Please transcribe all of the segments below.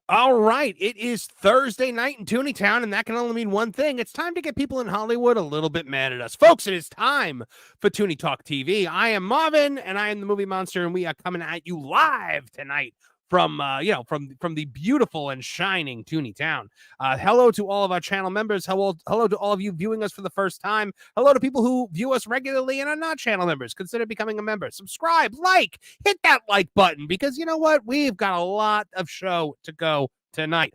All right, it is Thursday night in Tooney Town, and that can only mean one thing. It's time to get people in Hollywood a little bit mad at us. Folks, it is time for Tooney Talk TV. I am Marvin, and I am the Movie Monster, and we are coming at you live tonight from the beautiful and shining Tooney Town. Hello to all of our channel members. Hello to all of you viewing us for the first time. Hello to people who view us regularly and are not channel members. Consider becoming a member. Subscribe, hit that like button, because you know what? We've got a lot of show to go tonight.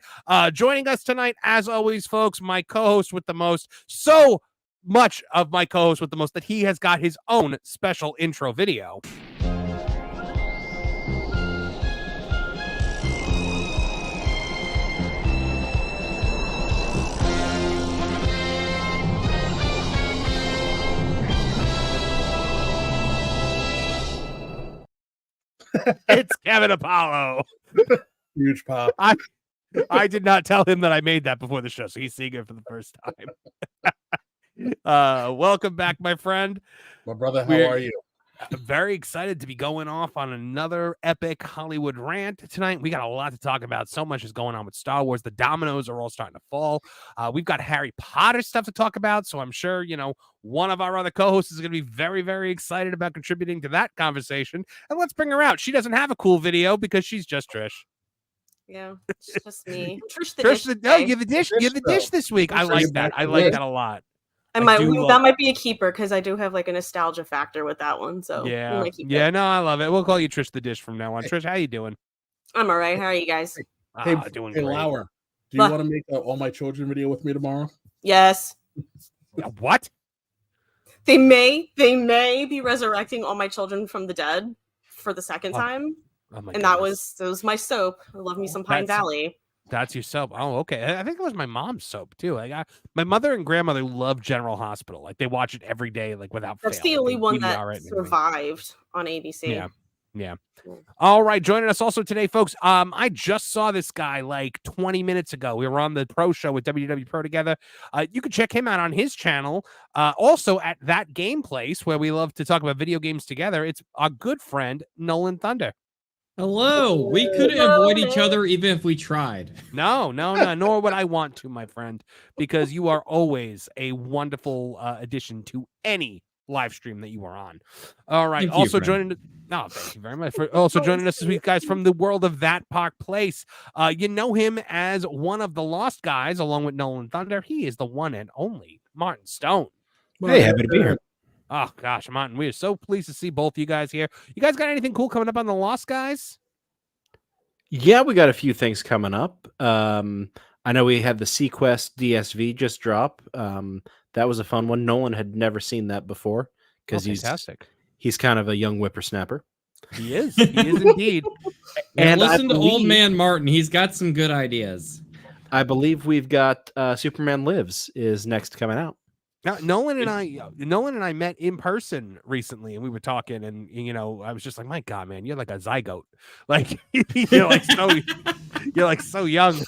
Joining us tonight, as always, folks, my co-host with the most, so much of my co-host with the most that he has got his own special intro video. It's Kevin Apollo. Huge pop. I did not tell him that I made that before the show, so he's seeing it for the first time. Welcome back, my friend. My brother, how are you? I'm very excited to be going off on another epic Hollywood rant tonight. We got a lot to talk about. So much is going on with Star Wars. The dominoes are all starting to fall. We've got Harry Potter stuff to talk about, so I'm sure, one of our other co-hosts is going to be very, very excited about contributing to that conversation. And let's bring her out. She doesn't have a cool video because she's just Trish. Yeah, it's just me. Trish, no, you're the dish. You're the dish this week. I like that. I like that a lot. That might be a keeper because I do have like a nostalgia factor with that one. So yeah, no, I love it. We'll call you Trish the Dish from now on. Trish, how you doing? I'm all right. How are you guys? Doing great. Lauer, do you want to make all my children video with me tomorrow? Yes. What? They may be resurrecting all my children from the dead for the second time. Oh my and goodness. that was my soap. I love me some Pine Valley. That's your soap. Oh, okay. I think it was my mom's soap too. My mother and grandmother love General Hospital. Like they watch it every day, like without fail. That's the only one that survived on ABC. Yeah. All right. Joining us also today, folks. I just saw this guy like 20 minutes ago. We were on the Pro Show with WW Pro together. You can check him out on his channel. Also at That Game Place, where we love to talk about video games together. It's our good friend Nolan Thunder. Hello. We couldn't avoid each other even if we tried. No, nor would I want to, my friend, because you are always a wonderful addition to any live stream that you are on. All right. Thank you very much for also joining us this week, guys, from the world of That Park Place. You know him as one of the Lost guys, along with Nolan Thunder. He is the one and only Martin Stone. Hey, happy to be here. Oh, gosh, Martin, we are so pleased to see both you guys here. You guys got anything cool coming up on the Lost guys? Yeah, we got a few things coming up. I know we had the Sequest DSV just drop. That was a fun one. Nolan had never seen that before because he's kind of a young whippersnapper. He is indeed. And listen to old man Martin. He's got some good ideas. I believe we've got Superman Lives is next coming out. Now, Nolan and I met in person recently, and we were talking, and I was just like, "My God, man, you're like a zygote, like you're so young."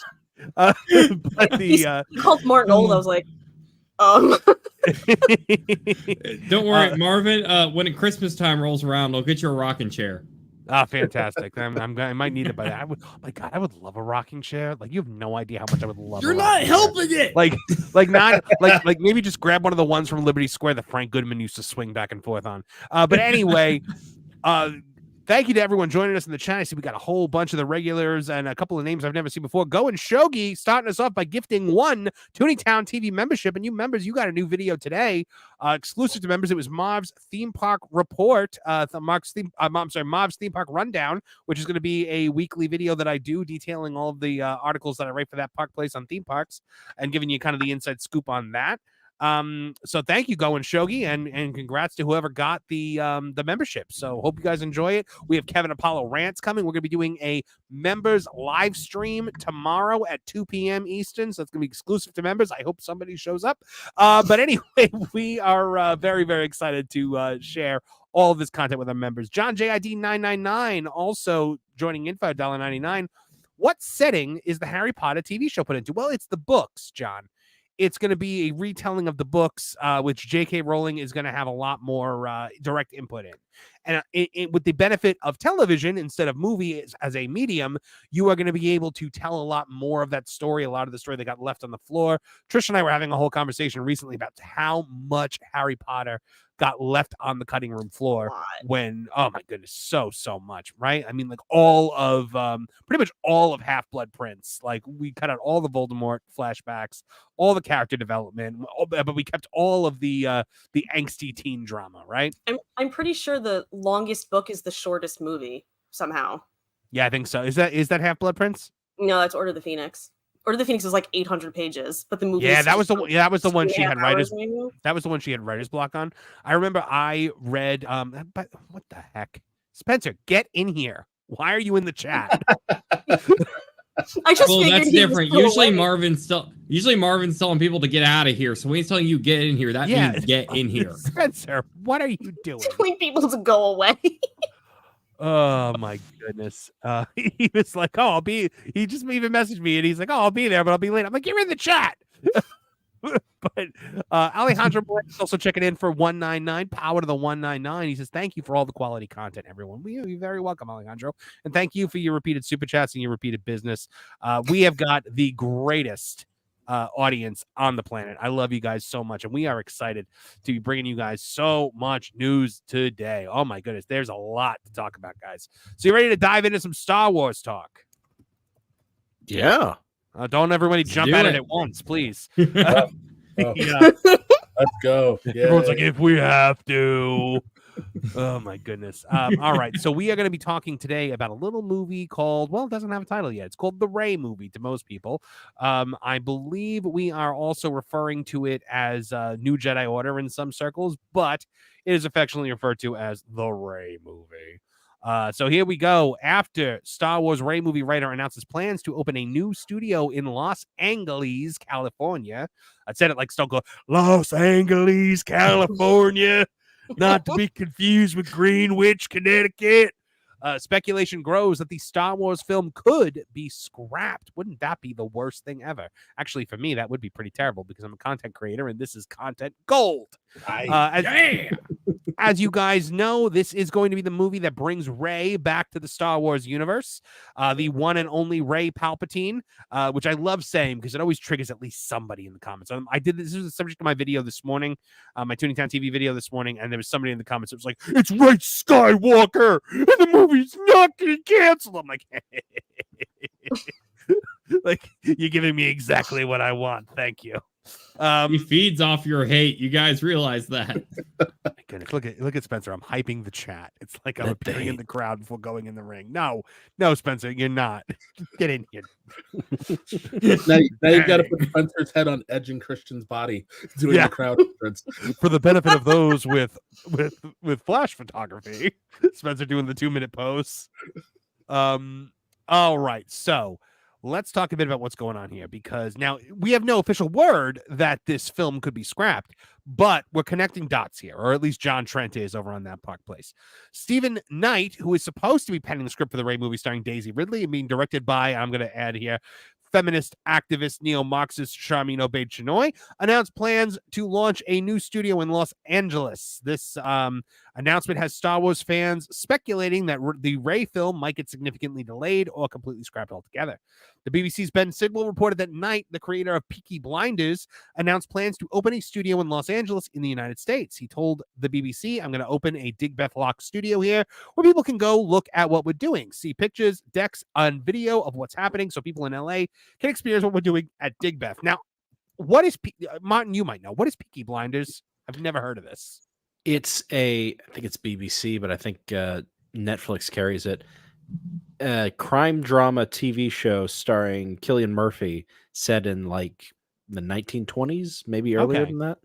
But he called Martin old. I was like, Don't worry, Marvin. When Christmas time rolls around, I'll get you a rocking chair. Ah, fantastic. I might need it by that. Oh my God, I would love a rocking chair. Like, you have no idea how much I would love. You're a not rocking chair. helping it. Like not like maybe just grab one of the ones from Liberty Square that Frank Goodman used to swing back and forth on. But anyway, thank you to everyone joining us in the chat. I see we got a whole bunch of the regulars and a couple of names I've never seen before. Go and Shogi starting us off by gifting one Tooneytown TV membership. And you members, you got a new video today, exclusive to members. It was Marv's Theme Park Report, Marv's Theme Park Rundown, which is going to be a weekly video that I do detailing all of the articles that I write for that park place on theme parks and giving you kind of the inside scoop on that. So thank you, Go and Shogi, and congrats to whoever got the membership. So hope you guys enjoy it. We have Kevin Apollo rants coming. We're gonna be doing a members live stream tomorrow at 2 p.m. Eastern. So it's gonna be exclusive to members. I hope somebody shows up. But anyway, we are very, very excited to share all of this content with our members. John JID 999 also joining in for $1.99. What setting is the Harry Potter TV show put into? Well, it's the books, John. It's going to be a retelling of the books, which J.K. Rowling is going to have a lot more direct input in. And with the benefit of television instead of movie as a medium, you are going to be able to tell a lot more of that story, a lot of the story that got left on the floor. Trish and I were having a whole conversation recently about how much Harry Potter got left on the cutting room floor when, oh my goodness, so much, right? I mean, like pretty much all of Half-Blood Prince. Like, we cut out all the Voldemort flashbacks, all the character development, but we kept all of the angsty teen drama, right? I'm pretty sure the longest book is the shortest movie somehow. Yeah, I think so. Is that Half-Blood Prince? No, that's Order of the Phoenix. Order of the Phoenix is like 800 pages, but the movie. Yeah, that was the one she had writers. Maybe? That was the one she had writer's block on. I remember I read. But what the heck, Spencer, get in here. Why are you in the chat? I just well, figured that's different. Usually Marvin's telling people to get out of here. So when he's telling you get in here, that means get in here. Spencer, what are you doing? Telling people to go away. Oh my goodness. He was like, oh, he just even messaged me and he's like, oh, I'll be there, but I'll be late. I'm like, you're in the chat. But Alejandro is also checking in for 199, power to the 199. He says, thank you for all the quality content, everyone. You're very welcome, Alejandro. And thank you for your repeated super chats and your repeated business. We have got the greatest audience on the planet. I love you guys so much, and we are excited to be bringing you guys so much news today. Oh my goodness, there's a lot to talk about, guys. So you ready to dive into some Star Wars talk? Yeah. Don't everybody jump at it at once, please. Yeah. Let's go. Yeah. Everyone's like, if we have to. Oh my goodness. All right. So we are going to be talking today about a little movie called, well, it doesn't have a title yet. It's called The Rey Movie to most people. I believe we are also referring to it as New Jedi Order in some circles, but it is affectionately referred to as The Rey Movie. So here we go. After Star Wars Rey movie writer announces plans to open a new studio in Los Angeles, California. I said it like Stone Cold. Los Angeles, California. Not to be confused with Greenwich, Connecticut. Speculation grows that the Star Wars film could be scrapped. Wouldn't that be the worst thing ever? Actually, for me, that would be pretty terrible because I'm a content creator and this is content gold. As you guys know, this is going to be the movie that brings Rey back to the Star Wars universe. The one and only Rey Palpatine, which I love saying because it always triggers at least somebody in the comments. This was the subject of my video this morning, my Tooneytown TV video this morning, and there was somebody in the comments that was like, it's Rey Skywalker, and the movie's not getting canceled. I'm like, like, you're giving me exactly what I want. Thank you. He feeds off your hate. You guys realize that. My goodness, look at Spencer. I'm hyping the chat. It's like I'm appearing in the crowd before going in the ring. No, Spencer, you're not. Get in here. now you got to put Spencer's head on Edge and Christian's body doing the crowd entrance. For the benefit of those with flash photography, Spencer doing the 2-minute pose. All right, so let's talk a bit about what's going on here, because now we have no official word that this film could be scrapped, but we're connecting dots here, or at least John Trent is over on that Park Place. Stephen Knight, who is supposed to be penning the script for the Rey movie starring Daisy Ridley and being directed by, I'm going to add here, feminist activist neo-Marxist Charmin Obaid-Chinoy, announced plans to launch a new studio in Los Angeles. This, I Announcement has Star Wars fans speculating that the Rey film might get significantly delayed or completely scrapped altogether. The BBC's Ben Sidwell reported that Knight, the creator of Peaky Blinders, announced plans to open a studio in Los Angeles in the United States. He told the BBC, I'm going to open a Digbeth Lock studio here where people can go look at what we're doing, see pictures, decks, and video of what's happening so people in LA can experience what we're doing at Digbeth. Now, what is Martin? You might know. What is Peaky Blinders? I've never heard of this. I think it's BBC, but I think Netflix carries it. A crime drama TV show starring Cillian Murphy, set in like the 1920s, maybe earlier than that.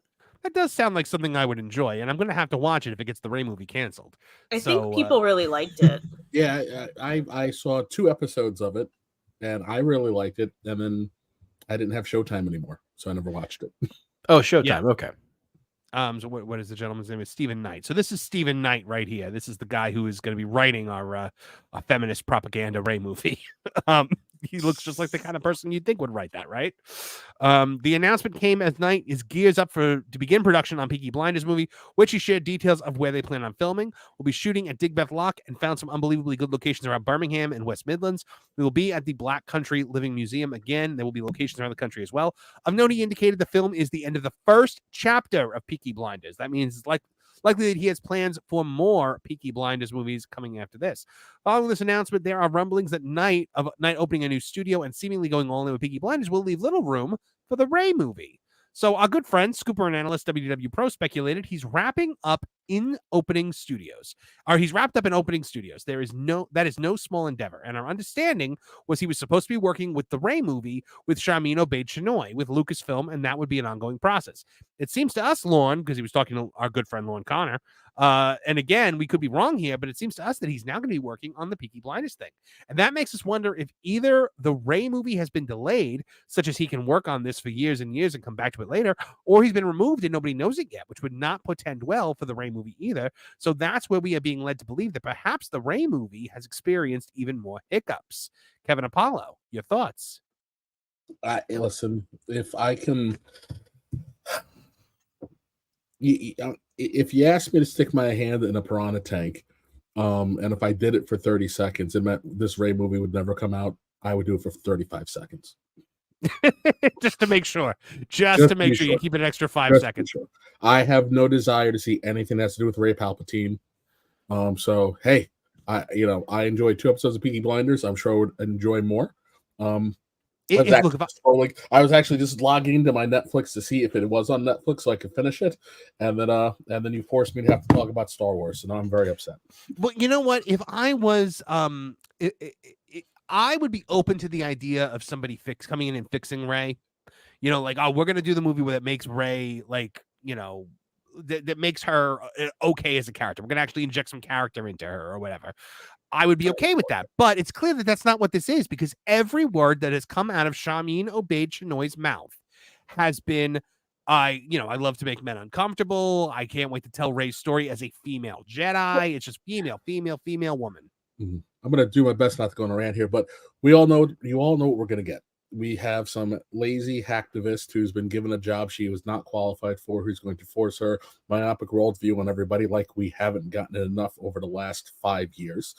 That does sound like something I would enjoy, and I'm going to have to watch it if it gets the Rey movie canceled. I think people really liked it. Yeah, I saw 2 episodes of it, and I really liked it. And then I didn't have Showtime anymore, so I never watched it. Oh, Showtime. Yeah. Okay. So what is the gentleman's name? Is Stephen Knight. So this is Stephen Knight right here. This is the guy who is going to be writing our feminist propaganda Rey movie. He looks just like the kind of person you'd think would write that, right? The announcement came as Knight is gears up to begin production on Peaky Blinders movie, which he shared details of where they plan on filming. We'll be shooting at Digbeth Lock and found some unbelievably good locations around Birmingham and West Midlands. We will be at the Black Country Living Museum again. There will be locations around the country as well. Of note, he indicated the film is the end of the first chapter of Peaky Blinders. That means it's likely that he has plans for more Peaky Blinders movies coming after this. Following this announcement, there are rumblings that Knight opening a new studio and seemingly going all in with Peaky Blinders will leave little room for the Rey movie. So our good friend, scooper and analyst WDW Pro speculated he's wrapping up in opening studios. He's wrapped up in opening studios. That is no small endeavor. And our understanding was he was supposed to be working with the Rey movie with Sharmeen Obaid-Chinoy with Lucasfilm, and that would be an ongoing process. It seems to us, Lorne, because he was talking to our good friend Lorne Connor, and again, we could be wrong here, but it seems to us that he's now going to be working on the Peaky Blinders thing. And that makes us wonder if either the Rey movie has been delayed, such as he can work on this for years and years and come back to it later, or he's been removed and nobody knows it yet, which would not portend well for the Rey movie either. So that's where we are being led to believe that perhaps the Rey movie has experienced even more hiccups. Kevin Apollo, your thoughts? Listen, if I can... If you asked me to stick my hand in a piranha tank, and if I did it for 30 seconds, it meant this Rey movie would never come out, I would do it for 35 seconds. Just to make sure. Just to make sure you keep it an extra 5 seconds. Sure. I have no desire to see anything that has to do with Rey Palpatine. So, hey, I enjoyed 2 episodes of Peaky Blinders. I'm sure I would enjoy more. I was actually just logging into my Netflix to see if it was on Netflix so I could finish it, and then you forced me to have to talk about Star Wars, and I'm very upset. But you know what? If I was, I would be open to the idea of somebody coming in and fixing Rey. Like, oh, we're gonna do the movie where that makes Rey that makes her okay as a character. We're gonna actually inject some character into her or whatever. I would be okay with that, but it's clear that that's not what this is, because every word that has come out of Sharmeen Obaid-Chinoy's mouth has been, I love to make men uncomfortable. I can't wait to tell Rey's story as a female Jedi. It's just female woman. Mm-hmm. I'm going to do my best not to go on a rant here, but you all know what we're going to get. We have some lazy hacktivist who's been given a job she was not qualified for, who's going to force her myopic worldview on everybody like we haven't gotten it enough over the last 5 years.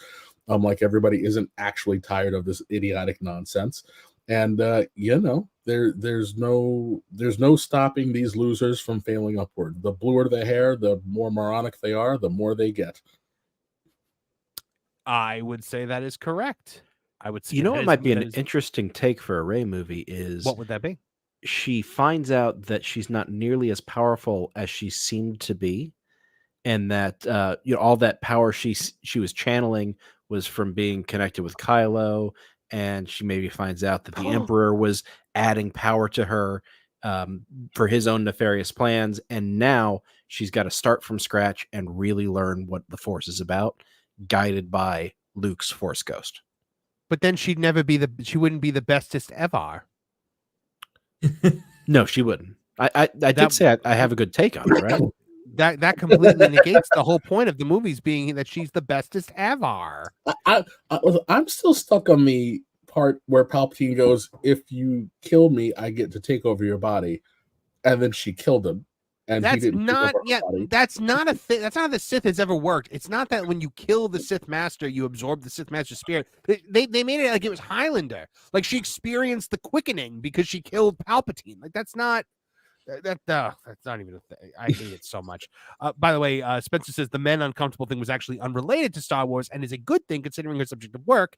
Like everybody isn't actually tired of this idiotic nonsense. And, there's no stopping these losers from failing upward. The bluer the hair, the more moronic they are, the more they get. I would say that is correct. I would say it might be an interesting take for a Rey movie is... What would that be? She finds out that she's not nearly as powerful as she seemed to be, and that all that power she was channeling was from being connected with Kylo, and she maybe finds out that the Emperor was adding power to her for his own nefarious plans, and now she's got to start from scratch and really learn what the Force is about, guided by Luke's Force Ghost. But then she wouldn't be the bestest ever. No, she wouldn't. I did say I have a good take on it, right? That completely negates the whole point of the movies being that she's the bestest ever. I'm still stuck on the part where Palpatine goes, if you kill me, I get to take over your body. And then she killed him. And that's not that's not a thing. That's not how the Sith has ever worked. It's not that when you kill the Sith Master, you absorb the Sith Master's spirit. They made it like it was Highlander. Like she experienced the quickening because she killed Palpatine. Like that's not that's not even a thing. I hate it so much. By the way, Spencer says the men uncomfortable thing was actually unrelated to Star Wars and is a good thing considering her subject of work,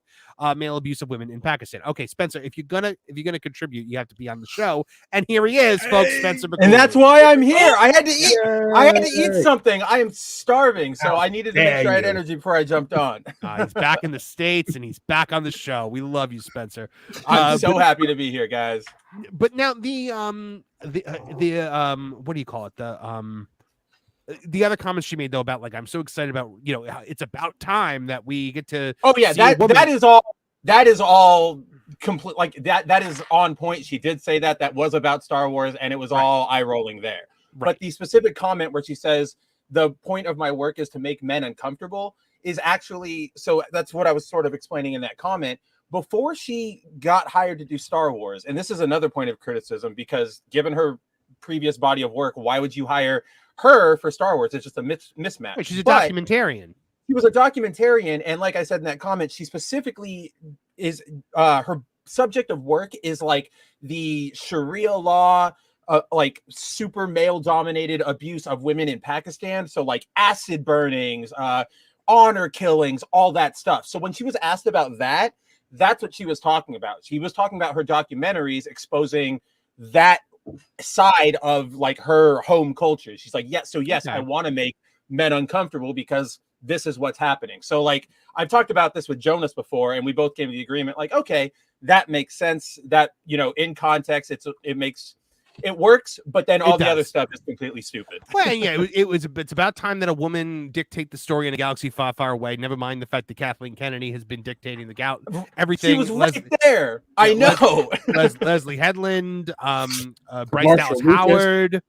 male abuse of women in Pakistan. Okay, Spencer, if you're gonna contribute, you have to be on the show. And here he is, folks, Spencer. And that's why I'm here. I had to eat. I had to eat something. I am starving, so I needed to make sure I had energy before I jumped on. He's back in the States and he's back on the show. We love you, Spencer. I'm so happy to be here, guys. But now the what do you call it? The other comments she made though about like I'm so excited about it's about time that we get to that is all complete, like that is on point. She did say that was about Star Wars and it was all eye rolling there. Right. But the specific comment where she says the point of my work is to make men uncomfortable is actually, so that's what I was sort of explaining in that comment. Before she got hired to do Star Wars, and this is another point of criticism, because given her previous body of work, why would you hire her for Star Wars? It's just a mismatch. Wait, she's a documentarian. She was a documentarian, and like I said in that comment, she specifically is her subject of work is like the Sharia law, like super male-dominated abuse of women in Pakistan. So like acid burnings, honor killings, all that stuff. So when she was asked about that, that's what she was talking about. She was talking about her documentaries exposing that side of like her home culture. She's like, yes, okay. I want to make men uncomfortable because this is what's happening. So like I've talked about this with Jonas before, and we both came to the agreement like, okay, that makes sense. That in context, it works, but then all the other stuff is completely stupid. Well, yeah, it's about time that a woman dictate the story in a galaxy far, far away. Never mind the fact that Kathleen Kennedy has been dictating the everything. She was right there. I know. Leslie Headland, Bryce Dallas Howard,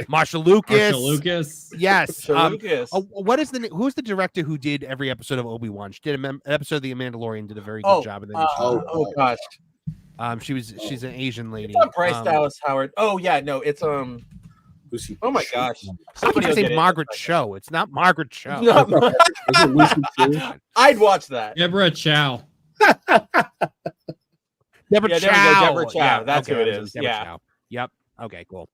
Marsha Lucas. Yes. Lucas. Who's the director who did every episode of Obi-Wan? She did an episode of The Mandalorian. Did a very good job. And then gosh. She's an Asian lady. It's Bryce Dallas Howard. Oh yeah, no, it's Lucy. Oh my gosh. Somebody will say Margaret Cho. It's not Margaret Cho. I'd watch that. Deborah Chow. Deborah Chow. Deborah Chow. Yeah, that's who it is. Yeah. Chow. Yep. Okay, cool.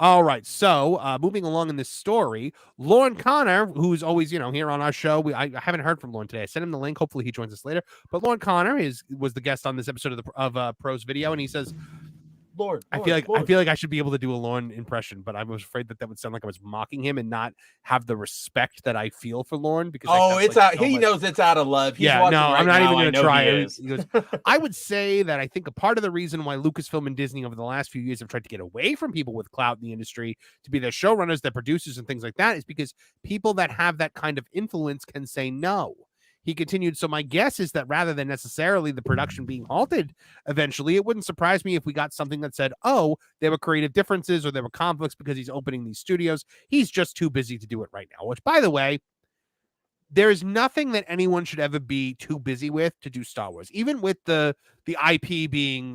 All right. So moving along in this story, Lauren Connor, who's always, here on our show. I haven't heard from Lauren today. I sent him the link. Hopefully he joins us later. But Lauren Connor was the guest on this episode of Pro's video, and he says, I feel like I should be able to do a Lauren impression, but I was afraid that would sound like I was mocking him and not have the respect that I feel for Lauren because it's out. He knows it's out of love. He's I'm not even going to try it. He goes, I would say that I think a part of the reason why Lucasfilm and Disney over the last few years have tried to get away from people with clout in the industry to be their showrunners, their producers, and things like that is because people that have that kind of influence can say no. He continued, so my guess is that rather than necessarily the production being halted eventually, it wouldn't surprise me if we got something that said, oh, there were creative differences or there were conflicts because he's opening these studios. He's just too busy to do it right now, which, by the way, there is nothing that anyone should ever be too busy with to do Star Wars, even with the IP being,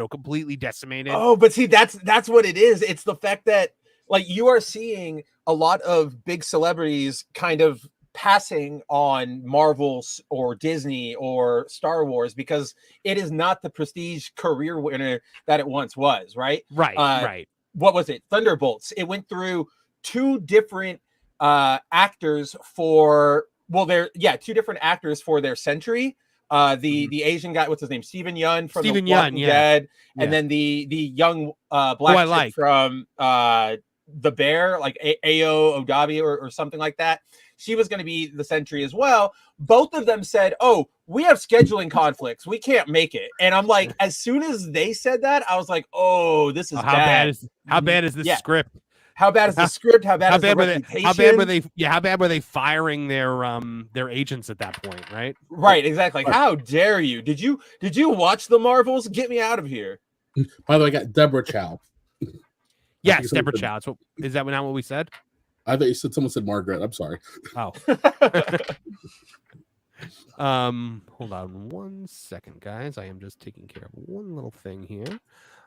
completely decimated. Oh, but see, that's what it is. It's the fact that, like, you are seeing a lot of big celebrities kind of passing on Marvel or Disney or Star Wars because it is not the prestige career winner that it once was, right? Right. What was it? Thunderbolts. It went through two different actors for two different actors for their century. The Asian guy, what's his name? Steven Yeun from The Walking Dead, and then the young black chick from The Bear, like Ayo Odabi or something like that. She was going to be the Sentry as well. Both of them said, oh, we have scheduling conflicts. We can't make it. And I'm like, as soon as they said that, I was like, oh, this is bad. How bad is this script? How bad is the script? How bad were they firing their agents at that point, right? Right, exactly. Like, how dare you? Did you watch the Marvels? Get me out of here. By the way, I got Deborah Chow. Yes, Deborah Chow. Is that not what we said? I thought you said someone said Margaret. I'm sorry. Oh. Hold on one second, guys. I am just taking care of one little thing here.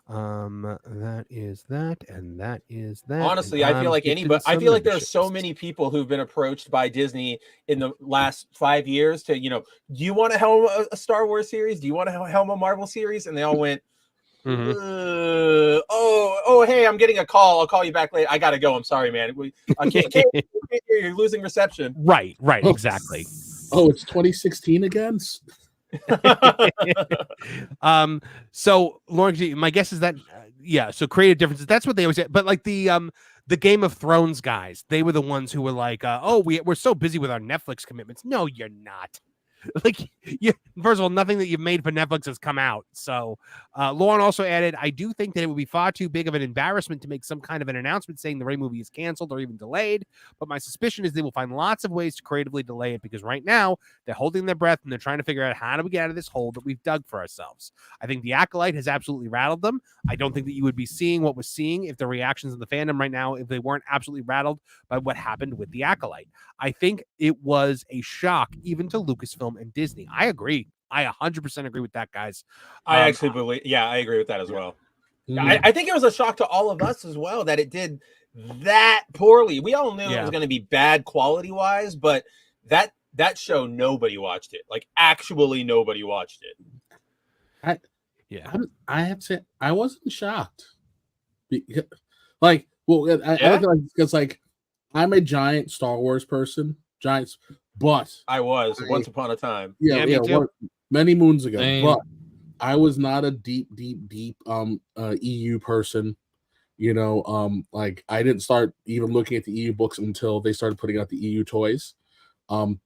That is that, and that is that. Honestly, and I feel I'm like gifted anybody. I some feel like there are so memberships. many people who've been approached by Disney in the last 5 years to, do you want to helm a Star Wars series? Do you want to helm a Marvel series? And they all went, hey, I'm getting a call. I'll call you back later. I gotta go. I'm sorry, man. I can't hear you. You're losing reception. Right, Oh. exactly. Oh, it's 2016 again. So Lauren, my guess is that so creative differences, that's what they always say. But like the Game of Thrones guys, they were the ones who were like, we're so busy with our Netflix commitments. No, you're not. Like, first of all, nothing that you've made for Netflix has come out. So Lauren also added, I do think that it would be far too big of an embarrassment to make some kind of an announcement saying the Rey movie is canceled or even delayed. But my suspicion is they will find lots of ways to creatively delay it, because right now they're holding their breath and they're trying to figure out, how do we get out of this hole that we've dug for ourselves? I think the Acolyte has absolutely rattled them. I don't think that you would be seeing what we're seeing if the reactions of the fandom right now, if they weren't absolutely rattled by what happened with the Acolyte. I think it was a shock even to Lucasfilm and Disney. I agree. I 100% agree with that, guys. I actually believe, I agree with that as well. Mm. I think it was a shock to all of us as well that it did that poorly. We all knew it was going to be bad quality wise, but that show, nobody watched it. Like, actually nobody watched it. I have to say, I wasn't shocked. Because I'm a giant Star Wars person, but I was once upon a time. Me too. Many moons ago. Same. But I was not a deep EU person. I didn't start even looking at the EU books until they started putting out the EU toys. I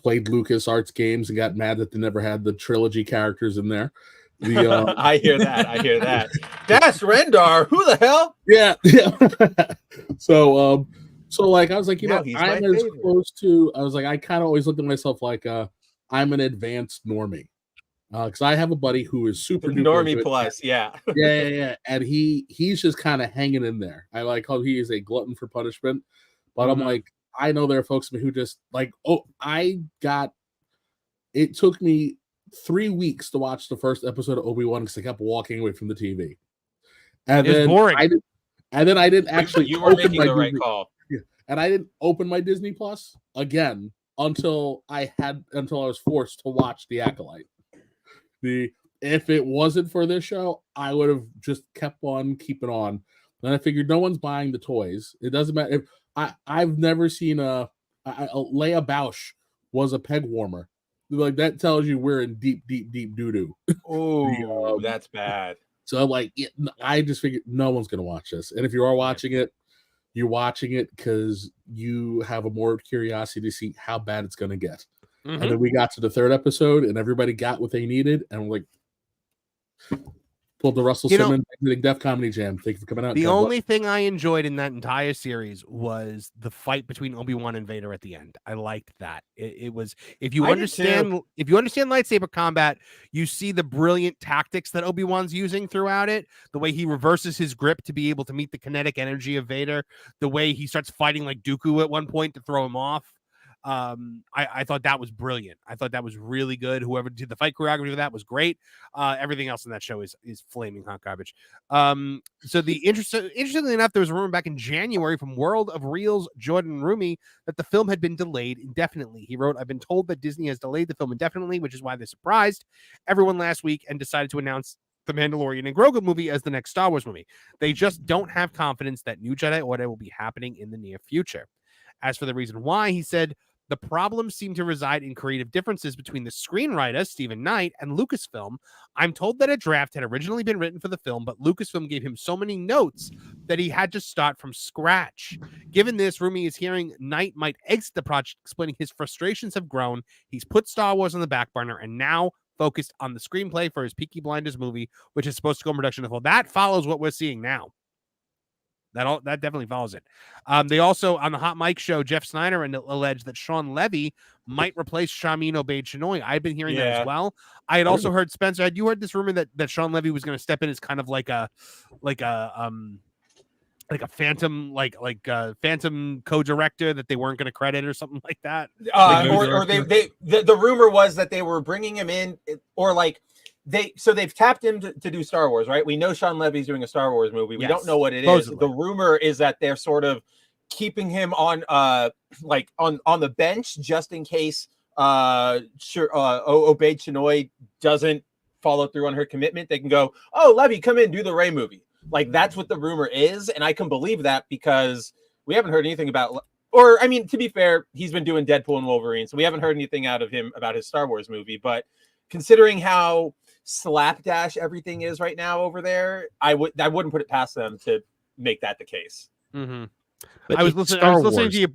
played LucasArts games and got mad that they never had the trilogy characters in there. I hear that. Dash Rendar, who the hell? Yeah. So I was like, I'm as close to. I was like, I kind of always looked at myself like I'm an advanced normie, because I have a buddy who is super normie plus, yeah, and he's just kind of hanging in there. I like how he is a glutton for punishment, but I'm like, I know there are folks who just like, it took me 3 weeks to watch the first episode of Obi-Wan because I kept walking away from the TV. And it's boring. I didn't actually. You were making the right call. Yeah, and I didn't open my Disney Plus again until I was forced to watch The Acolyte. If it wasn't for this show, I would have just kept on keeping on. Then I figured no one's buying the toys. It doesn't matter. I've never seen Leia Bausch was a peg warmer. Like, that tells you we're in deep doo-doo. Oh, that's bad. So I'm like, I just figured no one's gonna watch this. And if you are watching it, you're watching it because you have a more curiosity to see how bad it's gonna get. And then we got to the third episode, and everybody got what they needed, and we're like, pulled the Russell Simmons Def Comedy Jam. Thank you for coming out. The only thing I enjoyed in that entire series was the fight between Obi-Wan and Vader at the end. I liked that. It was, if you understand lightsaber combat, you see the brilliant tactics that Obi-Wan's using throughout it. The way he reverses his grip to be able to meet the kinetic energy of Vader. The way he starts fighting like Dooku at one point to throw him off. I thought that was brilliant. I thought that was really good. Whoever did the fight choreography for that was great. Everything else in that show is flaming hot garbage. So interestingly enough, there was a rumor back in January from World of Reels Jordan Rumi that the film had been delayed indefinitely. He wrote, "I've been told that Disney has delayed the film indefinitely, which is why they surprised everyone last week and decided to announce the Mandalorian and Grogu movie as the next Star Wars movie. They just don't have confidence that New Jedi Order will be happening in the near future." As for the reason why, he said, "The problems seem to reside in creative differences between the screenwriter, Stephen Knight, and Lucasfilm. I'm told that a draft had originally been written for the film, but Lucasfilm gave him so many notes that he had to start from scratch. Given this, Rumi is hearing Knight might exit the project, explaining his frustrations have grown. He's put Star Wars on the back burner and now focused on the screenplay for his Peaky Blinders movie, which is supposed to go in production. Well, that follows what we're seeing now. That definitely follows it. They also, on the Hot Mic show, Jeff Snyder alleged that Sean Levy might replace Shamin Obeid-Chinoy. I've been hearing that as well. I had also heard, Spencer, had you heard this rumor that Sean Levy was going to step in as kind of like a phantom, phantom co-director that they weren't going to credit or something like that? The rumor was that they were bringing him in, or like they've tapped him to do Star Wars, right? We know Sean Levy's doing a Star Wars movie. We don't know what it is. The rumor is that they're sort of keeping him on on the bench just in case Obaid Chinoy doesn't follow through on her commitment. They can go, oh, Levy, come in, do the Rey movie. Like, that's what the rumor is, and I can believe that because we haven't heard anything about, or I mean, to be fair, he's been doing Deadpool and Wolverine, so we haven't heard anything out of him about his Star Wars movie. But considering how slapdash everything is right now over there, I wouldn't put it past them to make that the case. Mm-hmm. But I was listening to you.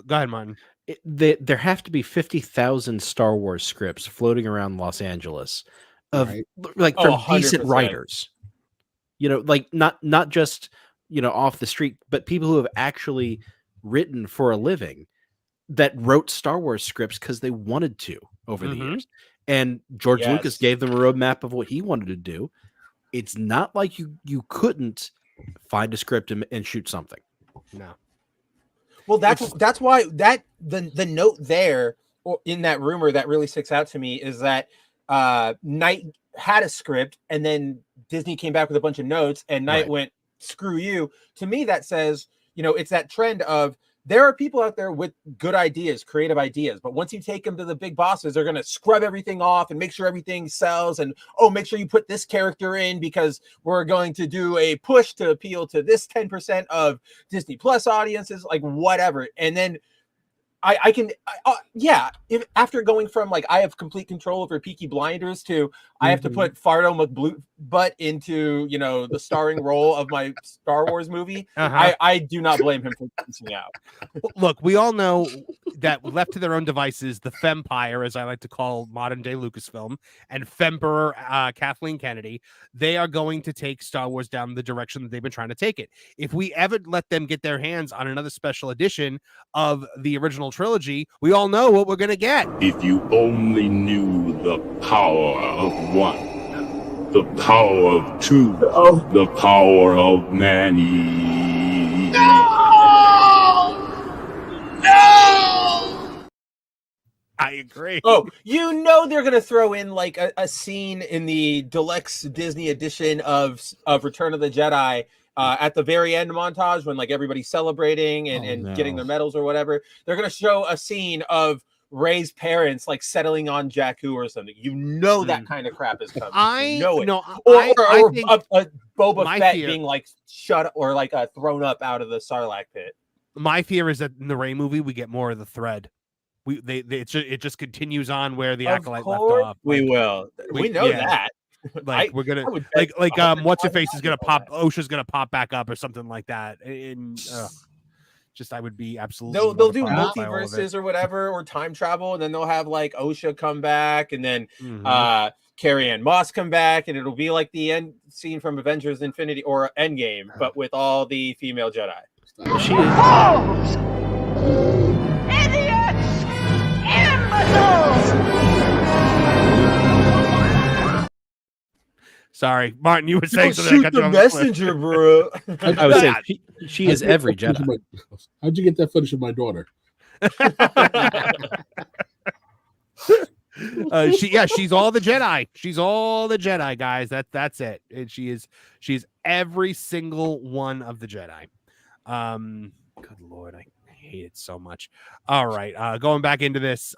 Go ahead, Martin. There have to be 50,000 Star Wars scripts floating around Los Angeles of like from decent 100%. writers. You know, like not just, you know, off the street, but people who have actually written for a living that wrote Star Wars scripts because they wanted to over the years. And George Lucas gave them a roadmap of what he wanted to do. It's not like you couldn't find a script and shoot something. No. Well, that's why the note there or in that rumor that really sticks out to me is that Knight had a script and then Disney came back with a bunch of notes and Knight went, screw you. To me, that says, you know, it's that trend of there are people out there with good ideas, creative ideas, but once you take them to the big bosses, they're going to scrub everything off and make sure everything sells. And, oh, make sure you put this character in because we're going to do a push to appeal to this 10% of Disney Plus audiences, like whatever. And then if after going from like I have complete control over Peaky Blinders to I have to put Fardo McButt into, you know, the starring role of my Star Wars movie, I do not blame him for missing out. Look, we all know that left to their own devices, the Fempire, as I like to call modern day Lucasfilm, and Femperor Kathleen Kennedy, they are going to take Star Wars down the direction that they've been trying to take it. If we ever let them get their hands on another special edition of the original trilogy, we all know what we're going to get. If you only knew the power of one, the power of two, the power of many. I agree. Oh, you know they're gonna throw in like a scene in the deluxe Disney edition of Return of the Jedi at the very end montage when like everybody's celebrating and getting their medals or whatever. They're gonna show a scene of Rey's parents like settling on Jakku or something. You know that kind of crap is coming. I know it. No, or I think a Boba Fett fear, being like shut or like thrown up out of the Sarlacc pit. My fear is that in the Rey movie we get more of the thread. It just continues on where the Acolyte left off. We will. We know that. Like we're gonna what's her face is gonna pop. OSHA's gonna pop back up or something like that. I would be absolutely. They'll do multiverses or whatever or time travel, and then they'll have like OSHA come back, and then Carrie-Anne Moss come back, and it'll be like the end scene from Avengers Infinity or Endgame, but with all the female Jedi. She Idiots! Imbeciles! Sorry, Martin, you were saying something. Shoot the messenger, bro. I would say she is every Jedi. How'd you get that footage of my daughter? She's all the Jedi. She's all the Jedi, guys. That's it. And she's every single one of the Jedi. Good Lord, I hate it so much. All right, going back into this.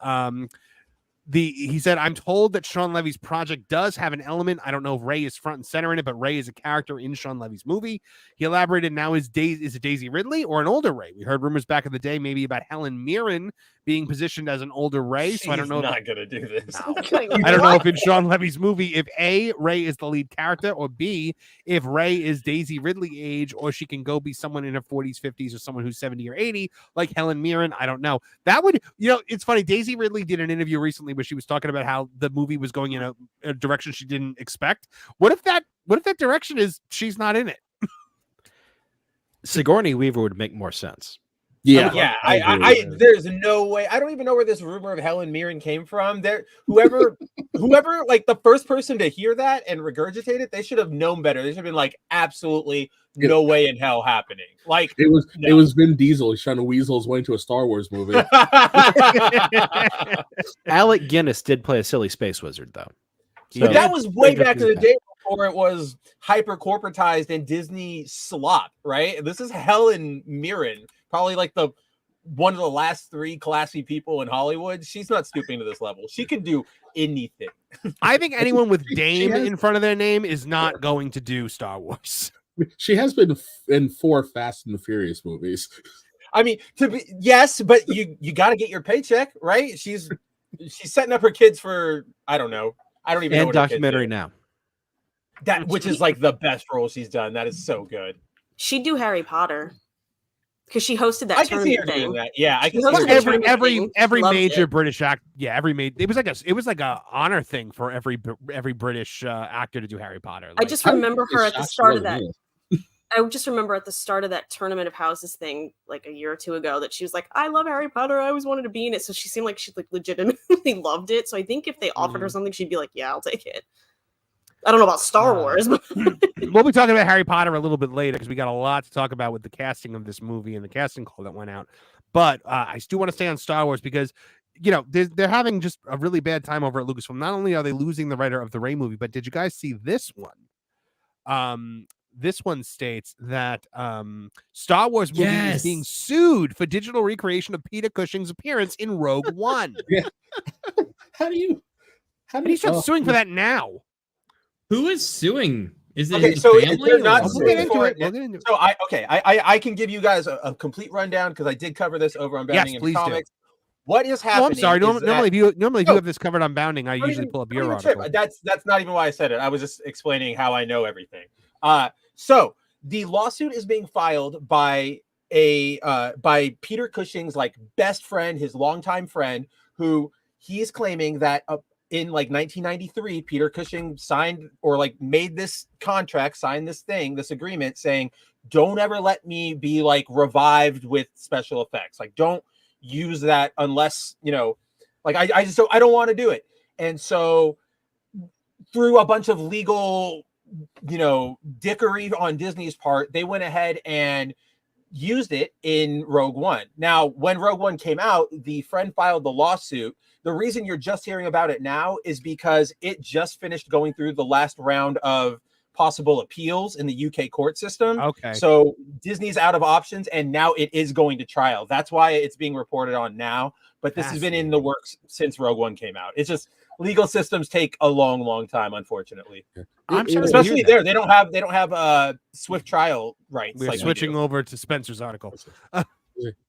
He said, I'm told that Sean Levy's project does have an element. I don't know if Rey is front and center in it, but Rey is a character in Sean Levy's movie. He elaborated, now is it Daisy Ridley or an older Rey? We heard rumors back in the day, maybe about Helen Mirren being positioned as an older Rey. So I don't know. Not going to do this. No. I don't know if in Sean Levy's movie, if A, Rey is the lead character, or B, if Rey is Daisy Ridley age, or she can go be someone in her 40s, 50s, or someone who's 70 or 80, like Helen Mirren. I don't know. That would, it's funny. Daisy Ridley did an interview recently where she was talking about how the movie was going in a direction she didn't expect. What if that direction is she's not in it? Sigourney Weaver would make more sense. Yeah. I there's no way. I don't even know where this rumor of Helen Mirren came from. Whoever like the first person to hear that and regurgitate it, they should have known better. They should have been like, absolutely no way in hell happening. Like it was Vin Diesel. He's trying to weasel his way into a Star Wars movie. Alec Guinness did play a silly space wizard though. But that was way He did back in do the that. day before it was hyper corporatized and Disney slop, right? This is Helen Mirren, probably like one of the last 3 classy people in Hollywood. She's not stooping to this level. She can do anything. I think anyone with Dame has- in front of their name is not going to do Star Wars. She has been in 4 Fast and the Furious movies. I mean, yes, but you got to get your paycheck, right? She's setting up her kids for, I don't know. I don't even know And what her kids documentary do. now. That, which is like the best role she's done. That is so good. She'd do Harry Potter because she hosted that. I can see her tournament doing thing. that. Yeah, I can see Well, her. every- doing that. every Loved major it. British act, it was like a honor thing for every British actor to do Harry Potter. I Like, just remember her at the start of that. Yeah. I just remember at the start of that Tournament of Houses thing, like a year or 2 ago, that she was like, "I love Harry Potter. I always wanted to be in it." So she seemed like she like legitimately loved it. So I think if they offered her something, she'd be like, "Yeah, I'll take it." I don't know about Star Wars, but we'll be talking about Harry Potter a little bit later because we got a lot to talk about with the casting of this movie and the casting call that went out. But I still want to stay on Star Wars because they're having just a really bad time over at Lucasfilm. Not only are they losing the writer of the Rey movie, but did you guys see this one? This one states that Star Wars movie is being sued for digital recreation of Peter Cushing's appearance in Rogue One. How do you And he starts suing for that now. Who is suing? Is it Okay, his so family? they're not or- We'll get suing into for it. it. We'll get into it. So I can give you guys a complete rundown because I did cover this over on Bounding Yes, in please do. Comics. What is happening? Oh, I'm sorry. is Normally, that- if you have this covered on Bounding, I Don't usually even- pull up don't your even trip. article. That's not even why I said it. I was just explaining how I know everything. So the lawsuit is being filed by by Peter Cushing's like best friend, his longtime friend, who he's claiming that in like 1993, Peter Cushing signed or like made this contract, signed this agreement saying, don't ever let me be like revived with special effects. Like, don't use that unless, like I don't want to do it. And so through a bunch of legal, dickery on Disney's part, they went ahead and used it in Rogue One. Now, when Rogue One came out, the friend filed the lawsuit. The reason you're just hearing about it now is because it just finished going through the last round of possible appeals in the UK court system. Okay. So Disney's out of options and now it is going to trial. That's why it's being reported on now. But this has been in the works since Rogue One came out. It's just legal systems take a long, long time, unfortunately. I'm sorry to Especially hear there. They don't have swift trial rights. We're like we switching do. over to Spencer's article.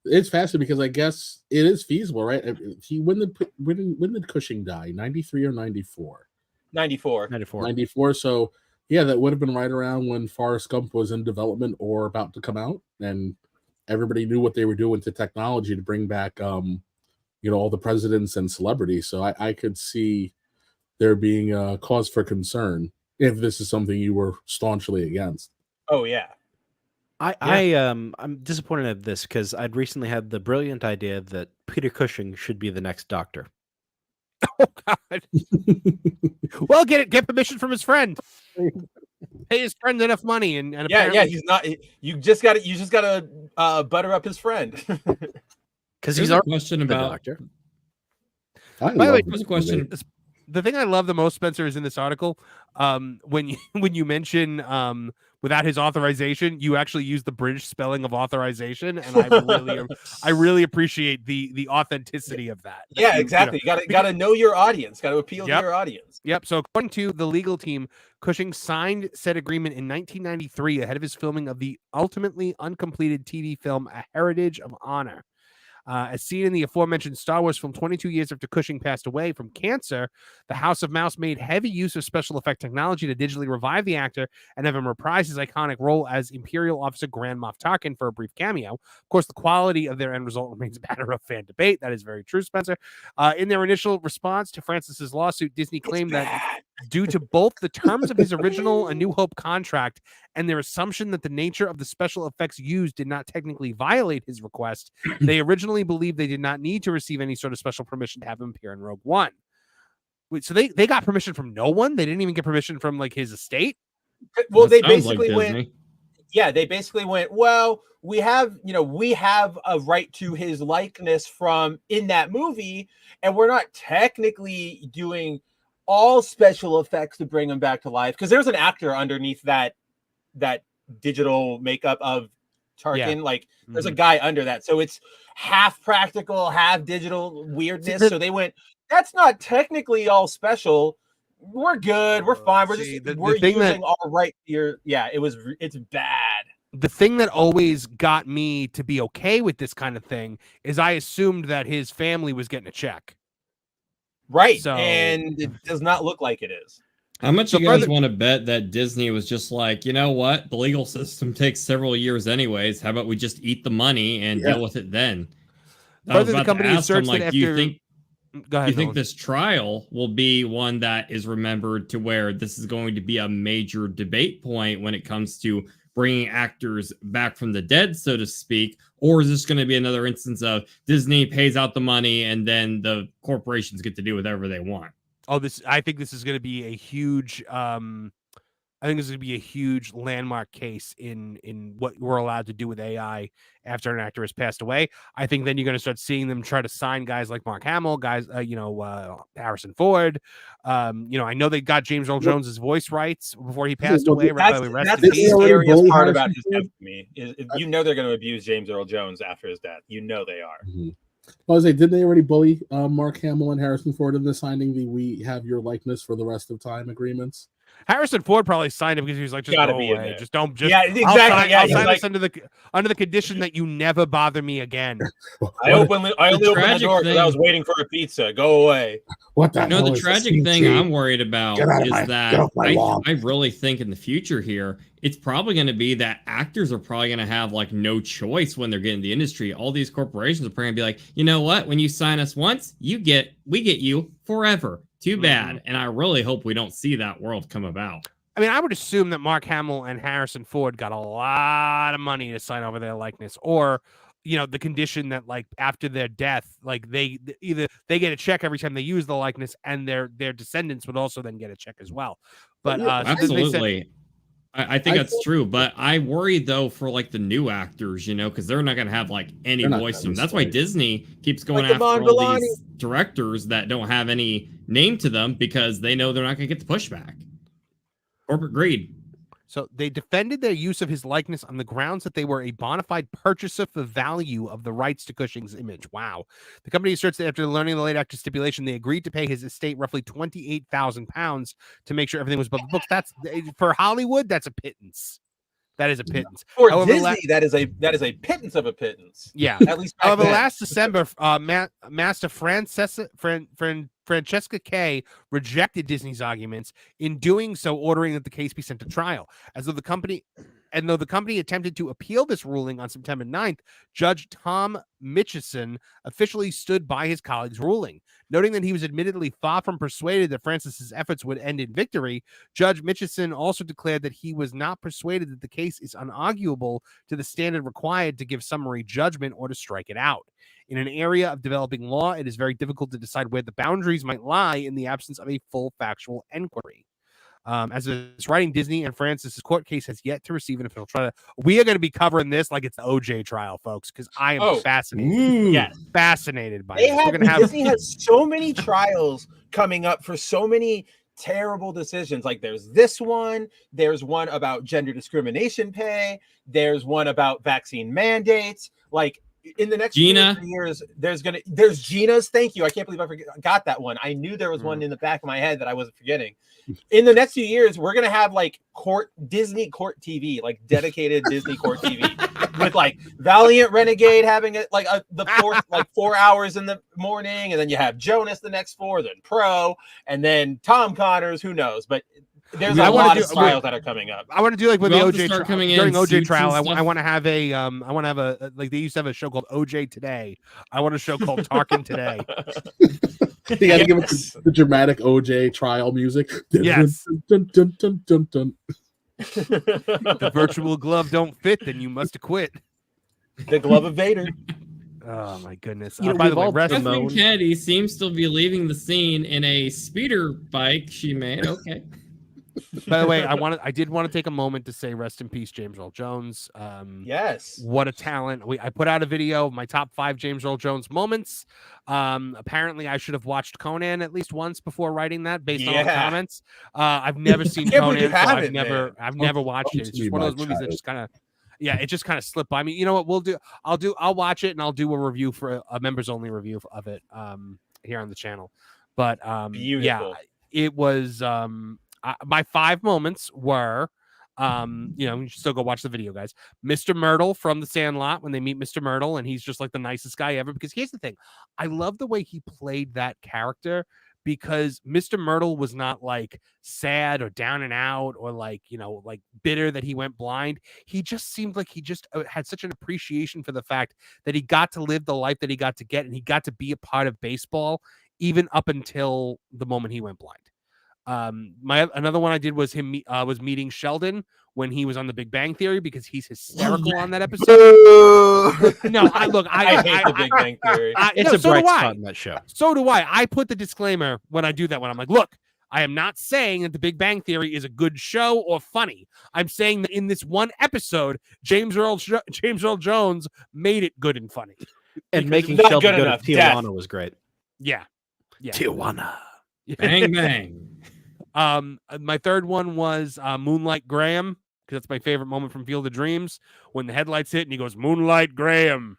It's fascinating because I guess it is feasible, right? When did Cushing die? 93 or 94? 94. 94. So yeah, that would have been right around when Forrest Gump was in development or about to come out, and everybody knew what they were doing to technology to bring back all the presidents and celebrities. So I could see there being a cause for concern if this is something you were staunchly against. Oh yeah. I'm disappointed at this because I'd recently had the brilliant idea that Peter Cushing should be the next Doctor. Oh God. Well, get permission from his friend. Pay his friend enough money, and Yeah. He's not. You just got to butter up his friend. Because There's he's a already question the about Doctor. By the way, there's a question. The thing I love the most, Spencer, is in this article. When you mention without his authorization, you actually use the British spelling of authorization, and I really appreciate the authenticity of that. Yeah, exactly. You got to know your audience. Got to appeal to Yep. your audience. Yep. So according to the legal team, Cushing signed said agreement in 1993 ahead of his filming of the ultimately uncompleted TV film A Heritage of Honor. As seen in the aforementioned Star Wars film 22 years after Cushing passed away from cancer, the House of Mouse made heavy use of special effect technology to digitally revive the actor and have him reprise his iconic role as Imperial Officer Grand Moff Tarkin for a brief cameo. Of course, the quality of their end result remains a matter of fan debate. That is very true, Spencer. In their initial response to Francis's lawsuit, Disney claimed that due to both the terms of his original A New Hope contract and their assumption that the nature of the special effects used did not technically violate his request, they originally believed they did not need to receive any sort of special permission to have him appear in Rogue One. Wait, so they got permission from no one? They didn't even get permission from like his estate? Well, they That sounds like basically went. Disney. Yeah, they basically went, well, we have a right to his likeness from in that movie, and we're not technically doing all special effects to bring him back to life, because there's an actor underneath that digital makeup of Tarkin. Like there's a guy under that, so it's half practical, half digital weirdness. So they went, that's not technically all special. We're good. We're fine. We're using all right here. Yeah, it's bad. The thing that always got me to be okay with this kind of thing is I assumed that his family was getting a check. Right. So, and it does not look like it is. How much you guys want to bet that Disney was just like, you know what? The legal system takes several years anyways. How about we just eat the money and deal with it then? I was about to ask him, like, do you think this trial will be one that is remembered to where this is going to be a major debate point when it comes to bringing actors back from the dead, so to speak? Or is this going to be another instance of Disney pays out the money and then the corporations get to do whatever they want? I think this is going to be a huge landmark case in what we're allowed to do with AI after an actor has passed away. I think then you're going to start seeing them try to sign guys like Mark Hamill, Harrison Ford. I know they got James Earl Jones's voice rights before he passed away. That's the scariest part about his death to me. Is they're going to abuse James Earl Jones after his death. You know they are. Mm-hmm. I was like, didn't they already bully Mark Hamill and Harrison Ford into signing the "we have your likeness for the rest of time" agreements? Harrison Ford probably signed it because he was like, just go away. Just don't. Yeah, exactly. I'll sign this under the condition that you never bother me again. I only opened the door because I was waiting for a pizza. Go away. What the hell? The tragic thing I'm worried about is that I really think in the future here, it's probably going to be that actors are probably going to have like no choice when they're getting the industry. All these corporations are probably going to be like, you know what? When you sign us once, we get you forever. Too bad. And I really hope we don't see that world come about. I mean, I would assume that Mark Hamill and Harrison Ford got a lot of money to sign over their likeness, or, the condition that like after their death, like they get a check every time they use the likeness, and their descendants would also then get a check as well. But absolutely. I think that's true, but I worry though for like the new actors, because they're not going to have like any voice to them. That's why Disney keeps going after all these directors that don't have any name to them, because they know they're not going to get the pushback. Corporate greed. So they defended their use of his likeness on the grounds that they were a bona fide purchaser for value of the rights to Cushing's image. Wow. The company asserts that after learning the late actor's stipulation, they agreed to pay his estate roughly £28,000 to make sure everything was above the books. That's for Hollywood. That's a pittance. That is a pittance. For Disney, that is a pittance of a pittance. Yeah. At least however, last December, Master Francesca Kay rejected Disney's arguments, in doing so ordering that the case be sent to trial. Though the company attempted to appeal this ruling on September 9th, Judge Tom Mitchison officially stood by his colleague's ruling. Noting that he was admittedly far from persuaded that Francis's efforts would end in victory, Judge Mitchison also declared that he was not persuaded that the case is unarguable to the standard required to give summary judgment or to strike it out. In an area of developing law, it is very difficult to decide where the boundaries might lie in the absence of a full factual inquiry. As it's writing, Disney and Francis's court case has yet to receive an official trial. We are going to be covering this like it's the OJ trial, folks, because I am fascinated. Yeah, fascinated by it. Disney has so many trials coming up for so many terrible decisions. Like there's this one, there's one about gender discrimination pay, there's one about vaccine mandates. Like in the next 2 years, there's Gina's. Thank you. I can't believe I forgot that one. I knew there was one in the back of my head that I wasn't forgetting. In the next few years, we're gonna have like Disney court TV, like dedicated Disney court TV, with like Valiant Renegade having the fourth like 4 hours in the morning, and then you have Jonas the next 4, then Pro, and then Tom Connors. Who knows? But there's a lot of styles that are coming up. I want to do like with the OJ during OJ trial. I want to have a like they used to have a show called OJ Today. I want a show called Tarkin Today. You got to give it the dramatic OJ trial music. Yes. Dun, dun, dun, dun, dun. The virtual glove don't fit, then you must acquit. The glove of Vader. Oh my goodness! By the way, Kathleen Kennedy seems to be leaving the scene in a speeder bike she made. Okay. By the way, I did want to take a moment to say rest in peace, James Earl Jones. Yes. What a talent. I put out a video of my top 5 James Earl Jones moments. Apparently I should have watched Conan at least once before writing that based on all the comments. I've never seen Conan, so I've never watched it. It's just one of those movies that just kind of it just kind of slipped by me. You know what I'll watch it and I'll do a review for a members only review of it here on the channel. But it was my 5 moments were you should still go watch the video, guys. Mr. Myrtle from The Sandlot, when they meet Mr. Myrtle and he's just like the nicest guy ever, because here's the thing, I love the way he played that character, because Mr. Myrtle was not like sad or down and out or like like bitter that he went blind. He just seemed like he just had such an appreciation for the fact that he got to live the life that he got to get, and he got to be a part of baseball even up until the moment he went blind. Another one I did was was meeting Sheldon when he was on The Big Bang Theory, because he's hysterical on that episode. No, I hate The Big Bang Theory. It's a bright spot in that show. So do I. I put the disclaimer when I do that one. I'm like, look, I am not saying that The Big Bang Theory is a good show or funny. I'm saying that in this one episode, James Earl Jones made it good and funny. And making Sheldon go to Tijuana was great. Yeah. Tijuana. Bang bang. My third one was Moonlight Graham, because that's my favorite moment from Field of Dreams, when the headlights hit and he goes, "Moonlight Graham."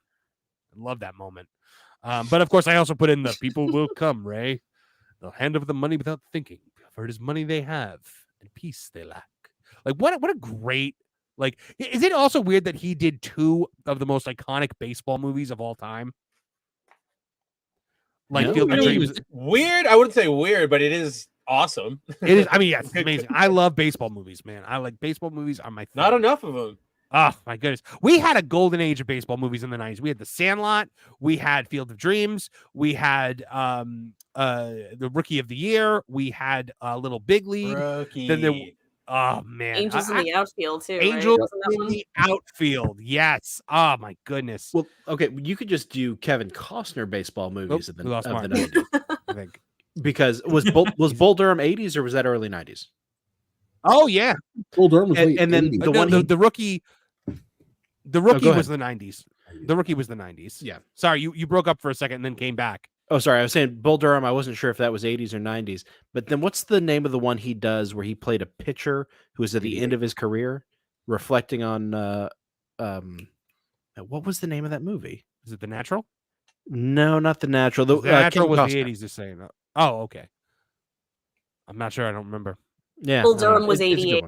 I love that moment. But of course I also put in the "People will come, Ray. They'll hand over the money without thinking, for it is money they have and peace they lack." Like what a great, like, is it also weird that he did 2 of the most iconic baseball movies of all time? Like Field of Dreams. Weird? I wouldn't say weird, but it is awesome. It is. I mean, it's amazing. I love baseball movies, man. I like baseball movies are my favorite. Not enough of them. Oh my goodness. We had a golden age of baseball movies in the 90s. We had The Sandlot, we had Field of Dreams, we had the Rookie of the Year, we had Little Big League. Rookie. Then there, oh man. Angels in the Outfield too. Angels right? in the Outfield. Yes. Oh my goodness. Well, okay, you could just do Kevin Costner baseball movies of the 90s. I think. Because was Bull Durham 80s or was that early 90s? Oh yeah. Bull Durham was and then the Rookie was the 90s. The Rookie was the 90s. Yeah. Sorry, you broke up for a second and then came back. Oh, sorry. I was saying Bull Durham. I wasn't sure if that was 80s or 90s. But then what's the name of the one he does where he played a pitcher who was at the end of his career, reflecting on what was the name of that movie? Is it The Natural? No, not The Natural. The Natural was the 80s, they're saying. Oh, okay. I'm not sure. I don't remember. Yeah. Bull Durham was 88.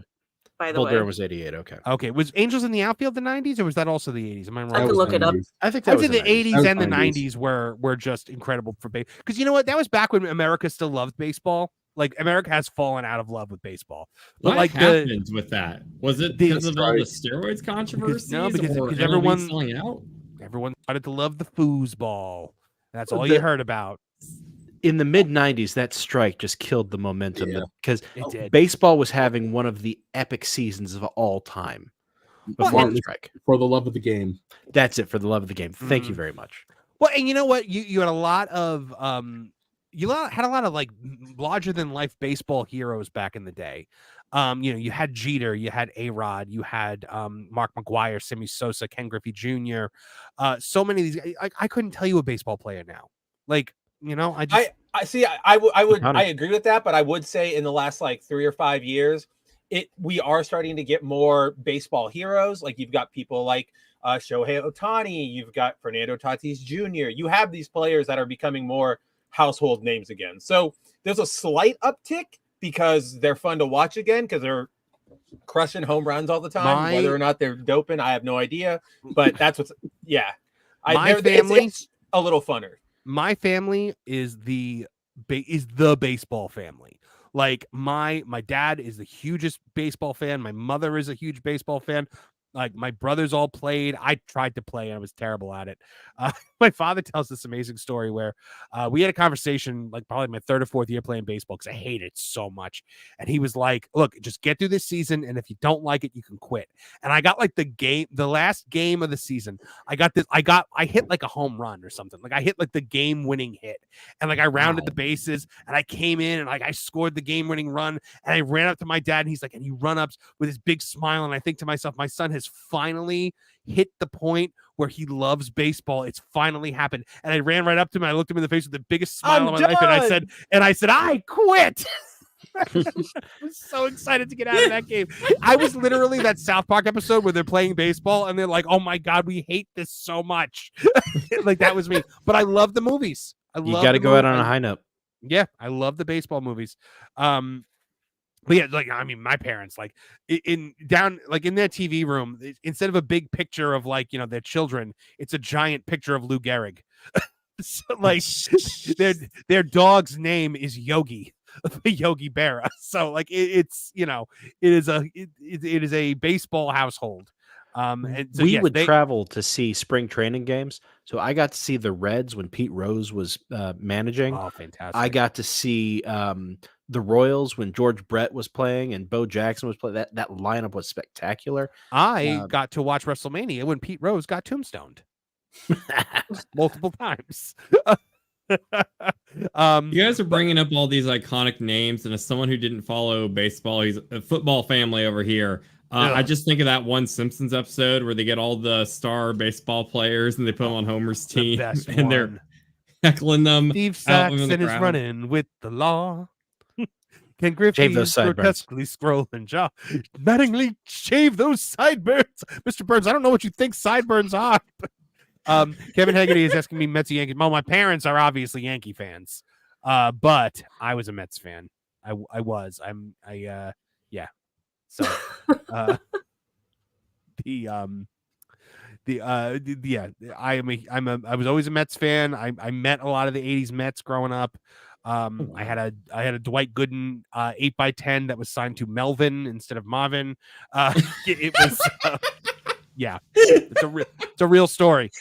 By the Bull way, Durham was 88. Okay. Okay. Was Angels in the Outfield the 90s, or was that also the 80s? Am I wrong? I can look it up. I think that was the 80s and the 90s. 90s were just incredible for baseball. Because you know what? That was back when America still loved baseball. Like America has fallen out of love with baseball. But what like happened with that? Was it because of all the steroids controversies? Because everyone selling out. Everyone started to love the foosball. That's all you heard about. In the mid 90s, that strike just killed the momentum because baseball was having one of the epic seasons of all time. Before the strike. For the love of the game. That's it, for the love of the game. Thank you very much. Well, and you know what? You had a lot of like larger than life baseball heroes back in the day. You had Jeter, you had A-Rod, you had Mark McGwire, Sammy Sosa, Ken Griffey Jr. So many of these. I couldn't tell you a baseball player now. Like, I see. I agree with that, but I would say in the last like 3 or 5 years, we are starting to get more baseball heroes. Like you've got people like Shohei Ohtani, you've got Fernando Tatis Jr. You have these players that are becoming more household names again. So there's a slight uptick because they're fun to watch again because they're crushing home runs all the time. Whether or not they're doping, I have no idea. But that's what's it's a little funner. My family is the baseball family. Like my dad is the hugest baseball fan. My mother is a huge baseball fan. Like my brothers all played. I tried to play and I was terrible at it. my father tells this amazing story where we had a conversation, like probably my third or fourth year playing baseball, because I hate it so much. And he was like, look, just get through this season, and if you don't like it, you can quit. And I got like the last game of the season, I hit like a home run or something. Like I hit like the game winning hit, and like I rounded the bases, and I came in and like I scored the game winning run, and I ran up to my dad, and he's like, and he run up with his big smile, and I think to myself, my son has finally hit the point where he loves baseball. It's finally happened. And I ran right up to him. I looked him in the face with the biggest smile of my life, and I said, I quit. I was so excited to get out of that game. I was literally that South Park episode where they're playing baseball and they're like, oh my God, we hate this so much. Like that was me. But I love the movies. You got to go out on a high note. Yeah, I love the baseball movies. But yeah, like I mean, my parents like in their TV room, instead of a big picture of like their children, it's a giant picture of Lou Gehrig. So, like their dog's name is Yogi, Yogi Berra. So like it is a baseball household. And so, we would travel to see spring training games. So I got to see the Reds when Pete Rose was managing. Oh, fantastic! I got to see the Royals when George Brett was playing and Bo Jackson was playing. That lineup was spectacular. I got to watch WrestleMania when Pete Rose got tombstoned multiple times. You guys are bringing up all these iconic names, and as someone who didn't follow baseball, he's a football family over here. I just think of that one Simpsons episode where they get all the star baseball players and they put them on Homer's team, and they're heckling them. Steve Saxon is running with the law. Can Griffey's grotesquely scroll and jaw Mattingly shave those sideburns? Mr. Burns, I don't know what you think sideburns are. Kevin Haggerty is asking me Mets, Yankees. Well, my parents are obviously Yankee fans, but I was a Mets fan. I was. Yeah. So, I was always a Mets fan. I met a lot of the '80s Mets growing up. I had a Dwight Gooden 8x10 that was signed to Melvin instead of Marvin. It was it's a real story.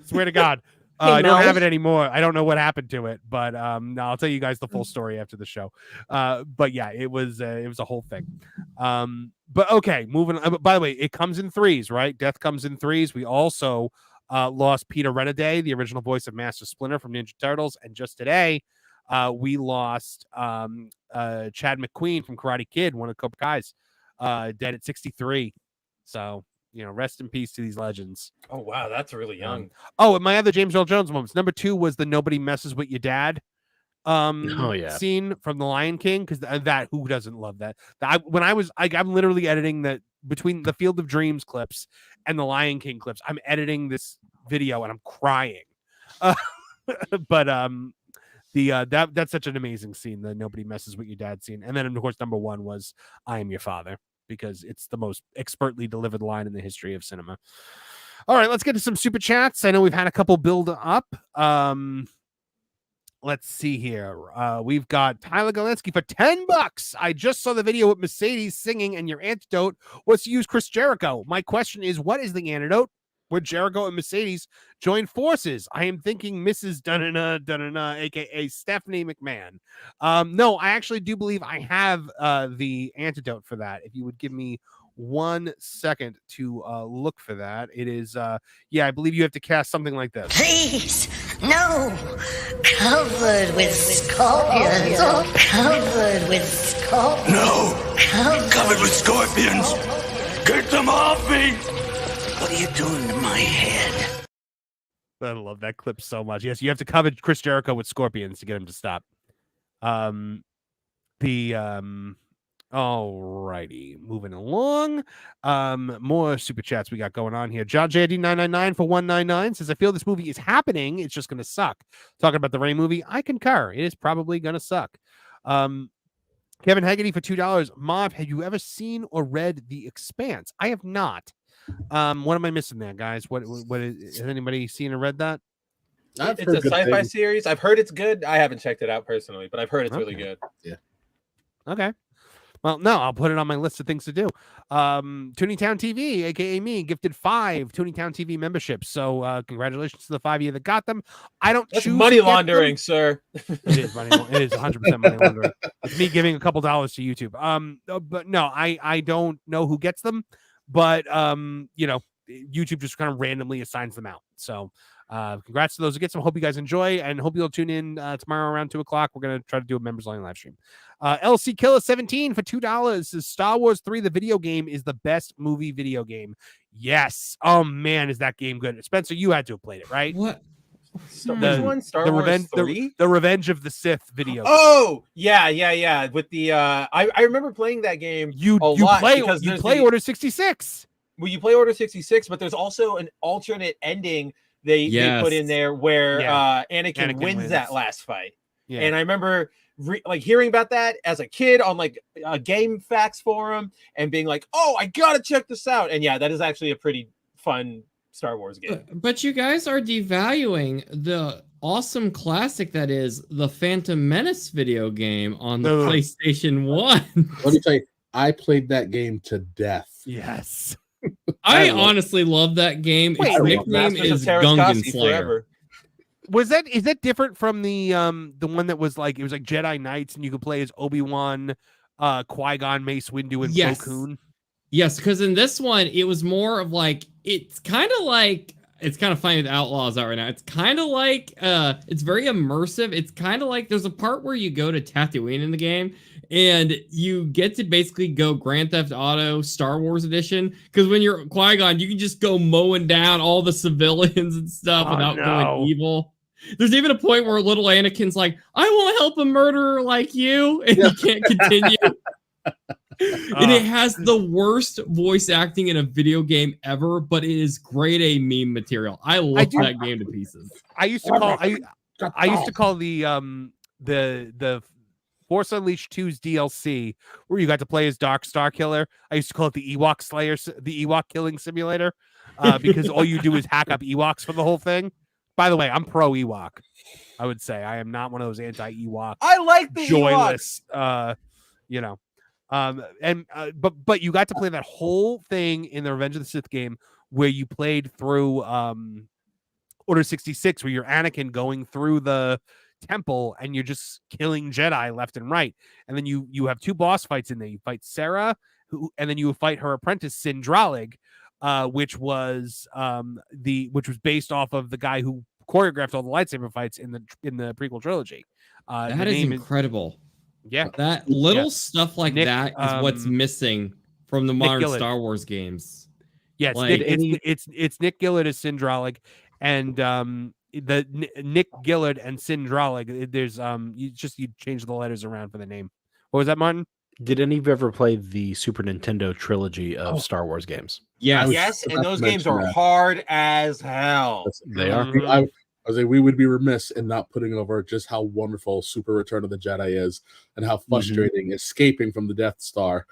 Swear to God. I don't have it anymore. I don't know what happened to it, but no, I'll tell you guys the full story after the show. But yeah, it was a whole thing. But okay, moving on. By the way, it comes in threes, right? Death comes in threes. We also lost Peter Renaday, the original voice of Master Splinter from Ninja Turtles, and just today we lost Chad McQueen from Karate Kid, one of Cobra Kai's, dead at 63. So rest in peace to these legends. Oh, wow. That's really young. And my other James Earl Jones moments. Number 2 was the Nobody Messes With Your Dad scene from The Lion King, because that who doesn't love that? I'm literally editing that between the Field of Dreams clips and the Lion King clips. I'm editing this video and I'm crying. But that's such an amazing scene, the Nobody Messes With Your Dad scene. And then of course number 1 was I Am Your Father, because it's the most expertly delivered line in the history of cinema. All right, let's get to some super chats. I know we've had a couple build up. Let's see here. We've got Tyler Galensky for $10. I just saw the video with Mercedes singing, and your antidote was to use Chris Jericho. My question is, what is the antidote where Jericho and Mercedes join forces? I am thinking Mrs. Dunna, aka Stephanie McMahon. No, I actually do believe I have the antidote for that. If you would give me 1 second to look for that. It is I believe you have to cast something like this. Please, no, covered with scorpions. Covered with scorpions. No, covered with scorpions. Get them off me. What are you doing to my head? I love that clip so much. Yes, you have to cover Chris Jericho with scorpions to get him to stop. Alrighty, moving along. More super chats we got going on here. John JD 999 for 199 says, I feel this movie is happening. It's just gonna suck. Talking about the Rey movie, I concur. It is probably gonna suck. Kevin Haggerty for $2. Marv, have you ever seen or read The Expanse? I have not. What am I missing there, guys? What has anybody seen or read that? It's a sci-fi series. I've heard it's good. I haven't checked it out personally, but I've heard it's really good. Yeah. Okay. Well, no, I'll put it on my list of things to do. Tooney Town TV, aka me, gifted 5 Tooney Town TV memberships. So congratulations to the 5 of you that got them. I don't That's choose money laundering, sir. It is money. It is 100% money laundering. It's me giving a couple dollars to YouTube. But no, I don't know who gets them, but YouTube just kind of randomly assigns them out. So congrats to those who get some. Hope you guys enjoy, and hope you'll tune in tomorrow around 2:00. We're gonna try to do a members only live stream. LC Killer 17 for $2 says Star Wars 3 the video game is the best movie video game. Yes. Oh man, is that game good? Spencer, you had to have played it, right? What? Which one? Star Wars 3? The Revenge of the Sith video. Oh, yeah. With the I remember playing that game. You play Order 66. Well, you play Order 66, but there's also an alternate ending they put in there where Anakin wins that last fight. Yeah. And I remember hearing about that as a kid on like a Game Facts forum and being like, oh, I gotta check this out. And yeah, that is actually a pretty fun Star Wars game. But you guys are devaluing the awesome classic that is the Phantom Menace video game on the PlayStation 1. Let me tell you, I played that game to death. Yes. I honestly love that game. Its nickname is Gungan Slayer. Is that different from the one that was like, it was like Jedi Knights and you could play as Obi-Wan, Qui-Gon, Mace Windu, and Plo Koon? Yes, because in this one it was more of like, it's kind of funny the Outlaws out right now. It's kind of like it's very immersive. It's kind of like there's a part where you go to Tatooine in the game and you get to basically go Grand Theft Auto Star Wars edition, because when you're Qui-Gon, you can just go mowing down all the civilians and stuff without going evil. There's even a point where little Anakin's like, I won't help a murderer like you, and he can't continue. And it has the worst voice acting in a video game ever, but it is grade A meme material. I love that game to pieces. I used to call the Force Unleashed 2's DLC, where you got to play as Dark Star Killer. I used to call it the Ewok Slayer, the Ewok killing simulator, because all you do is hack up Ewoks for the whole thing. By the way, I'm pro Ewok. I would say I am not one of those anti Ewok. I like the joyless, but you got to play that whole thing in the Revenge of the Sith game, where you played through Order 66, where you're Anakin going through the temple and you're just killing Jedi left and right. And then you have 2 boss fights in there. You fight Sarah, and then you fight her apprentice Sindralig, which was based off of the guy who choreographed all the lightsaber fights in the prequel trilogy. That is incredible. That stuff like Nick, that is what's missing from the modern Star Wars games. Yes, it's Nick Gillard as Sindralig, and the Nick Gillard and Sindralig. There's you change the letters around for the name. What was that, Martin? Did any of you ever play the Super Nintendo trilogy of Star Wars games? Yes, and those games are hard as hell. They are. I was like, we would be remiss in not putting over just how wonderful Super Return of the Jedi is, and how frustrating escaping from the Death Star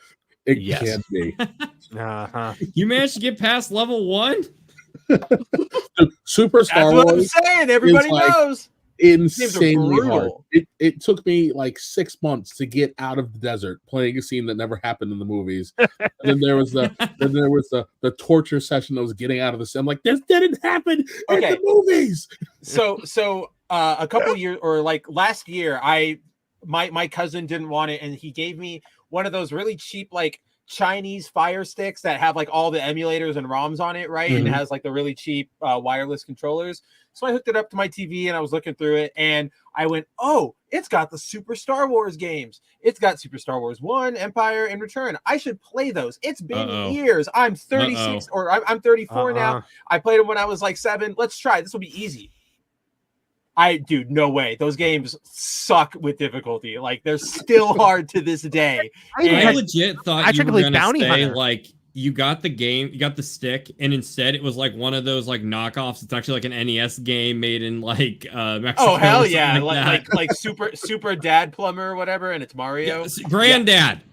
it can be. You managed to get past level 1? Super Star Wars. That's what I'm saying. Everybody knows. Insanely hard. It took me like 6 months to get out of the desert playing a scene that never happened in the movies. And then there was the torture session that was getting out of the scene. I'm like, this didn't happen in the movies. So a couple years, or like last year, my cousin didn't want it, and he gave me one of those really cheap like Chinese Fire Sticks that have like all the emulators and ROMs on it, right? And it has like the really cheap wireless controllers. So I hooked it up to my TV and I was looking through it, and I went, oh, it's got the Super Star Wars games. It's got Super Star Wars 1, Empire, and Return. I should play those. It's been years. I'm 36 or I'm 34 now. I played them when I was like 7. Let's try. This will be easy. Dude, no way. Those games suck with difficulty. Like, they're still hard to this day. I legit thought you were going to say, like, you got the game, you got the stick, and instead it was like one of those like knockoffs. It's actually like an NES game made in like Mexico. Oh hell yeah, like super Dad Plumber or whatever, and it's Mario. Yeah, Granddad.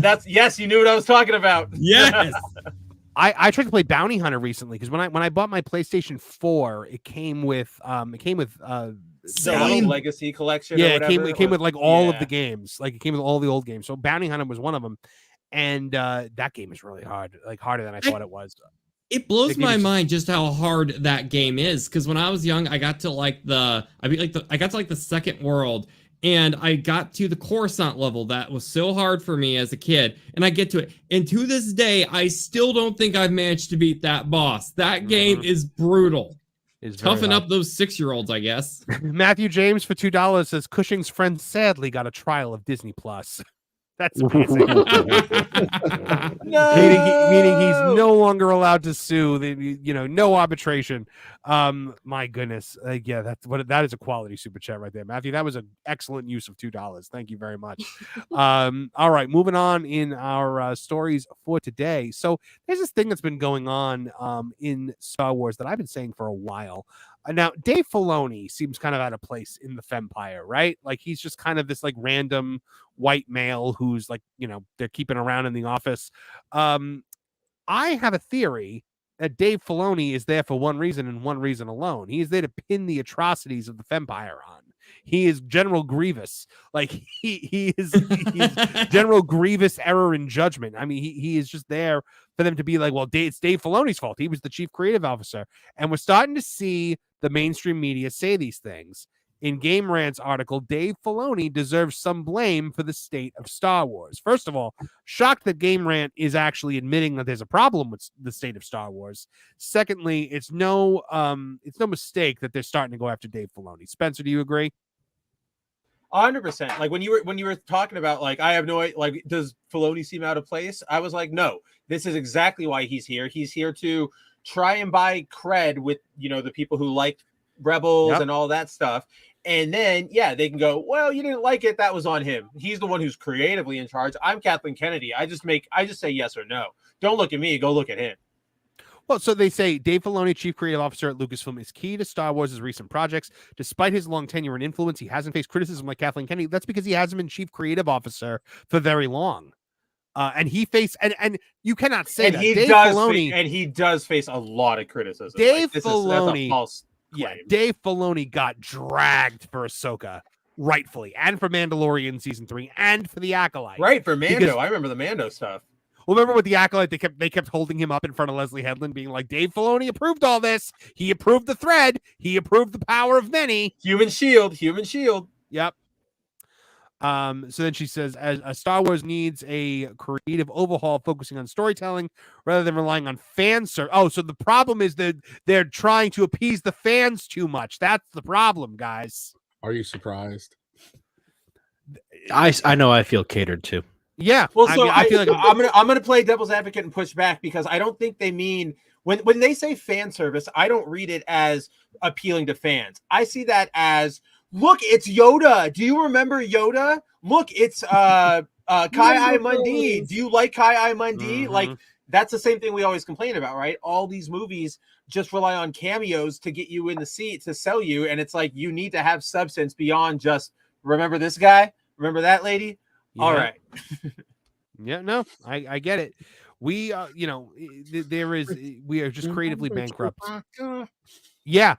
That's yes, you knew what I was talking about. Yes. I tried to play Bounty Hunter recently because when I bought my PlayStation 4, it came with The Legacy collection. Yeah, it came with like all of the games. Like it came with all the old games. So Bounty Hunter was one of them, and that game is really hard, like harder than I thought it was. It blows my mind just how hard that game is. Because when I was young, I got to the second world, and I got to the Coruscant level. That was so hard for me as a kid, and I get to it. And to this day, I still don't think I've managed to beat that boss. That game is brutal. Toughen up those 6-year-olds, I guess. Matthew James for $2 says Cushing's friend sadly got a trial of Disney Plus. That's amazing. No! Meaning he's no longer allowed to sue. No arbitration. My goodness. That is a quality super chat right there, Matthew. That was an excellent use of $2. Thank you very much. All right, moving on in our stories for today. So there's this thing that's been going on in Star Wars that I've been saying for a while. Now, Dave Filoni seems kind of out of place in the Fempire, right? Like he's just kind of this like random white male who's like, they're keeping around in the office. I have a theory that Dave Filoni is there for one reason and one reason alone. He is there to pin the atrocities of the Fempire on. He is General Grievous. Like he is General Grievous error in judgment. I mean, he is just there for them to be like, well, it's Dave Filoni's fault. He was the chief creative officer. And we're starting to see the mainstream media say these things. In Game Rant's article, Dave Filoni deserves some blame for the state of Star Wars. First of all, shocked that Game Rant is actually admitting that there's a problem with the state of Star Wars. Secondly, it's no mistake that they're starting to go after Dave Filoni. Spencer, do you agree? 100%. Like when you were talking about like I have no idea, like does Filoni seem out of place? I was like, no, this is exactly why he's here. He's here to try and buy cred with the people who like Rebels and all that stuff. And then they can go, well, you didn't like it, that was on him. He's the one who's creatively in charge. I'm Kathleen Kennedy. I just say yes or no. Don't look at me, go look at him. Well, so they say Dave Filoni, chief creative officer at Lucasfilm, is key to Star Wars' recent projects. Despite his long tenure and influence, he hasn't faced criticism like Kathleen Kennedy. That's because he hasn't been chief creative officer for very long. And he faced, and you cannot say that. He does face a lot of criticism. Dave that's Filoni, a false claim. Dave Filoni got dragged for Ahsoka, rightfully, and for Mandalorian season 3, and for the Acolyte. Right, for Mando. I remember the Mando stuff. Well, remember with the Acolyte, they kept holding him up in front of Leslie Headland, being like, Dave Filoni approved all this. He approved the thread. He approved the power of many. Human shield. Yep. So then she says, as Star Wars needs a creative overhaul focusing on storytelling rather than relying on fan service. Oh, so the problem is that they're trying to appease the fans too much. That's the problem, guys. Are you surprised? I know I feel catered to. Yeah. Well, so I feel like I'm gonna play devil's advocate and push back because I don't think they mean when they say fan service, I don't read it as appealing to fans. I see that as look, it's Yoda. Do you remember Yoda? Look, it's Kai Mundi. Do you like Kai Mundi? Mm-hmm. Like that's the same thing we always complain about, right? All these movies just rely on cameos to get you in the seat to sell you, and it's like you need to have substance beyond just remember this guy, remember that lady. Yeah. All right. Yeah, no, I get it. We we are just creatively bankrupt. Yeah.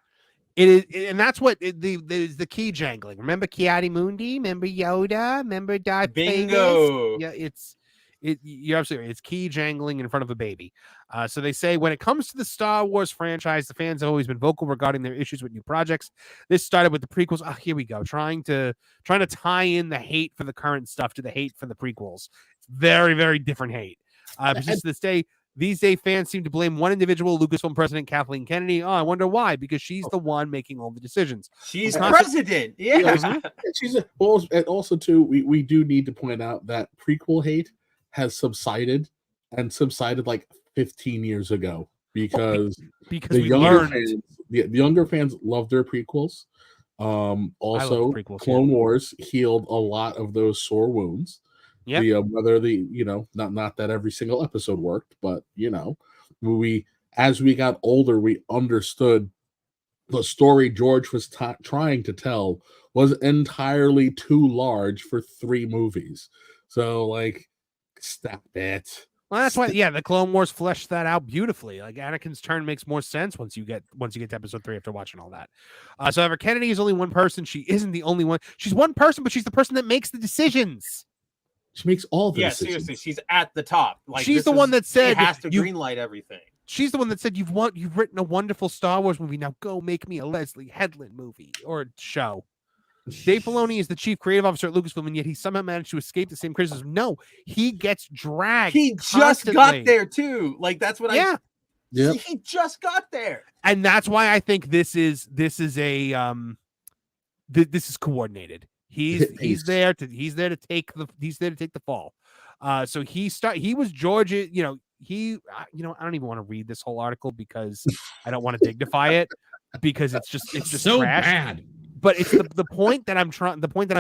It is, and that's what the key jangling. Remember Kiadi Mundi? Remember Yoda? Remember Darth Bingo. Vader? Yeah, you're absolutely right. It's key jangling in front of a baby. So they say when it comes to the Star Wars franchise, the fans have always been vocal regarding their issues with new projects. This started with the prequels. Oh, here we go, trying to tie in the hate for the current stuff to the hate for the prequels. It's very, very different hate. Just this day. These days, fans seem to blame one individual, Lucasfilm president Kathleen Kennedy. Oh, I wonder why? Because she's the one making all the decisions. She's president. Yeah. She's and also too. We do need to point out that prequel hate has subsided like 15 years ago because the younger fans love their prequels. Also, prequels, Clone Wars healed a lot of those sore wounds. Yeah, whether not that every single episode worked, but as we got older, we understood the story George was trying to tell was entirely too large for 3 movies. So, like, stop it. Well, that's why, the Clone Wars fleshed that out beautifully. Like Anakin's turn makes more sense once you get to episode 3 after watching all that. So, however, Kennedy is only one person. She isn't the only one. She's one person, but she's the person that makes the decisions. She makes all the decisions. Seriously, she's at the top. Like she's the one that said she has to greenlight everything. She's the one that said you've written a wonderful Star Wars movie. Now go make me a Leslie Headland movie or show. Dave Filoni is the chief creative officer at Lucasfilm, and yet he somehow managed to escape the same criticism. No, he gets dragged. He just got there too. Like that's what he just got there. And that's why I think this is coordinated. He's there to take the fall. So he was Georgia, I don't even want to read this whole article because I don't want to dignify it because it's just so trash. Bad. But it's the point that I'm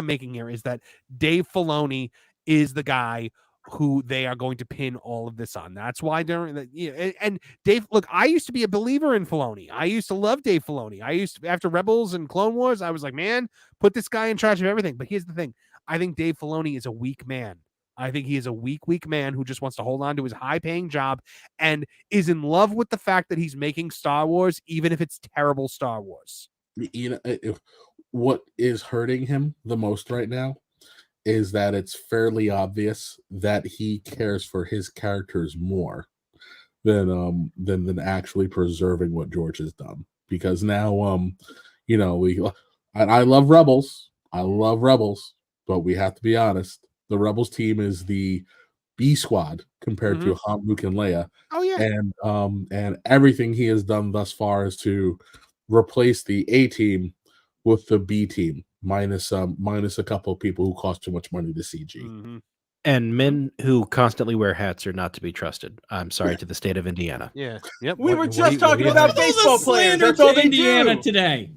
making here is that Dave Filoni is the guy who they are going to pin all of this on. That's why and Dave, look, I used to be a believer in Filoni. I used to love Dave Filoni. After Rebels and Clone Wars, I was like, man, put this guy in charge of everything. But here's the thing. I think Dave Filoni is a weak man. I think he is a weak man who just wants to hold on to his high-paying job and is in love with the fact that he's making Star Wars, even if it's terrible Star Wars. What is hurting him the most right now is that it's fairly obvious that he cares for his characters more than actually preserving what George has done. Because now, I love Rebels. But we have to be honest. The Rebels team is the B squad compared to Han, Luke, and Leia. Oh yeah, and everything he has done thus far is to replace the A team with the B team, minus a couple of people who cost too much money to CG. Mm-hmm. And men who constantly wear hats are not to be trusted. I'm sorry to the state of Indiana. Yeah. Yep. We were just talking about baseball players. That's all they Indiana do today.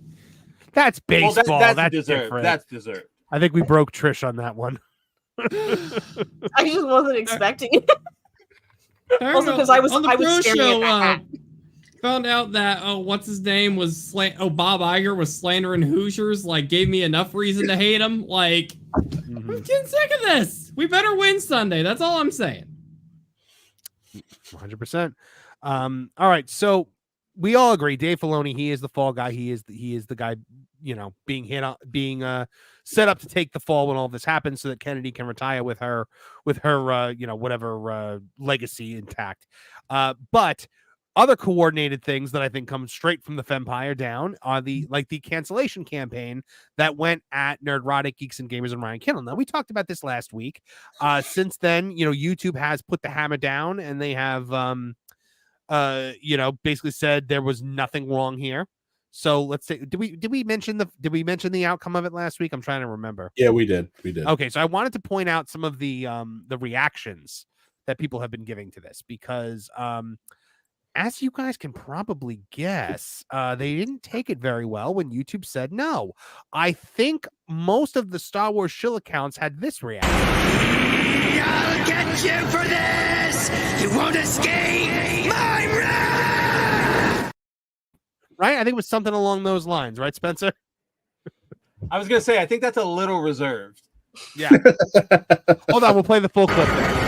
That's baseball. Well, that's deserved. different. That's deserved. I think we broke Trish on that one. I just wasn't expecting it. Also, because I was staring at that hat. Found out that what's his name was Bob Iger was slandering Hoosiers. Like, gave me enough reason to hate him. Like, I'm getting sick of this. We better win Sunday. That's all I'm saying. 100%. All right, so we all agree Dave Filoni, he is the fall guy. He is the guy, being being set up to take the fall when all this happens, so that Kennedy can retire with her whatever legacy intact. But other coordinated things that I think come straight from the Fempire down are the cancellation campaign that went at Nerdrotic, Geeks and Gamers, and Ryan Kindle. Now, we talked about this last week. Since then, YouTube has put the hammer down, and they have basically said there was nothing wrong here. So let's say, did we mention the outcome of it last week? I'm trying to remember. Yeah, we did. Okay, so I wanted to point out some of the reactions that people have been giving to this because as you guys can probably guess, they didn't take it very well when YouTube said no. I think most of the Star Wars shill accounts had this reaction. I'll get you for this! You won't escape my wrath! Right? I think it was something along those lines, right, Spencer? I was going to say, I think that's a little reserved. Yeah. Hold on, we'll play the full clip there.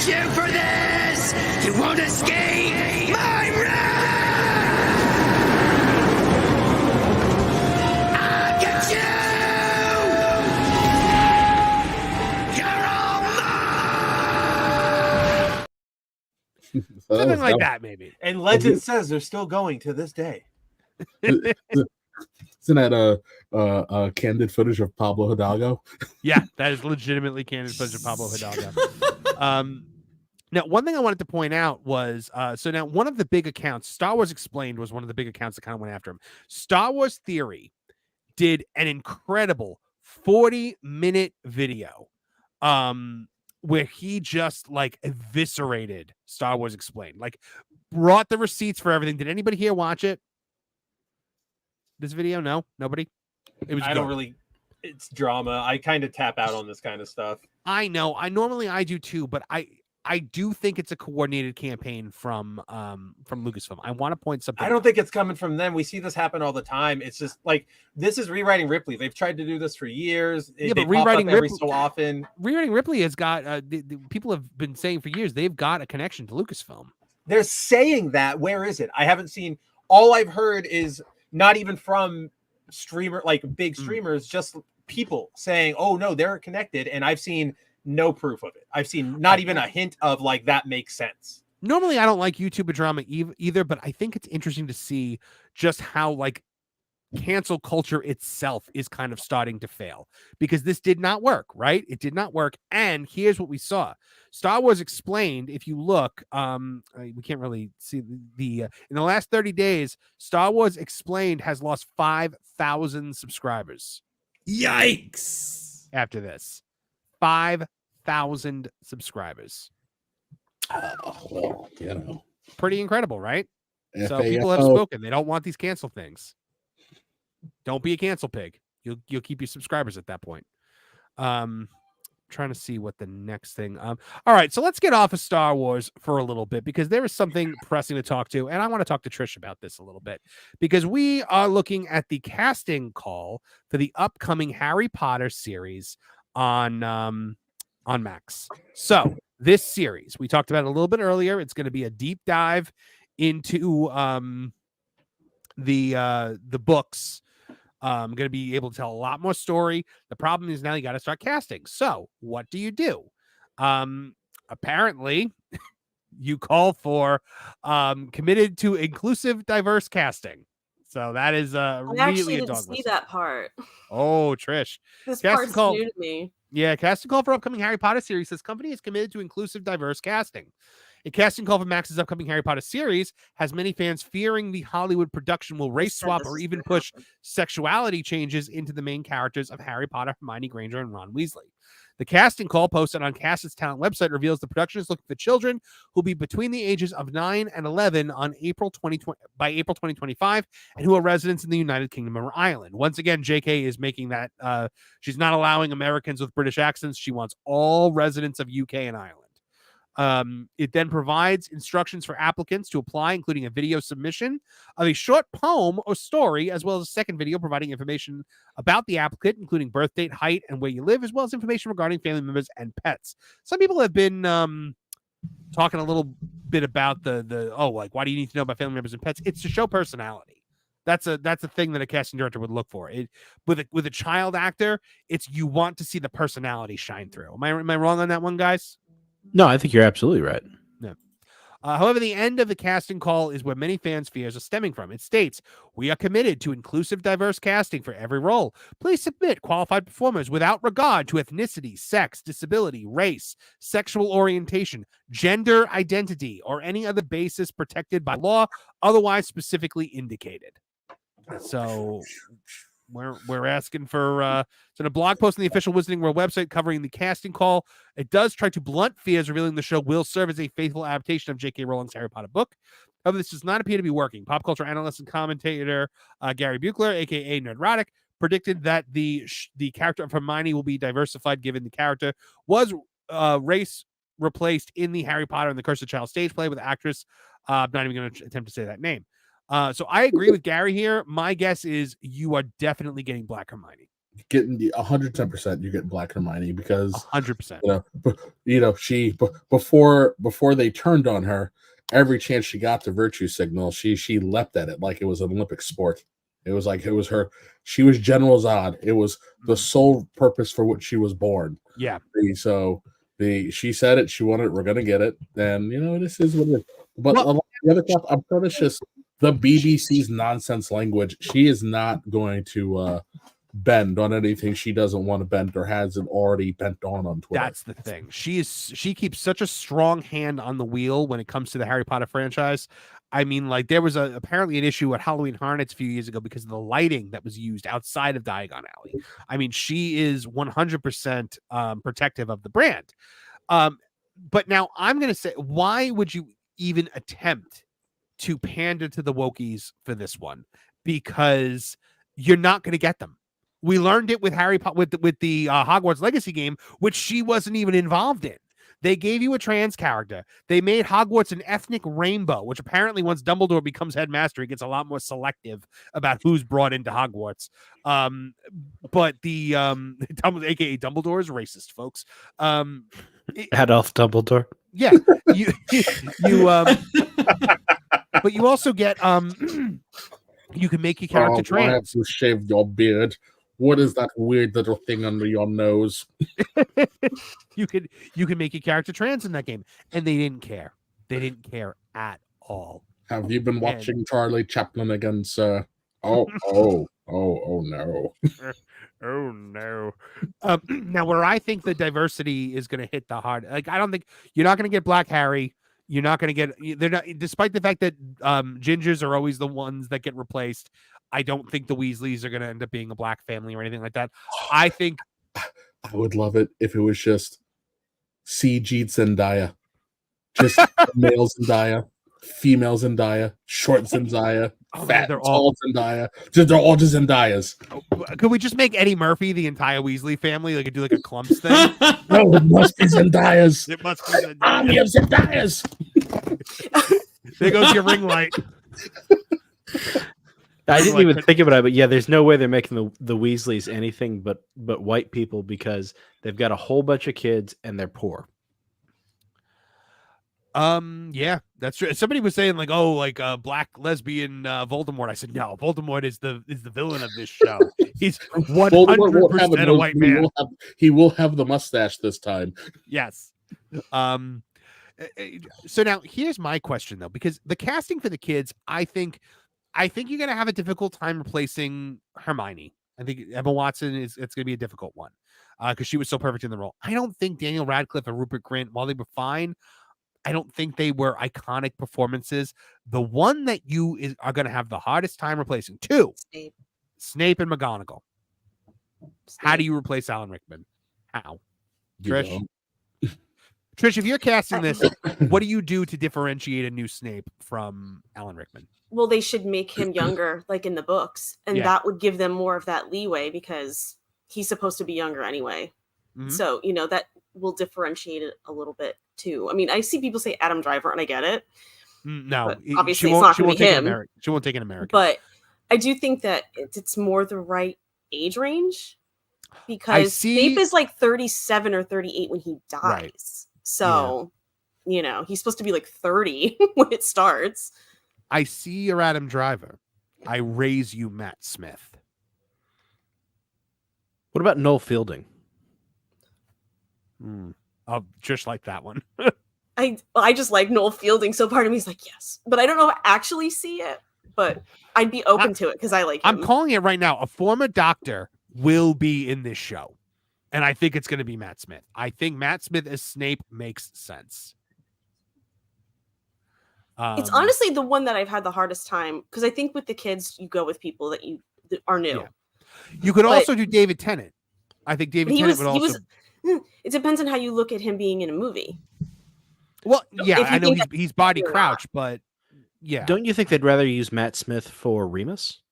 You for this! You won't escape my wrath! I'll get you! You're all mine! Something like that, maybe. And legend says they're still going to this day. Isn't that a candid footage of Pablo Hidalgo? Yeah, that is legitimately candid footage of Pablo Hidalgo. Now, one thing I wanted to point out was, so now one of the big accounts, Star Wars Explained was one of the big accounts that kind of went after him. Star Wars Theory did an incredible 40-minute video where he just eviscerated Star Wars Explained, brought the receipts for everything. Did anybody here watch it? This video? No? Nobody? It was it's drama. I kind of tap out on this kind of stuff. I know. I do too, but I do think it's a coordinated campaign from Lucasfilm. I want to point something. I don't think it's coming from them. We see this happen all the time. It's just like this is rewriting Ripley. They've tried to do this for years. Yeah, they but rewriting every Ripley, so often. Rewriting Ripley has got the people have been saying for years they've got a connection to Lucasfilm. They're saying that. Where is it? I haven't seen. All I've heard is not even from big streamers, just people saying, "Oh no, they're connected," and I've seen no proof of it. I've seen not even a hint of like that makes sense. Normally, I don't like YouTuber drama either, but I think it's interesting to see just how like cancel culture itself is kind of starting to fail, because this did not work, right? It did not work. And here's what we saw. Star Wars Explained, if you look, we can't really see the in the last 30 days, Star Wars Explained has lost 5,000 subscribers. Yikes. After this. 5,000 subscribers. Well, you know. Pretty incredible, right? FAO. So people have spoken. They don't want these cancel things. Don't be a cancel pig. You'll keep your subscribers at that point. Trying to see what the next thing. All right, so let's get off of Star Wars for a little bit, because there is something pressing to talk to, and I want to talk to Trish about this a little bit, because we are looking at the casting call for the upcoming Harry Potter series on Max. So this series, we talked about it a little bit earlier. It's going to be a deep dive into the books. Going to be able to tell a lot more story. The problem is now you got to start casting. So what do you do? Apparently, you call for committed to inclusive, diverse casting. So that is immediately I actually a didn't dog see whistle. that part. Oh, Trish. This Casting part's call. new to me. Yeah, casting call for upcoming Harry Potter series says company is committed to inclusive, diverse casting. A casting call for Max's upcoming Harry Potter series has many fans fearing the Hollywood production will race swap or even push sexuality changes into the main characters of Harry Potter, Hermione Granger, and Ron Weasley. The casting call posted on Cast's talent website reveals the production is looking for children who will be between the ages of 9 and 11 on April 2025, and who are residents in the United Kingdom or Ireland. Once again, JK is making that she's not allowing Americans with British accents. She wants all residents of UK and Ireland. It then provides instructions for applicants to apply, including a video submission of a short poem or story, as well as a second video providing information about the applicant, including birth date, height, and where you live, as well as information regarding family members and pets. Some people have been talking a little bit about why do you need to know about family members and pets? It's to show personality. That's a thing that a casting director would look for. With a child actor, it's you want to see the personality shine through. Am I wrong on that one, guys? No, I think you're absolutely right. No. However, the end of the casting call is where many fans' fears are stemming from. It states, "We are committed to inclusive, diverse casting for every role. Please submit qualified performers without regard to ethnicity, sex, disability, race, sexual orientation, gender identity, or any other basis protected by law, otherwise specifically indicated." So we're asking for it's in a blog post on the official Wizarding World website covering the casting call. It does try to blunt fears, revealing the show will serve as a faithful adaptation of J.K. Rowling's Harry Potter book. However, this does not appear to be working. Pop culture analyst and commentator Gary Buechler, aka Nerdrotic, predicted that the character of Hermione will be diversified, given the character was race replaced in the Harry Potter and the Cursed Child stage play with actress. I'm not even going to attempt to say that name. So I agree with Gary here. My guess is you are definitely getting Black Hermione. Getting 110%, you're getting Black Hermione, because 100%. She before they turned on her, every chance she got to virtue signal, she leapt at it like it was an Olympic sport. It was like it was her. She was General Zod. It was the sole purpose for which she was born. Yeah. She said it. She wanted it. We're gonna get it. And this is what it is. But a lot of the other stuff, I'm sure it's just the BBC's nonsense language. She is not going to bend on anything she doesn't want to bend or hasn't already bent on Twitter. That's the thing. She keeps such a strong hand on the wheel when it comes to the Harry Potter franchise. I mean, like, there was apparently an issue at Halloween Hornets a few years ago because of the lighting that was used outside of Diagon Alley. I mean, she is 100% protective of the brand. But now I'm going to say, why would you even attempt to pander to the wokies for this one? Because you're not going to get them. We learned it with Harry Potter with the Hogwarts Legacy game, which she wasn't even involved in. They gave you a trans character. They made Hogwarts an ethnic rainbow, which apparently once Dumbledore becomes headmaster, he gets a lot more selective about who's brought into Hogwarts. But the aka Dumbledore is racist, folks. Adolf Dumbledore. Yeah, you but you also get you can make your character trans. Why have you shaved your beard? What is that weird little thing under your nose? You can make your character trans in that game, and they didn't care. They didn't care at all. Have you been watching Charlie Chaplin again, sir? Oh no. Oh no. Now, where I think the diversity is going to hit the hard, like I don't think you're not going to get Black Harry. You're not going to get. They're not, despite the fact that gingers are always the ones that get replaced. I don't think the Weasleys are going to end up being a black family or anything like that. I think I would love it if it was just CG Zendaya, just male Zendaya, female Zendaya, short Zendaya, fat, tall Zendaya. They're all just Zendayas. Could we just make Eddie Murphy the entire Weasley family? Like, do like a clumps thing? No, it must be Zendayas. It must be Zendayas. Army of Zendayas. There goes your ring light. I didn't even think about it, but yeah, there's no way they're making the Weasleys anything but white people because they've got a whole bunch of kids and they're poor. Yeah, that's true. Somebody was saying like, oh, like a black lesbian Voldemort. I said, no, Voldemort is the villain of this show. He's 100% a white man. He will have the mustache this time. Yes. So now here's my question though, because the casting for the kids, I think you're gonna have a difficult time replacing Hermione. I think Emma Watson it's gonna be a difficult one because she was so perfect in the role. I don't think Daniel Radcliffe and Rupert Grint, while they were fine, I don't think they were iconic performances. The one that you are gonna have the hardest time replacing, Snape and McGonagall. How do you replace Alan Rickman? How? Trish? Trish, if you're casting this, what do you do to differentiate a new Snape from Alan Rickman? Well, they should make him younger, like in the books, and that would give them more of that leeway because he's supposed to be younger anyway. Mm-hmm. So, that will differentiate it a little bit too. I mean, I see people say Adam Driver, and I get it. No, obviously it's not going to be him. She won't take an American. But I do think that it's more the right age range because Snape is like 37 or 38 when he dies. Right. So, he's supposed to be like 30 when it starts. I see your Adam Driver. I raise you Matt Smith. What about Noel Fielding? I'll just like that one. I just like Noel Fielding, so part of me is like, yes. But I don't know if I actually see it, but I'd be open to it because I like him. I'm calling it right now. A former doctor will be in this show. And I think it's going to be Matt Smith. I think Matt Smith as Snape makes sense. It's honestly the one that I've had the hardest time because I think with the kids, you go with people that are new. Yeah. You could also do David Tennant. I think David Tennant would also. It depends on how you look at him being in a movie. Well, yeah, I know he's Body Crouch, but yeah. Don't you think they'd rather use Matt Smith for Remus?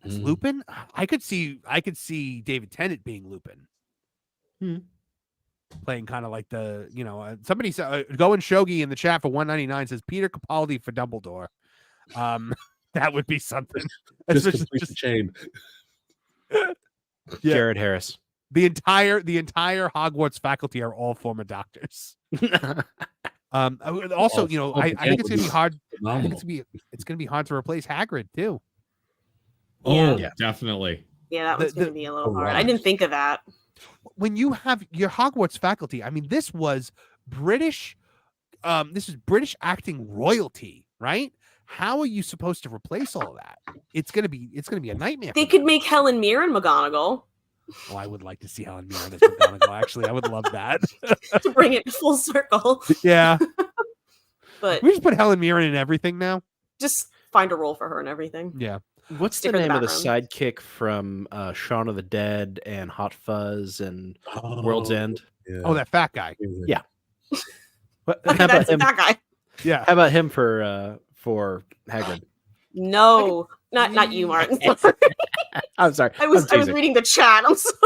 Lupin? I could see David Tennant being Lupin. Playing kind of like the, somebody said, Going Shogi in the chat for 199 says Peter Capaldi for Dumbledore. That would be something. Just complete the chain. Jared Harris. The entire Hogwarts faculty are all former doctors. Also, I think it's gonna be hard. I think it's gonna be hard to replace Hagrid too. Oh, yeah, definitely. Yeah, that was gonna be a little hard. I didn't think of that. When you have your Hogwarts faculty, I mean, this was British. This is British acting royalty, right? How are you supposed to replace all of that? It's gonna be a nightmare. They could make Helen Mirren McGonagall. Oh, I would like to see Helen Mirren as McGonagall. Actually, I would love that. To bring it full circle. Yeah. But we just put Helen Mirren in everything now. Just find a role for her and everything. Yeah. What's the name of the sidekick from Shaun of the Dead and Hot Fuzz and World's End? Yeah. Oh, that fat guy. Yeah. That's that guy. Yeah. How about him for Hagrid? No, not you, Martin. I'm sorry. I was reading the chat. I'm sorry.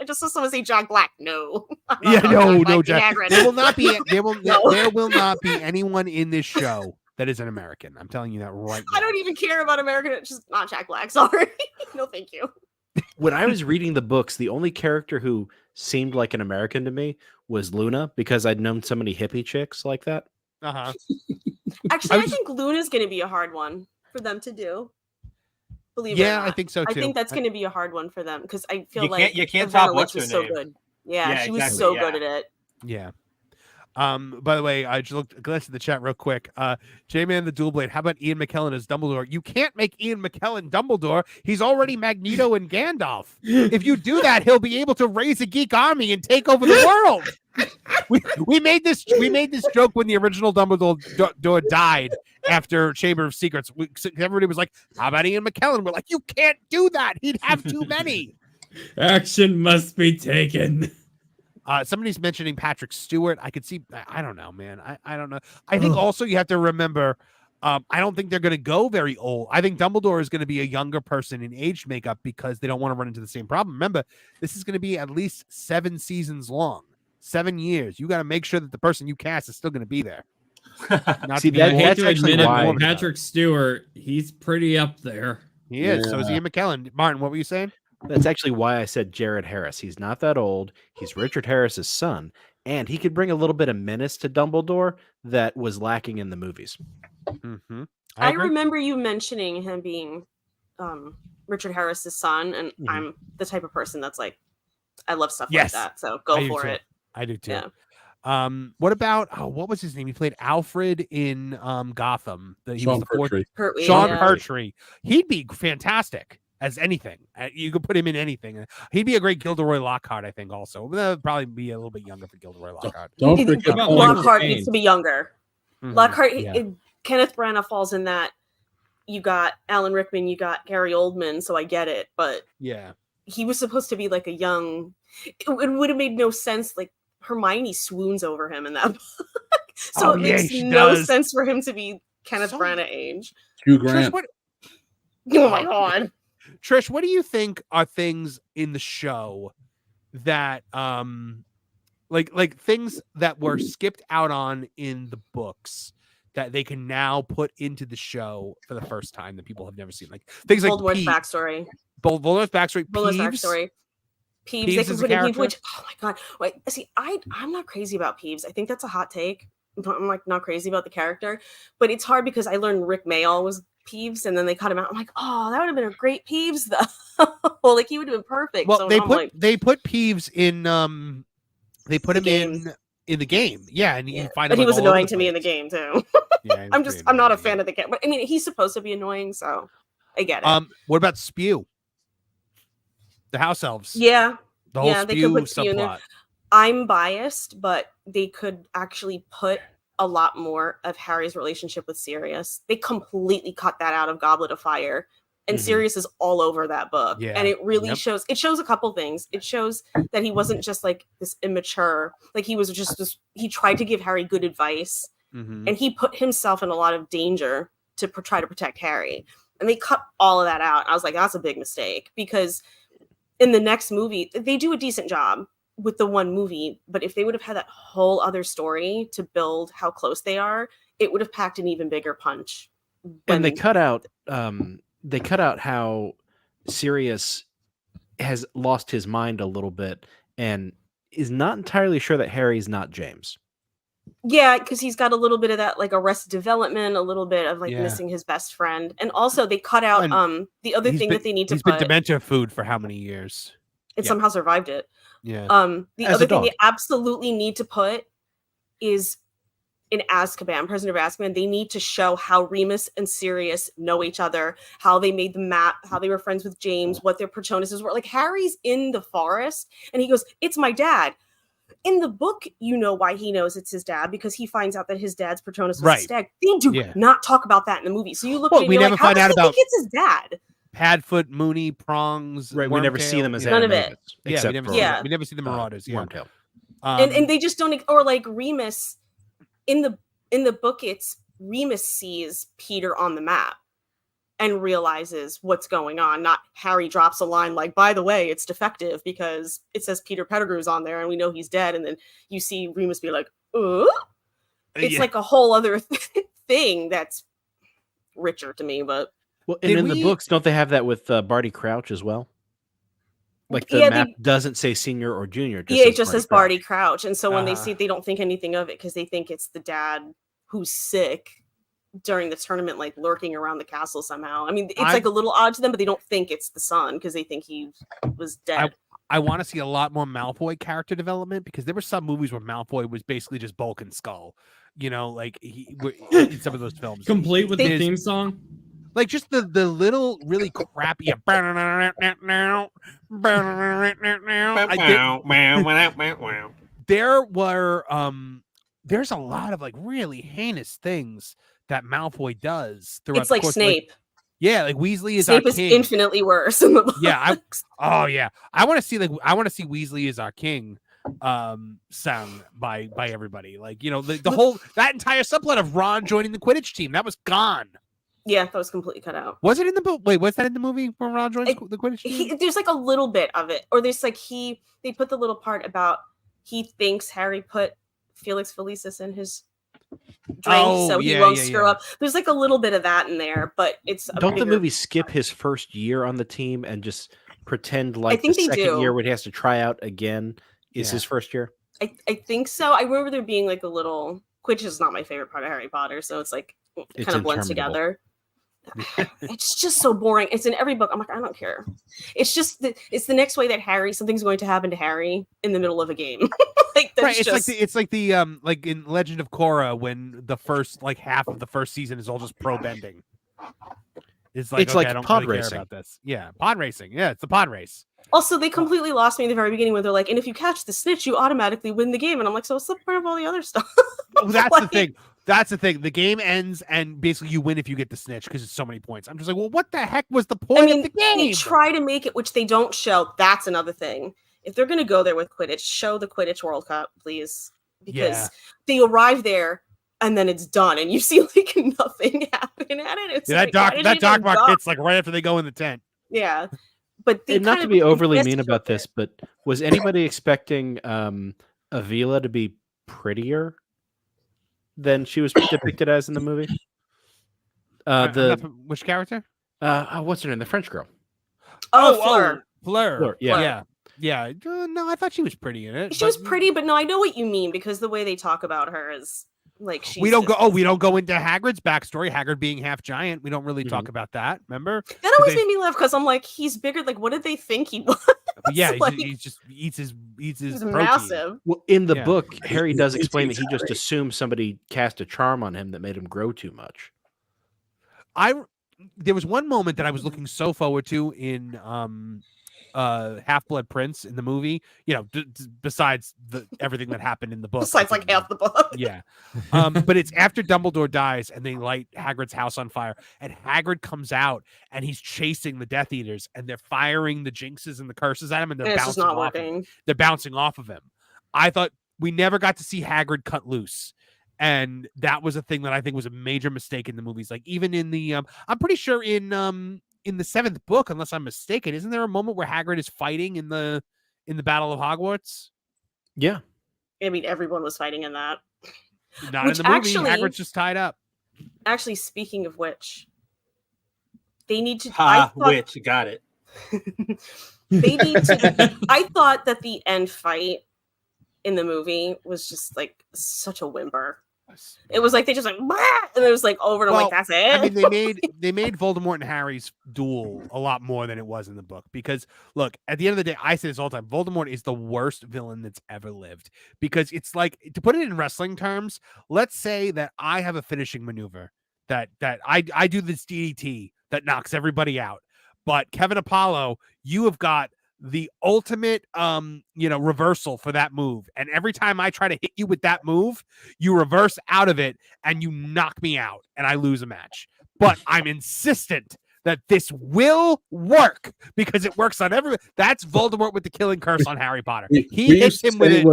just saw someone say Jack Black. No. No, Jack. There will not be. There will not be anyone in this show that is an American. I'm telling you that right now. I don't even care about American. It's just not Jack Black. Sorry. No, thank you. When I was reading the books, the only character who seemed like an American to me was Luna, because I'd known so many hippie chicks like that. Uh-huh. Actually, I think Luna's going to be a hard one for them to do. Believe it or not. I think so too. I think that's going to be a hard one for them because I feel you can't top what's her was so name. good. Yeah, she was so good at it. Yeah. By the way, I just glanced at the chat real quick. J-Man the Dual Blade. How about Ian McKellen as Dumbledore? You can't make Ian McKellen Dumbledore. He's already Magneto and Gandalf. If you do that, he'll be able to raise a geek army and take over the world. We made this joke when the original Dumbledore died after Chamber of Secrets. Everybody was like, "How about Ian McKellen?" We're like, "You can't do that. He'd have too many." Action must be taken. Somebody's mentioning Patrick Stewart. I could see. I don't know, man. I don't know. I think also you have to remember. I don't think they're going to go very old. I think Dumbledore is going to be a younger person in age makeup because they don't want to run into the same problem. Remember, this is going to be at least 7 seasons long, 7 years. You got to make sure that the person you cast is still going to be there. Not see, I hate to admit it, Patrick Stewart, he's pretty up there. He is. Yeah. So is Ian McKellen. Martin, what were you saying? That's actually why I said Jared Harris. He's not that old. He's Richard Harris's son, and he could bring a little bit of menace to Dumbledore that was lacking in the movies. Mm-hmm. I remember you mentioning him being Richard Harris's son, and I'm the type of person that's like, I love stuff like that. So go for it. I do too. Yeah. What about what was his name? He played Alfred in Gotham. Sean Pertwee. Sean Pertwee. He'd be fantastic as anything. You could put him in anything. He'd be a great Gilderoy Lockhart, I think. Also, that would probably be a little bit younger for Gilderoy Lockhart. Don't forget Lockhart needs to be younger. Lockhart. Kenneth Branagh falls in that. You got Alan Rickman. You got Gary Oldman. So I get it, but yeah, he was supposed to be like a young. It would have made no sense. Like Hermione swoons over him in that book. So it makes no sense for him to be Kenneth Branagh age. Hugh Grant. Oh my god. Trish, what do you think are things in the show that like things that were skipped out on in the books that they can now put into the show for the first time that people have never seen? Like things like Voldemort's backstory. Voldemort's backstory. Peeves, they can put in Peeves, which, oh my god. Wait, see, I'm not crazy about Peeves. I think that's a hot take. I'm like not crazy about the character, but it's hard because I learned Rick Mayall was Peeves, and then they cut him out. I'm like, oh, that would have been a great Peeves though. Like he would have been perfect. Well, so they put Peeves in they put him in the game. Yeah, and you can find. But he was annoying to me in the game too. Yeah, I'm not a fan of the game, but I mean he's supposed to be annoying, so I get it. What about Spew? The house elves. Yeah. The whole they could put Spew in there. I'm biased, but they could actually put a lot more of Harry's relationship with Sirius. They completely cut that out of Goblet of Fire. And Sirius is all over that book. Yeah. And it really shows a couple things. It shows that he wasn't just like this immature, like he was just this, he tried to give Harry good advice. And he put himself in a lot of danger to try to protect Harry. And they cut all of that out. I was like, that's a big mistake, because in the next movie, they do a decent job with the one movie, but if they would have had that whole other story to build how close they are, it would have packed an even bigger punch. And they cut out how Sirius has lost his mind a little bit and is not entirely sure that Harry's not James. Yeah, because he's got a little bit of that like Arrested Development, a little bit of like missing his best friend. And also they cut out the other thing that they need to put. He's been dementia food for how many years? And somehow survived it. Yeah. The other thing they absolutely need to put is in Azkaban, Prisoner of Azkaban. They need to show how Remus and Sirius know each other, how they made the map, how they were friends with James, what their Patronuses were. Like Harry's in the forest and he goes, "It's my dad." In the book, you know why he knows it's his dad, because he finds out that his dad's Patronus was a stag. They do not talk about that in the movie. So you look at it and you're like, how does he think it's his dad? Padfoot, Mooney, Prongs, right? We never see them as none of it. We never see the Marauders. Wormtail. And they just don't. Or like Remus in the book, it's Remus sees Peter on the map. and realizes what's going on. Not Harry drops a line like, by the way, it's defective because it says Peter Pettigrew's on there and we know he's dead. And then you see Remus be like, it's like a whole other thing that's richer to me. But well, and in the books, don't they have that with Barty Crouch as well? Like the map doesn't say senior or junior. It just says Barty Crouch. And so when they see it, they don't think anything of it because they think it's the dad who's sick during the tournament, like lurking around the castle somehow. I mean, it's like a little odd to them, but they don't think it's the son because they think he was dead. I want to see a lot more Malfoy character development because there were some movies where Malfoy was basically just Bulk and Skull, you know, like in some of those films. Complete with the theme song? Like just the little really crappy. There were there's a lot of like really heinous things that Malfoy does throughout. It's like Snape. Like Weasley is Snape our is king. infinitely worse in the books. I want to see Weasley is our king sung by everybody. Like, you know, the whole that entire subplot of Ron joining the Quidditch team, that was gone. Yeah, that was completely cut out. Was it in the book? Wait, was that in the movie where Ron joins the Quidditch team? There's like a little bit of it. Or there's like they put the little part about he thinks Harry put Felix Felicis in his drink so he won't screw up. There's like a little bit of that in there, but it's the movie skip his first year on the team and just pretend like the second year when he has to try out again is his first year? I think so. I remember there being like a little, which is not my favorite part of Harry Potter, so it's like kind of blends together. It's just so boring. It's in every book. I'm like, I don't care. It's just it's the next way that something's going to happen to Harry in the middle of a game. It's like the like in Legend of Korra when the first like half of the first season is all just pro bending. It's like I don't pod really racing. care about this. Yeah, pod racing. Yeah, it's the pod race. Also, they completely lost me in the very beginning when they're like, and if you catch the snitch, you automatically win the game. And I'm like, so what's the point of all the other stuff? Well, that's the thing. That's the thing. The game ends, and basically you win if you get the snitch because it's so many points. I'm just like, well, what the heck was the point of the game? They try to make it, which they don't show. That's another thing. If they're going to go there with Quidditch, show the Quidditch World Cup, please. Because they arrive there, and then it's done, and you see like nothing happen at it. It's that Doc Mark hits like right after they go in the tent. Yeah. But not to be overly mean about this, but was anybody expecting Avila to be prettier than she was depicted as in the movie? Which character? What's her name? The French girl. Fleur. Fleur. Yeah. No, I thought she was pretty in it. She was pretty, but no, I know what you mean because the way they talk about her is like she's. We don't go into Hagrid's backstory. Hagrid being half giant. We don't really talk about that. Remember? That always made me laugh because I'm like, he's bigger. Like, what did they think he was? Yeah, he just eats his he's protein. massive. Well, in the book, Harry does explain that he just assumed somebody cast a charm on him that made him grow too much. There was one moment that I was looking so forward to in Half-Blood Prince in the movie, you know, besides everything that happened in the book. Besides like half the book. Yeah. But it's after Dumbledore dies and they light Hagrid's house on fire and Hagrid comes out and he's chasing the Death Eaters and they're firing the jinxes and the curses at him and they're bouncing off him. They're bouncing off of him. I thought we never got to see Hagrid cut loose. And that was a thing that I think was a major mistake in the movies. Like even in the I'm pretty sure in the seventh book, unless I'm mistaken, isn't there a moment where Hagrid is fighting in the Battle of Hogwarts? Yeah. I mean, everyone was fighting in that. Not in the movie. Hagrid's just tied up. Actually, speaking of which, they need to. Got it. They need to. I thought that the end fight in the movie was just like such a whimper. It was like they just like, bah! And it was like over and I'm like, that's it. I mean, they made Voldemort and Harry's duel a lot more than it was in the book because look, at the end of the day, I say this all the time: Voldemort is the worst villain that's ever lived because it's like, to put it in wrestling terms, let's say that I have a finishing maneuver that I do this DDT that knocks everybody out, but Kevin Apollo, you have got the ultimate reversal for that move, and every time I try to hit you with that move, you reverse out of it and you knock me out and I lose a match. But I'm insistent that this will work because it works on everyone. That's Voldemort with the killing curse on Harry Potter. He hits him with it.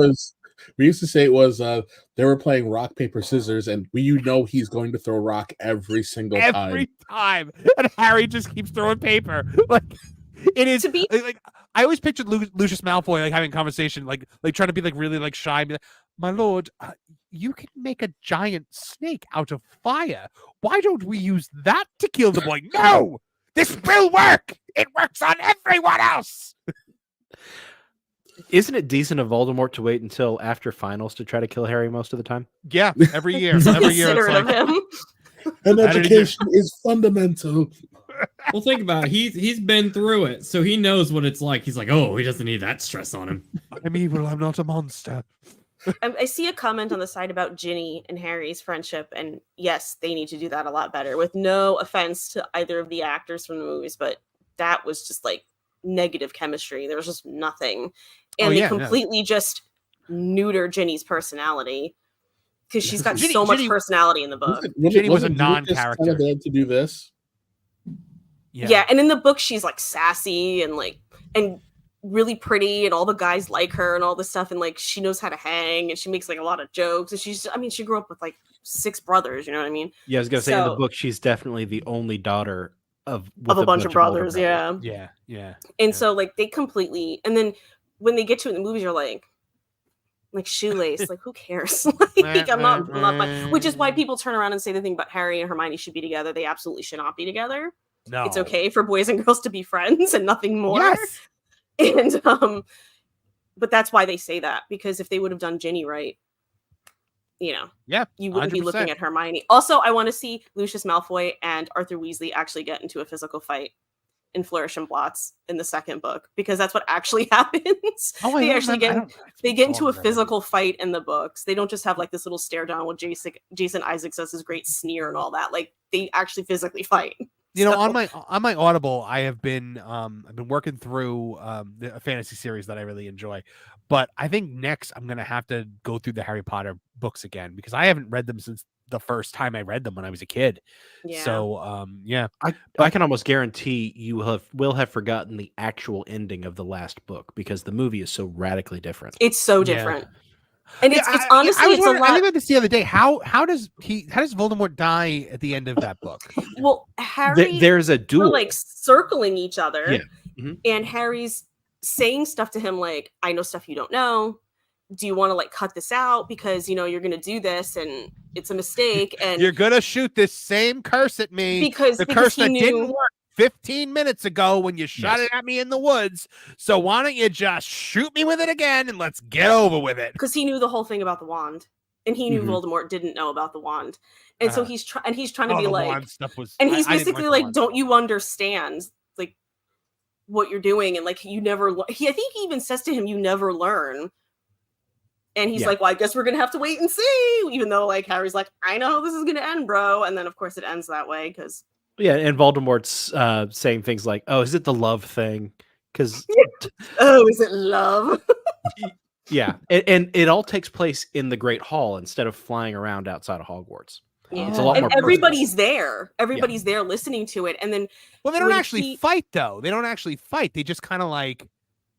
We used to say it was they were playing rock, paper, scissors, and he's going to throw rock every single time. Every time. And Harry just keeps throwing paper. Like it is To be- like I always pictured Lucius Malfoy like having a conversation, like trying to be like really like shy, be like, my lord, you can make a giant snake out of fire. Why don't we use that to kill the boy? No! This will work! It works on everyone else! Isn't it decent of Voldemort to wait until after finals to try to kill Harry most of the time? Yeah, every year. Every year it's Considerate like, of him. And education is fundamental. Well, think about it. He's been through it, so he knows what it's like. He's like, oh, he doesn't need that stress on him. I'm evil, I'm not a monster. I see a comment on the side about Ginny and Harry's friendship, and yes, they need to do that a lot better. With no offense to either of the actors from the movies, but that was just like negative chemistry. There was just nothing, and they completely just neuter Ginny's personality because she's got so much personality in the book. Ginny was a non-character. Kind of to do this. Yeah, and in the book, she's like sassy and really pretty, and all the guys like her and all this stuff, and like she knows how to hang, and she makes like a lot of jokes, and she grew up with like 6 brothers, you know what I mean? Yeah, I was gonna say in the book she's definitely the only daughter of a bunch of brothers. Yeah. And so like they completely, and then when they get to it in the movies, you're like Shoelace, like who cares? Like I'm not which is why people turn around and say the thing about Harry and Hermione should be together. They absolutely should not be together. No, it's okay for boys and girls to be friends and nothing more. Yes. And but that's why they say that, because if they would have done Ginny right, you wouldn't 100%. Be looking at Hermione. Also, I want to see Lucius Malfoy and Arthur Weasley actually get into a physical fight in Flourish and Blots in the second book, because that's what actually happens. They actually get into a physical fight in the books. They don't just have like this little stare down with Jason Isaacs says his great sneer and all that. Like they actually physically fight. You know, on my Audible, I've been working through a fantasy series that I really enjoy, but I think next I'm gonna have to go through the Harry Potter books again, because I haven't read them since the first time I read them when I was a kid. Yeah. So I can almost guarantee you will have forgotten the actual ending of the last book, because the movie is so radically different. It's so different. And it's honestly, it's a lot. I read this the other day. How does Voldemort die at the end of that book? Well, Harry, there's a duel, like circling each other, mm-hmm. and Harry's saying stuff to him like, "I know stuff you don't know. Do you want to like cut this out because you're going to do this and it's a mistake and you're going to shoot this same curse at me because the curse that didn't work 15 minutes ago when you shot it at me in the woods. So why don't you just shoot me with it again and let's get over with it?" Because he knew the whole thing about the wand, and he knew Voldemort didn't know about the wand, and so he's trying to be like, and he's basically like, "Don't you understand like what you're doing?" And like, you never. I think he even says to him, "You never learn." And he's like, "Well, I guess we're gonna have to wait and see." Even though like Harry's like, "I know how this is gonna end, bro," and then of course it ends that way because. Yeah, and Voldemort's saying things like, "Oh, is it the love thing?" Because oh, is it love? Yeah, and it all takes place in the Great Hall instead of flying around outside of Hogwarts. Yeah. It's a lot more everybody's there. Everybody's there listening to it, and then they don't actually fight though. They don't actually fight. They just kind of like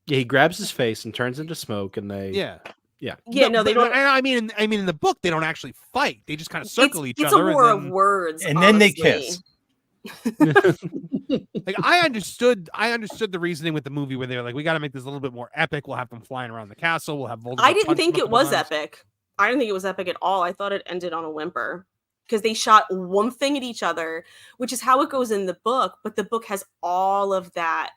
he grabs his face and turns into smoke, and they no, they don't. I mean, in the book, they don't actually fight. They just kind of circle each other. It's a war of words, and then they kiss. Like I understood the reasoning with the movie where they were like, we got to make this a little bit more epic. We'll have them flying around the castle. We'll have Voldemort. I didn't think it was epic. I didn't think it was epic at all. I thought it ended on a whimper because they shot one thing at each other, which is how it goes in the book. But the book has all of that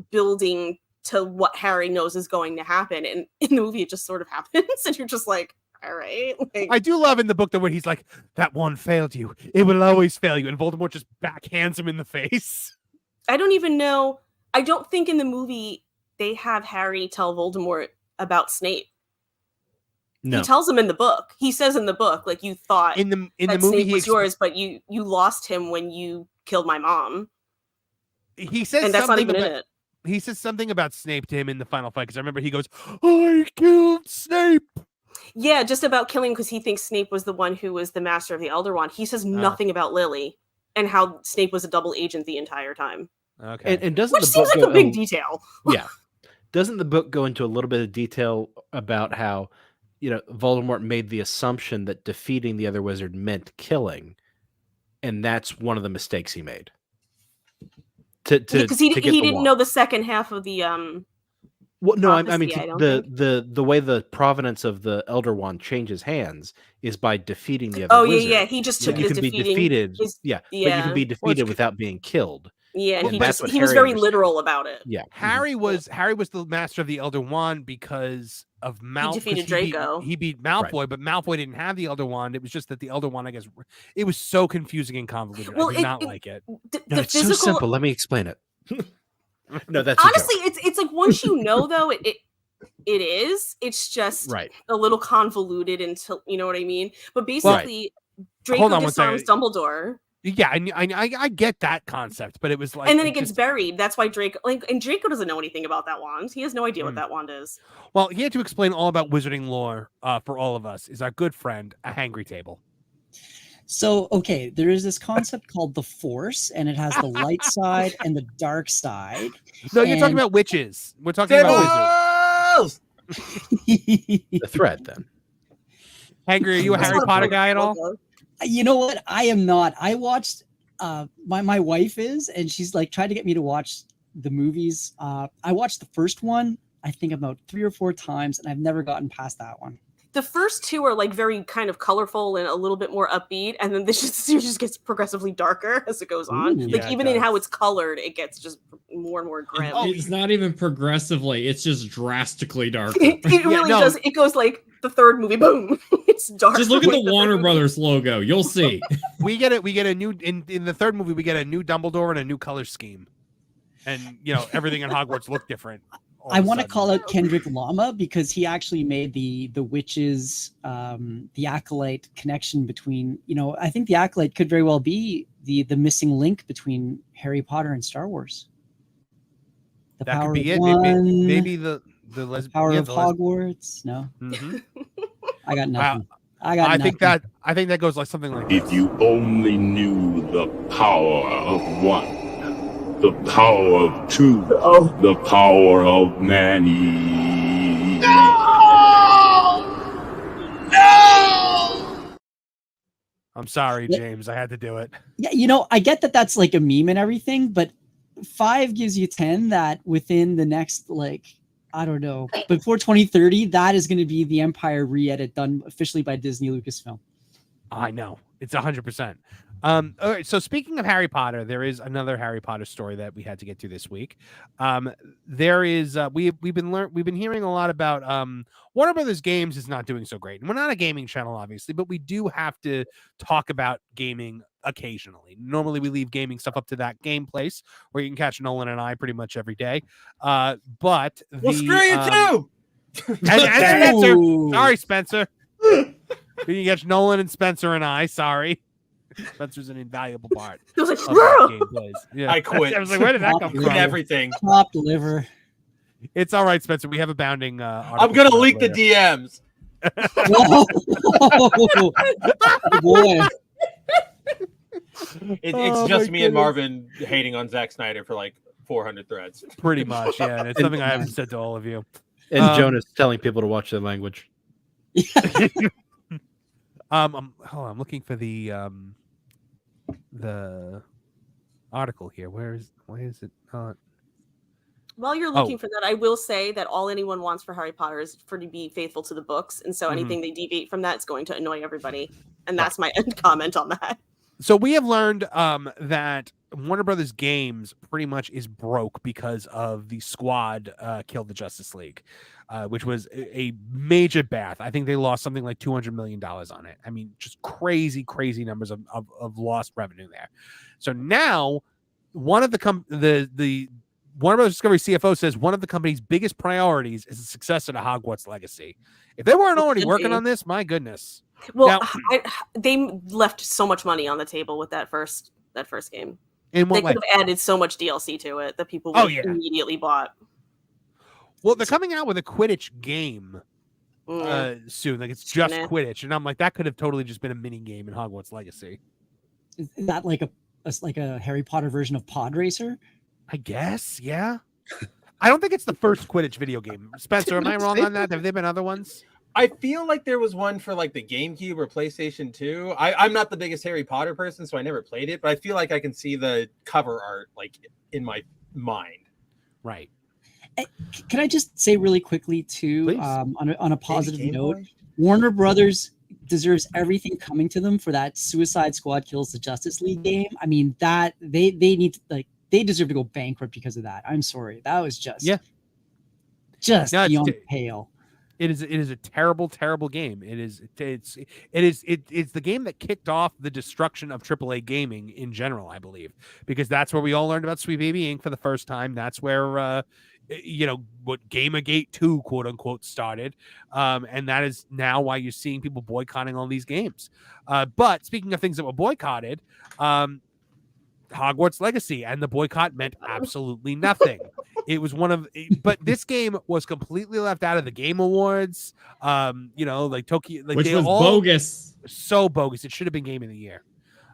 building to what Harry knows is going to happen, and in the movie it just sort of happens, and you're just like, all right. Like, I do love in the book though when he's like, "That one failed you. It will always fail you," and Voldemort just backhands him in the face. I don't even know. I don't think in the movie they have Harry tell Voldemort about Snape. No. He tells him in the book. He says in the book, like, you thought in the movie Snape was yours, but you lost him when you killed my mom. He says, and that's not even in it. He says something about Snape to him in the final fight because I remember he goes, "I killed Snape." Yeah, just about killing because he thinks Snape was the one who was the master of the Elder Wand. He says nothing about Lily and how Snape was a double agent the entire time. Okay, and doesn't which seems like a big detail. Yeah, doesn't the book go into a little bit of detail about how Voldemort made the assumption that defeating the other wizard meant killing, and that's one of the mistakes he made. Because he didn't know the second half of the Well, no, prophecy, I mean I don't think. the way the provenance of the Elder Wand changes hands is by defeating the other wizard. Yeah. He just took you it as can be defeated. But you can be defeated without being killed. Yeah, and And he was very literal about it. Yeah, Harry was the master of the Elder Wand because of Malfoy. He defeated Draco. He beat Malfoy, but Malfoy didn't have the Elder Wand. It was just that the Elder Wand, I guess, it was so confusing and convoluted. I did not like it. No, it's so simple. Let me explain it. No, that's honestly, it's like once you know though, it is. It's just a little convoluted until you know what I mean. But basically, Draco disarms Dumbledore. Yeah, I get that concept, but it was like, and then it gets buried. That's why Draco, and Draco doesn't know anything about that wand. He has no idea what that wand is. Well, he had to explain all about wizarding lore for all of us. Is our good friend a hangry table? So, okay, there is this concept called the Force, and it has the light side and the dark side. No, you're talking about witches. We're talking about wizards. The thread, then. Hangry, are you a Harry Potter guy at all? You know what? I am not. I watched. My wife is, and she's like tried to get me to watch the movies. I watched the first one, I think about 3 or 4 times, and I've never gotten past that one. The first 2 are like very kind of colorful and a little bit more upbeat, and then this just gets progressively darker as it goes on. Ooh, like even in how it's colored, it gets just more and more grim. It's not even progressively; it's just drastically darker. It really does. It goes like the third movie, boom, it's dark. Just look at the Warner Brothers logo; you'll see. We get a new in the third movie. We get a new Dumbledore and a new color scheme, and everything in Hogwarts looked different. I want to call out Kendrick Lamar because he actually made the witches, the Acolyte connection between, I think the Acolyte could very well be the missing link between Harry Potter and Star Wars. The that power could be of it. one, Maybe the power of Hogwarts. No, I got nothing. I think that goes like something like If you only knew the power of one. The power of two, the power of many. No! I'm sorry, James. I had to do it. Yeah, I get that that's like a meme and everything, but 5 gives you 10 that within the next, I don't know, before 2030, that is going to be the Empire re-edit done officially by Disney Lucasfilm. I know. It's 100%. All right, so speaking of Harry Potter, there is another Harry Potter story that we had to get to this week. There is we've been hearing a lot about Warner Brothers Games is not doing so great. And we're not a gaming channel, obviously, but we do have to talk about gaming occasionally. Normally we leave gaming stuff up to that game place where you can catch Nolan and I pretty much every day. But well, screw you too. And Spencer. Sorry, Spencer. You can catch Nolan and Spencer and I. Sorry. Spencer's an invaluable part. It was like, yeah. I quit. I was like, where did that come from? Everything. Top liver. It's all right, Spencer. We have a bounding. I'm gonna leak the DMs. Oh, boy. It's just me and Marvin hating on Zack Snyder for like 400 threads. Pretty much, yeah. And it's something I haven't said to all of you. And Jonas telling people to watch their language. I'm looking for the article here. Why is it not? While you're looking for that, I will say that all anyone wants for Harry Potter is for to be faithful to the books, and so anything they deviate from that is going to annoy everybody. And that's my end comment on that. So we have learned that Warner Brothers Games pretty much is broke because of the Squad killed the Justice League, which was a major bath. I think they lost something like $200 million on it. I mean, just crazy numbers of lost revenue there. So now one of the Warner Brothers Discovery CFO says one of the company's biggest priorities is the successor to Hogwarts Legacy. If they weren't already working on this, my goodness. Well, they left so much money on the table with that first game. In what they way? could have added so much DLC to it that people would immediately bought. Well, they're coming out with a Quidditch game soon. Like it's just Quidditch, and I'm like, that could have totally just been a mini game in Hogwarts Legacy. Is that like a Harry Potter version of Pod Racer? I guess, yeah. I don't think it's the first Quidditch video game. Spencer, am I wrong on that? Have there been other ones? I feel like there was one for like the GameCube or PlayStation 2. I'm not the biggest Harry Potter person, so I never played it, but I feel like I can see the cover art like in my mind. Right. Can I just say really quickly too, on a positive note, Warner Brothers deserves everything coming to them for that Suicide Squad Kills the Justice League game. I mean, that they need to, like, they deserve to go bankrupt because of that. I'm sorry, that was just beyond pale. It is a terrible game. It's the game that kicked off the destruction of AAA gaming in general, I believe, because that's where we all learned about Sweet Baby Inc. for the first time. That's where what Gamergate 2 quote unquote started, and that is now why you're seeing people boycotting all these games. But speaking of things that were boycotted, Hogwarts Legacy and the boycott meant absolutely nothing. It was but this game was completely left out of the Game Awards. Like Tokyo, like which was bogus. So bogus. It should have been Game of the Year.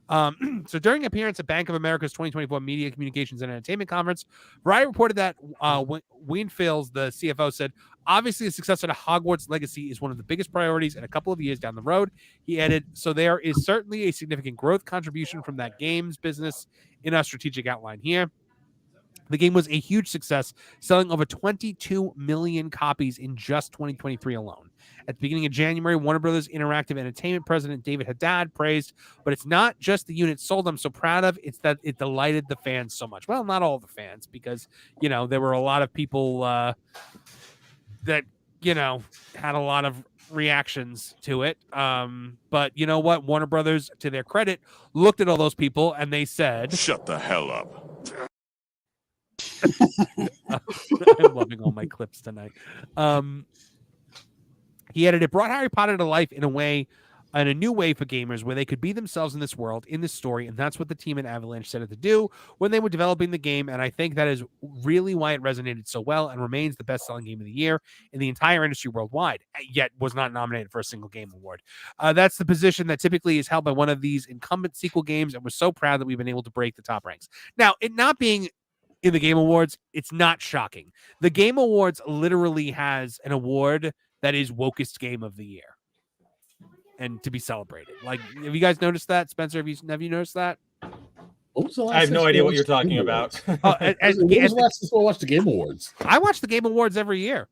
So during appearance at Bank of America's 2024 Media Communications and Entertainment Conference, Variety reported that Weinfels, the CFO, said, obviously the successor to Hogwarts Legacy is one of the biggest priorities in a couple of years down the road. He added, so there is certainly a significant growth contribution from that games business in our strategic outline here. The game was a huge success, selling over 22 million copies in just 2023 alone. At the beginning of January, Warner Brothers Interactive Entertainment president David Haddad praised, but it's not just the units sold I'm so proud of, it's that it delighted the fans so much. Well, not all the fans, because, there were a lot of people that, had a lot of reactions to it. But you know what? Warner Brothers, to their credit, looked at all those people and they said, shut the hell up. I'm loving all my clips tonight. He added, it brought Harry Potter to life in a new way for gamers where they could be themselves in this world, in this story, and that's what the team at Avalanche set it to do when they were developing the game, and I think that is really why it resonated so well and remains the best-selling game of the year in the entire industry worldwide, yet was not nominated for a single game award. That's the position that typically is held by one of these incumbent sequel games, and we're so proud that we've been able to break the top ranks. Now, it not being in the Game Awards, it's not shocking. The Game Awards literally has an award that is Wokest Game of the Year, and to be celebrated. Like, have you guys noticed that? Spencer, have you noticed that? What was the last I have no idea what you're talking about. When was the last time I watched the Game Awards? I watch the Game Awards every year.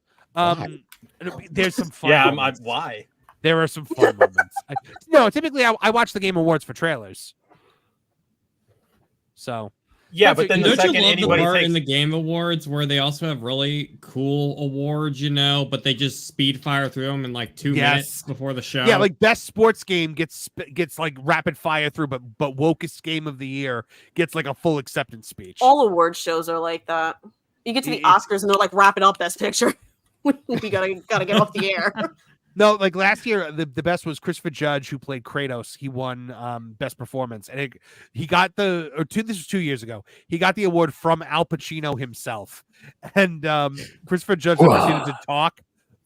There's some fun. Yeah, why? There are some fun moments. Typically I watch the Game Awards for trailers. So. Yeah, but then don't you love the part in the Game Awards where they also have really cool awards, but they just speed fire through them in like 2 minutes before the show? Yeah, like best sports game gets like rapid fire through, but Wokest Game of the Year gets like a full acceptance speech. All award shows are like that. You get to the Oscars and they're like, wrap it up, Best Picture. We gotta get off the air. No, like last year, the best was Christopher Judge, who played Kratos. He won Best Performance, and he got this was 2 years ago. He got the award from Al Pacino himself, and Christopher Judge proceeded to talk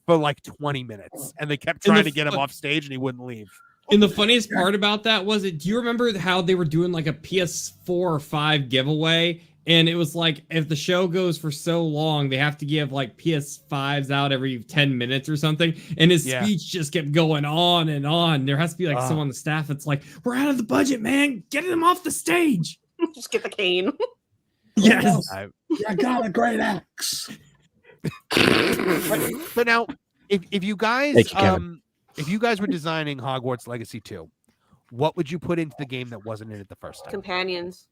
for like 20 minutes, and they kept trying to get him off stage, and he wouldn't leave. And the funniest part about that was, do you remember how they were doing like a PS4 or 5 giveaway? And it was like, if the show goes for so long, they have to give like PS5s out every 10 minutes or something. And his speech just kept going on and on. There has to be like someone on the staff that's like, we're out of the budget, man. Get him off the stage. Just get the cane. Yes. I got a great axe. But now, if you guys were designing Hogwarts Legacy 2, what would you put into the game that wasn't in it the first time? Companions.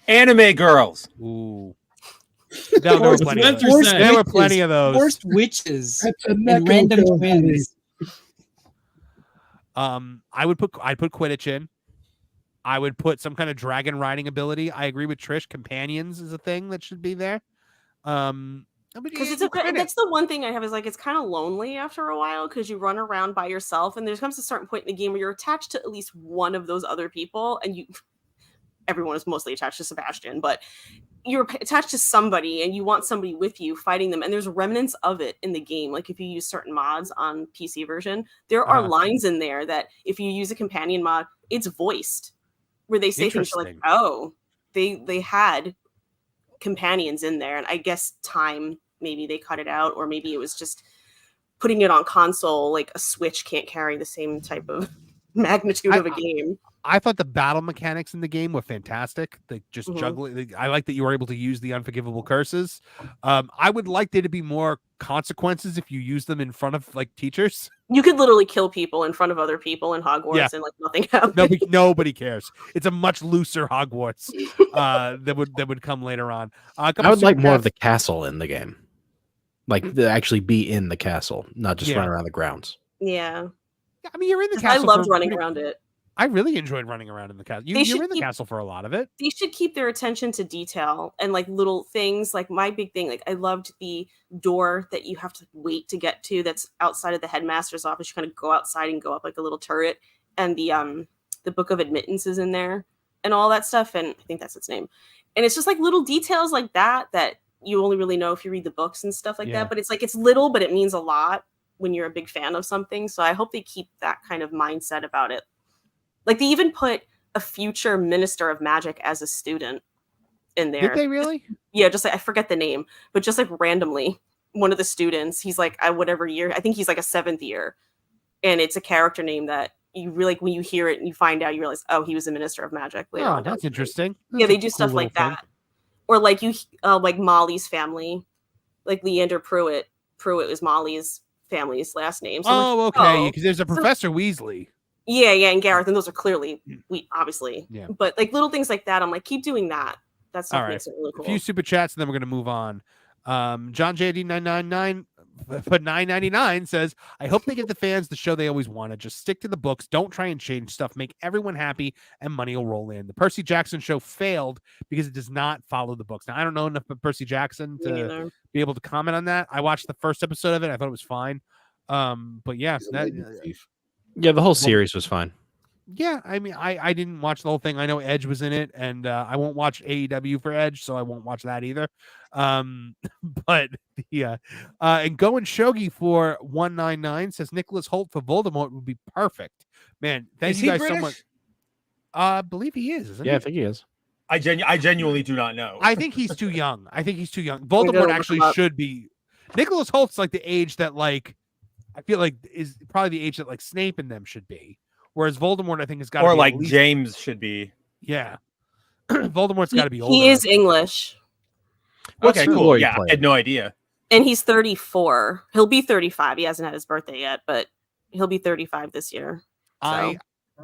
Anime girls. Ooh. There were plenty of those. Forced witches and random twins. I'd put Quidditch in. I would put some kind of dragon riding ability. I agree with Trish. Companions is a thing that should be there. Because that's the one thing I have is like it's kind of lonely after a while because you run around by yourself and there comes a certain point in the game where you're attached to at least one of those other people, and everyone is mostly attached to Sebastian, but you're attached to somebody and you want somebody with you fighting them. And there's remnants of it in the game. Like if you use certain mods on PC version, there are lines in there that if you use a companion mod, it's voiced where they say things like, oh, they had companions in there. And I guess time, maybe they cut it out, or maybe it was just putting it on console, like a Switch can't carry the same type of magnitude of a game. I thought the battle mechanics in the game were fantastic. Like just juggling. I like that you were able to use the unforgivable curses. I would like there to be more consequences if you use them in front of like teachers. You could literally kill people in front of other people in Hogwarts and like nothing happened. Nobody cares. It's a much looser Hogwarts that would come later on. I would like more of the castle in the game, like to actually be in the castle, not just run around the grounds. Yeah. I mean, you're in the castle. I loved running around it. I really enjoyed running around in the castle. You're in the castle for a lot of it. They should keep their attention to detail and like little things. Like my big thing, like I loved the door that you have to wait to get to that's outside of the headmaster's office. You kind of go outside and go up like a little turret, and the book of admittance is in there and all that stuff. And I think that's its name. And it's just like little details like that you only really know if you read the books and stuff like that. But it's like it's little, but it means a lot when you're a big fan of something. So I hope they keep that kind of mindset about it. Like they even put a future minister of magic as a student in there. Did they really? Yeah, just like I forget the name, but just like randomly, one of the students, he's like whatever year, I think he's like a 7th year, and it's a character name that you really, when you hear it and you find out, you realize, oh, he was a minister of magic. Oh, that's interesting. Yeah, they do stuff like that, or like like Molly's family, like Leander Pruitt. Pruitt was Molly's family's last name. So okay, because there's a Professor Weasley. Yeah, and Gareth, and those are clearly obviously. Yeah. But like little things like that, I'm like, keep doing that. That stuff makes it really cool. A few super chats, and then we're gonna move on. John JD999 put $9.99 says, I hope they give the fans the show they always wanted. Just stick to the books. Don't try and change stuff. Make everyone happy, and money will roll in. The Percy Jackson show failed because it does not follow the books. Now, I don't know enough about Percy Jackson to be able to comment on that. I watched the first episode of it. I thought it was fine. But yeah, the whole series was fine. Yeah, I mean, I didn't watch the whole thing. I know Edge was in it, and I won't watch AEW for Edge, so I won't watch that either. But yeah, and Going Shogi for 199 says Nicholas Hoult for Voldemort would be perfect. Man, thank you guys so much. I believe he is, isn't he? Yeah, I think he is. I genuinely do not know. I think he's too young. Voldemort actually should be. Nicholas Holt's like the age that like I feel like is probably the age that like Snape and them should be. Whereas Voldemort, I think, has got to be. Or like James should be. Yeah. Voldemort's got to be older. He is English. Okay, cool. Yeah, I had no idea. And he's 34. He'll be 35. He hasn't had his birthday yet, but he'll be 35 this year. So.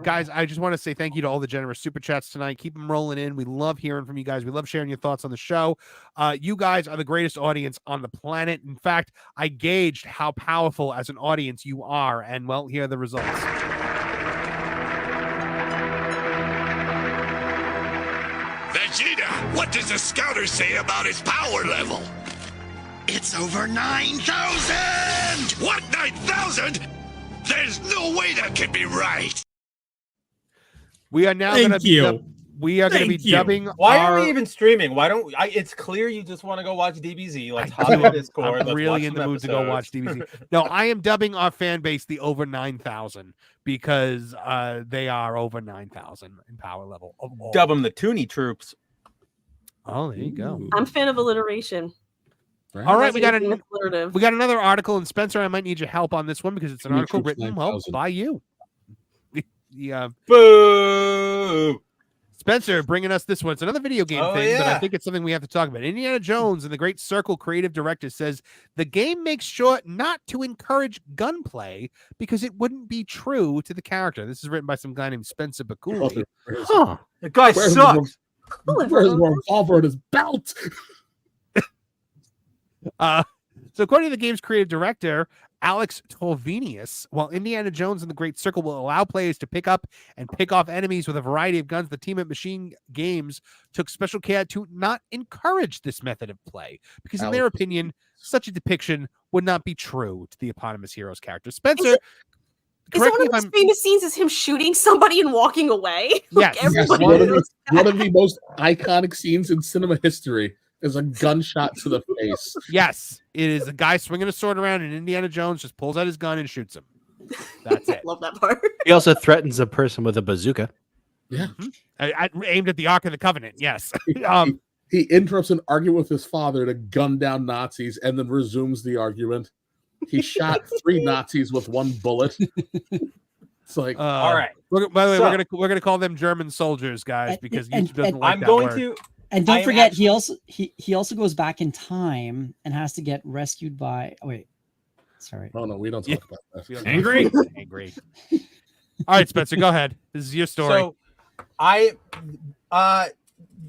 Guys, I just want to say thank you to all the generous super chats tonight. Keep them rolling in. We love hearing from you guys. We love sharing your thoughts on the show. You guys are the greatest audience on the planet. In fact, I gauged how powerful as an audience you are, and well, here are the results. Vegeta, what does the scouter say about his power level? It's over 9,000! What, 9,000? There's no way that can be right. We are now going to be dubbing. Why are we even streaming? Why don't it's clear you just want to go watch DBZ. Let's hop on Discord. I'm really in the mood to go watch DBZ. No, I am dubbing our fan base the over 9,000 because they are over 9,000 in power level. Dub them the Tooney troops. Oh, there you go. I'm a fan of alliteration. Right. All right, we got another article, and Spencer, I might need your help on this one because it's an article written by you. Yeah. Boo! Spencer bringing us this one. It's another video game thing, but I think it's something we have to talk about. Indiana Jones and the Great Circle creative director says the game makes sure not to encourage gunplay because it wouldn't be true to the character. This is written by some guy named Spencer Bakuli. The guy sucks. Where's the revolver in his belt? So according to the game's creative director, Alex Tolvenius, while Indiana Jones and the Great Circle will allow players to pick up and pick off enemies with a variety of guns, the team at Machine Games took special care to not encourage this method of play because, in their opinion, such a depiction would not be true to the eponymous hero's character. Spencer, correct me if I'm... famous scenes is him shooting somebody and walking away. Yes, one of the most iconic scenes in cinema history. Is a gunshot to the face. Yes, it is a guy swinging a sword around, and Indiana Jones just pulls out his gun and shoots him. That's it. Love that part. He also threatens a person with a bazooka. Yeah, aimed at the Ark of the Covenant. Yes. He interrupts an argument with his father to gun down Nazis, and then resumes the argument. He shot 3 Nazis with 1 bullet. It's like, all right. By the way, we're gonna call them German soldiers, guys, because YouTube doesn't like I'm that going word. to. And don't forget, he also goes back in time and has to get rescued by. Oh wait, sorry. Oh no, we don't talk about that. Angry. All right, Spencer, go ahead. This is your story. So,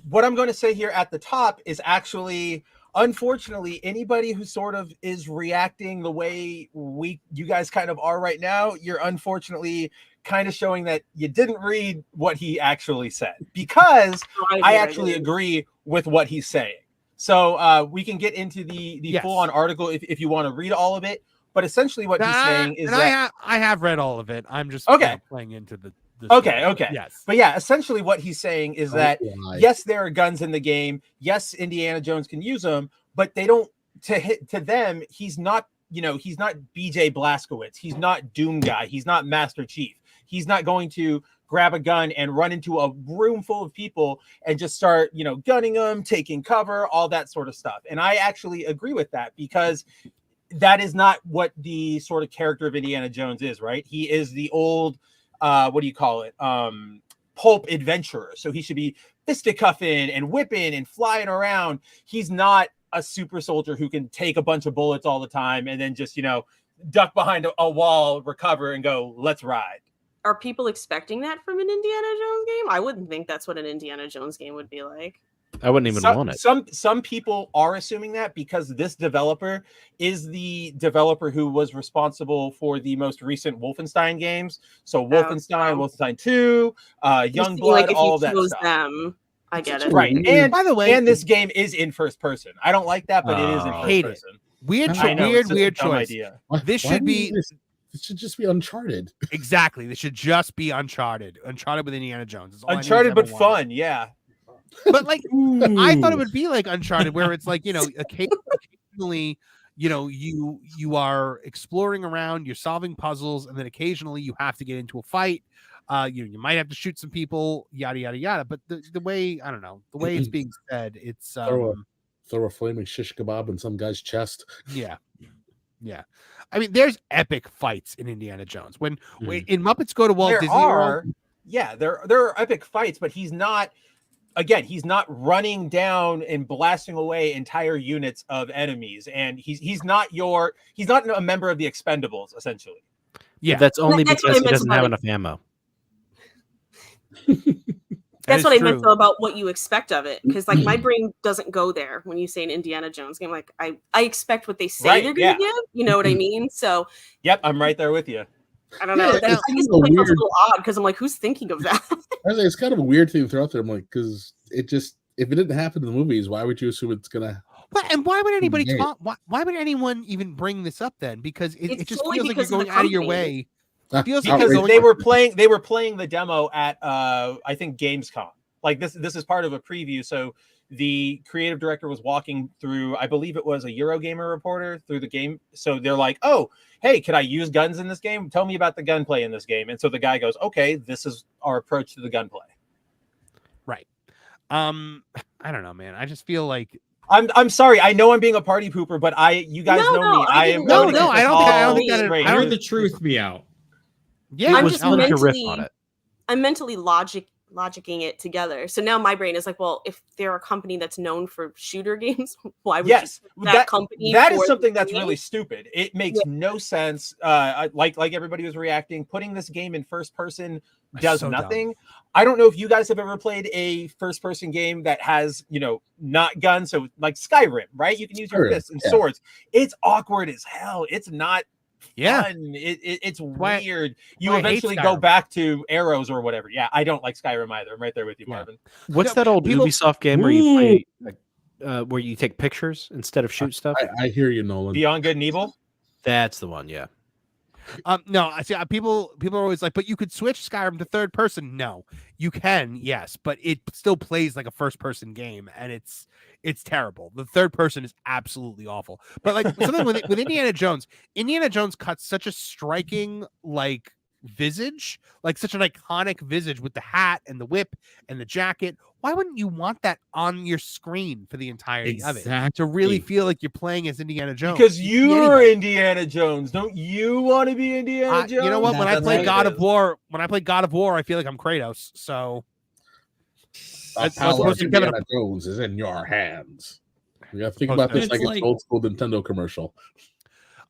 what I'm going to say here at the top is actually, unfortunately, anybody who sort of is reacting the way you guys kind of are right now, you're unfortunately kind of showing that you didn't read what he actually said, because I actually agree with what he's saying. So we can get into the full-on article if you want to read all of it. But essentially, what he's saying is that I have read all of it. I'm just playing into the okay. Yes. But yeah, essentially what he's saying is that yes, there are guns in the game. Yes, Indiana Jones can use them, but they don't to them, he's not BJ Blazkowicz. He's not Doom Guy. He's not Master Chief. He's not going to grab a gun and run into a room full of people and just start, gunning them, taking cover, all that sort of stuff. And I actually agree with that, because that is not what the sort of character of Indiana Jones is, right? He is the old, what do you call it? Pulp adventurer. So he should be fisticuffing and whipping and flying around. He's not a super soldier who can take a bunch of bullets all the time and then just, duck behind a wall, recover, and go, let's ride. Are people expecting that from an Indiana Jones game? I wouldn't think that's what an Indiana Jones game would be like. I wouldn't even want it. Some people are assuming that, because this developer is the developer who was responsible for the most recent Wolfenstein games. So Wolfenstein, Wolfenstein 2, Youngblood, all of that stuff. Them, I get it. Right. And by the way, and this game is in first person. I don't like that, but it is in first person. Weird choice. Idea. This should be. It should just be Uncharted. Exactly. This should just be Uncharted. Uncharted with Indiana Jones. Uncharted, but fun. Yeah. But like, I thought it would be like Uncharted, where it's like, occasionally, you are exploring around, you're solving puzzles, and then occasionally you have to get into a fight. You might have to shoot some people, yada yada yada. But the way, I don't know, the way it's being said, it's throw a flaming shish kebab in some guy's chest. Yeah. I mean, there's epic fights in Indiana Jones. When in Muppets Go to Walt Disney World, there are epic fights, but he's not. Again, he's not running down and blasting away entire units of enemies, and he's not a member of the Expendables, essentially. Yeah, that's only because he doesn't have enough ammo. That's what I meant though about what you expect of it, because like my brain doesn't go there when you say an Indiana Jones game. Like I expect what they say they're gonna give. You know what I mean? So yep, I'm right there with you. I don't know. That feels a little odd, because I'm like, who's thinking of that? It's kind of a weird thing to throw out there. I'm like, because if it didn't happen in the movies, why would you assume it's gonna? And why would anybody talk? Why would anyone even bring this up then? Because it just feels like you're going out of your way. It feels because they were playing the demo at I think Gamescom. Like this is part of a preview. So the creative director was walking through, I believe it was a Eurogamer reporter, through the game. So they're like, oh, hey, can I use guns in this game? Tell me about the gunplay in this game. And so the guy goes, okay, this is our approach to the gunplay. Right. I don't know, man. I just feel like I'm sorry. I know I'm being a party pooper, but you guys know me. I am I don't think that. I heard the truth be out. Yeah, I'm just mentally logicking it together. So now my brain is like, well, if they're a company that's known for shooter games, why would that company? That is something that's really stupid. It makes no sense. Like everybody was reacting, putting this game in first person does nothing. Dumb. I don't know if you guys have ever played a first person game that has, not guns. So like Skyrim, right? You can use your fists and swords. It's awkward as hell. It's not fun. It's weird. You eventually go back to arrows or whatever. Yeah, I don't like Skyrim either. I'm right there with you, Marvin. What's that old Ubisoft game where you play, where you take pictures instead of shoot stuff? I hear you, Nolan. Beyond Good and Evil? That's the one, yeah. No, I see. People are always like, but you could switch Skyrim to third person. No, you can, yes, but it still plays like a first person game, and it's terrible. The third person is absolutely awful. But like something with Indiana Jones cuts such a striking like visage, like such an iconic visage with the hat and the whip and the jacket. Why wouldn't you want that on your screen for the entirety of it to really feel like you're playing as Indiana Jones? Because you're Indiana Jones. Don't you want to be Indiana Jones? You know what? When I play God of War, I feel like I'm Kratos. So the power of Indiana Jones is in your hands. You got to think about this like it's old school Nintendo commercial.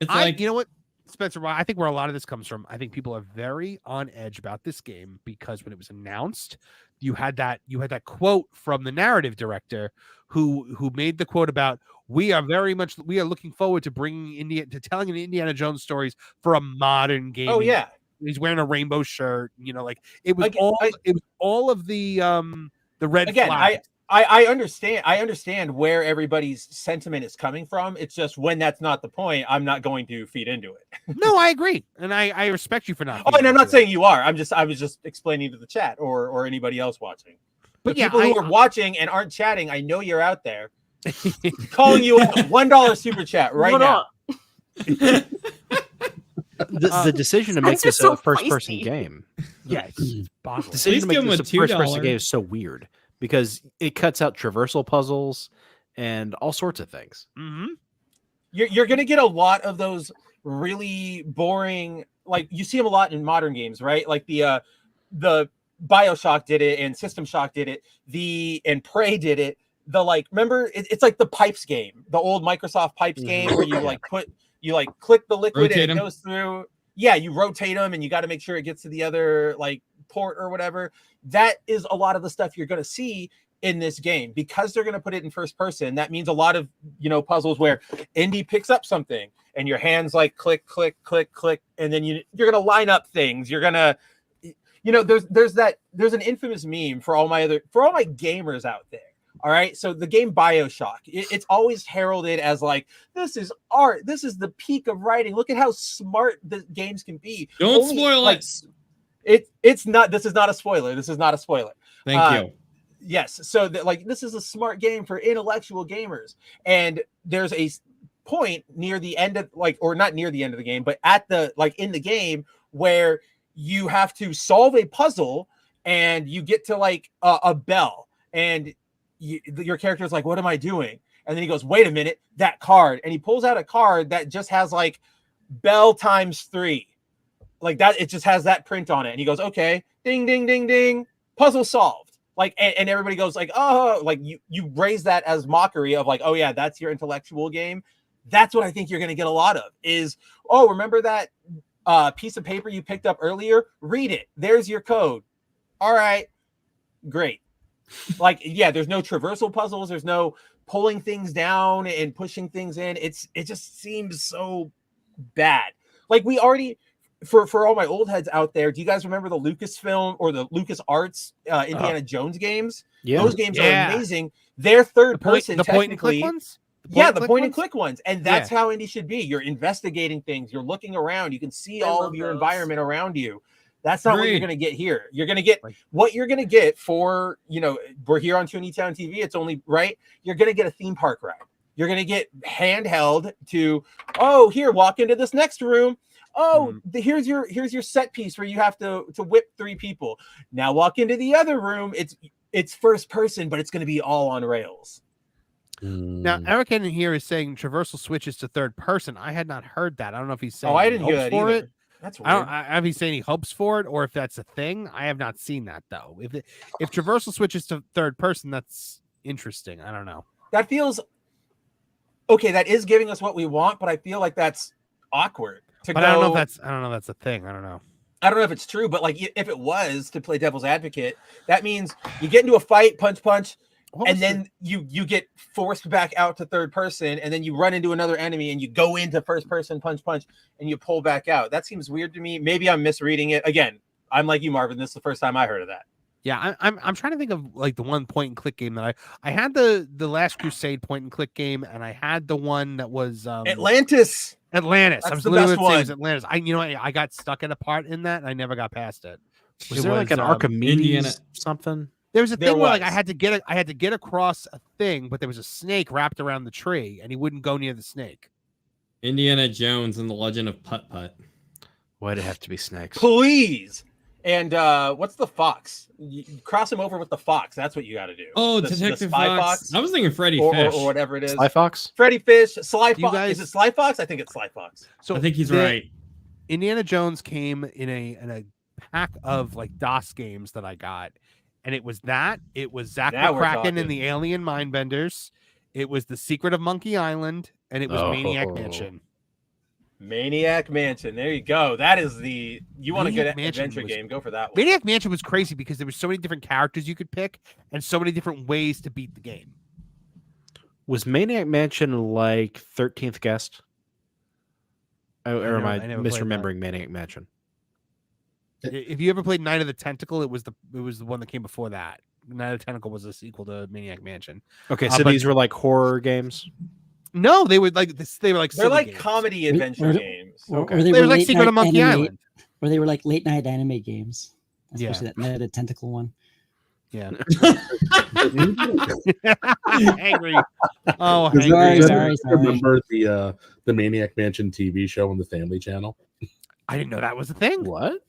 It's like, you know what, Spencer, I think where a lot of this comes from, I think people are very on edge about this game because when it was announced, you had that quote from the narrative director who made the quote about we are looking forward to telling an Indiana Jones stories for a modern game. Oh yeah, he's wearing a rainbow shirt. You know, like it was all of the red flags. I understand where everybody's sentiment is coming from. It's just when that's not the point, I'm not going to feed into it. No, I agree. And I respect you for not. And I'm not saying you are. I was just explaining to the chat or anybody else watching. But people who are watching and aren't chatting, I know you're out there. Calling you out. $1 super chat right now. The decision to make this a first-person game. Yeah, it's the decision to make this a first-person game is so weird. Because it cuts out traversal puzzles and all sorts of things. Mm-hmm. You're going to get a lot of those really boring, like you see them a lot in modern games, right? Like the BioShock did it and System Shock did it. And Prey did it. Remember, it's like the Pipes game, the old Microsoft Pipes game where you click the liquid and it goes through. Yeah, you rotate them and you got to make sure it gets to the other port or whatever. That is a lot of the stuff you're going to see in this game because they're going to put it in first person. That means a lot of, puzzles where Indy picks up something and your hands click, click, click, click. And then you're going to line up things. You're going to, there's an infamous meme for all my gamers out there. All right. So the game BioShock, it's always heralded as this is art. This is the peak of writing. Look at how smart the games can be. Don't spoil it. It's not. This is not a spoiler. Thank you. Yes. So this is a smart game for intellectual gamers. And there's a point near the end of or not near the end of the game, but at the in the game where you have to solve a puzzle and you get to a bell and your character is what am I doing? And then he goes, wait a minute, that card. And he pulls out a card that just has bell times 3. That, it just has that print on it. And he goes, okay, ding, ding, ding, ding, puzzle solved. And everybody goes oh, you raise that as mockery of oh yeah, that's your intellectual game. That's what I think you're going to get a lot of is, oh, remember that piece of paper you picked up earlier? Read it. There's your code. All right, great. Yeah, there's no traversal puzzles. There's no pulling things down and pushing things in. It just seems so bad. We already, for all my old heads out there, do you guys remember the Lucasfilm or the LucasArts Indiana Jones games? Yeah. Those games are amazing. They're third person, the technically. Point and click ones? The point and click ones. And that's how indie should be. You're investigating things. You're looking around. You can see all of your environment around you. That's not what you're going to get here. You're going to get what you're going to get for, we're here on Tooney Town TV. It's only right. You're going to get a theme park ride. You're going to get handheld to, oh, here, walk into this next room. Oh, here's your set piece where you have to whip 3 people. Now walk into the other room. It's first person, but it's going to be all on rails. Now, Eric in here is saying traversal switches to third person. I had not heard that. I don't know if he's saying I didn't hear that for either. it. That's weird. Have he saying he hopes for it or if that's a thing? I have not seen that though. If traversal switches to third person, that's interesting. I don't know. That feels okay. That is giving us what we want, but I feel like that's awkward. I don't know if that's a thing. I don't know. I don't know if it's true, but if it was, to play devil's advocate, that means you get into a fight, punch, and then you get forced back out to third person, and then you run into another enemy and you go into first person, punch, and you pull back out. That seems weird to me. Maybe I'm misreading it. Again, I'm like you, Marvin. This is the first time I heard of that. Yeah, I'm trying to think of the one point and click game that I had the Last Crusade point and click game, and I had the one that was Atlantis. That's I was the best one. Atlantis. I got stuck in a part in that, and I never got past it. Was there an Archimedes something? There was a thing where I had to get across a thing, but there was a snake wrapped around the tree, and he wouldn't go near the snake. Indiana Jones and the Legend of Putt-Putt. Why'd it have to be snakes? Please. And what's the fox? You cross him over with the fox. That's what you got to do. Oh, the Detective Spy Fox. I was thinking Freddy or, Fish or whatever it is. Sly Fox? Freddy Fish, Sly Fox. guys- Is it Sly Fox? I think it's Sly Fox. So I think he's right. Indiana Jones came in a pack of like DOS games that I got, and it was Zach Now we're McCracken talking. and the Alien Mindbenders. It was The Secret of Monkey Island, and it was Maniac Oh. Mansion. Maniac Mansion. There you go. That is you want a good Maniac Mansion adventure was- game? Go for that one. Maniac Mansion was crazy because there were so many different characters you could pick and so many different ways to beat the game. Was Maniac Mansion like 13th Guest? Or am I never played misremembering Maniac Mansion? If you ever played Night of the Tentacle, it was the one that came before that. Night of the Tentacle was a sequel to Maniac Mansion. Okay, so but- these were like horror games? No, they were like this. They were like They're silly like games. comedy adventure games. Or They were like late Secret of night Monkey anime- Island. Or they were like late night anime games. Yeah. Especially that Night of the Tentacle one. Yeah. Angry. Oh, Does angry. anyone sorry. remember the Maniac Mansion TV show on the Family Channel? I didn't know that was a thing. What?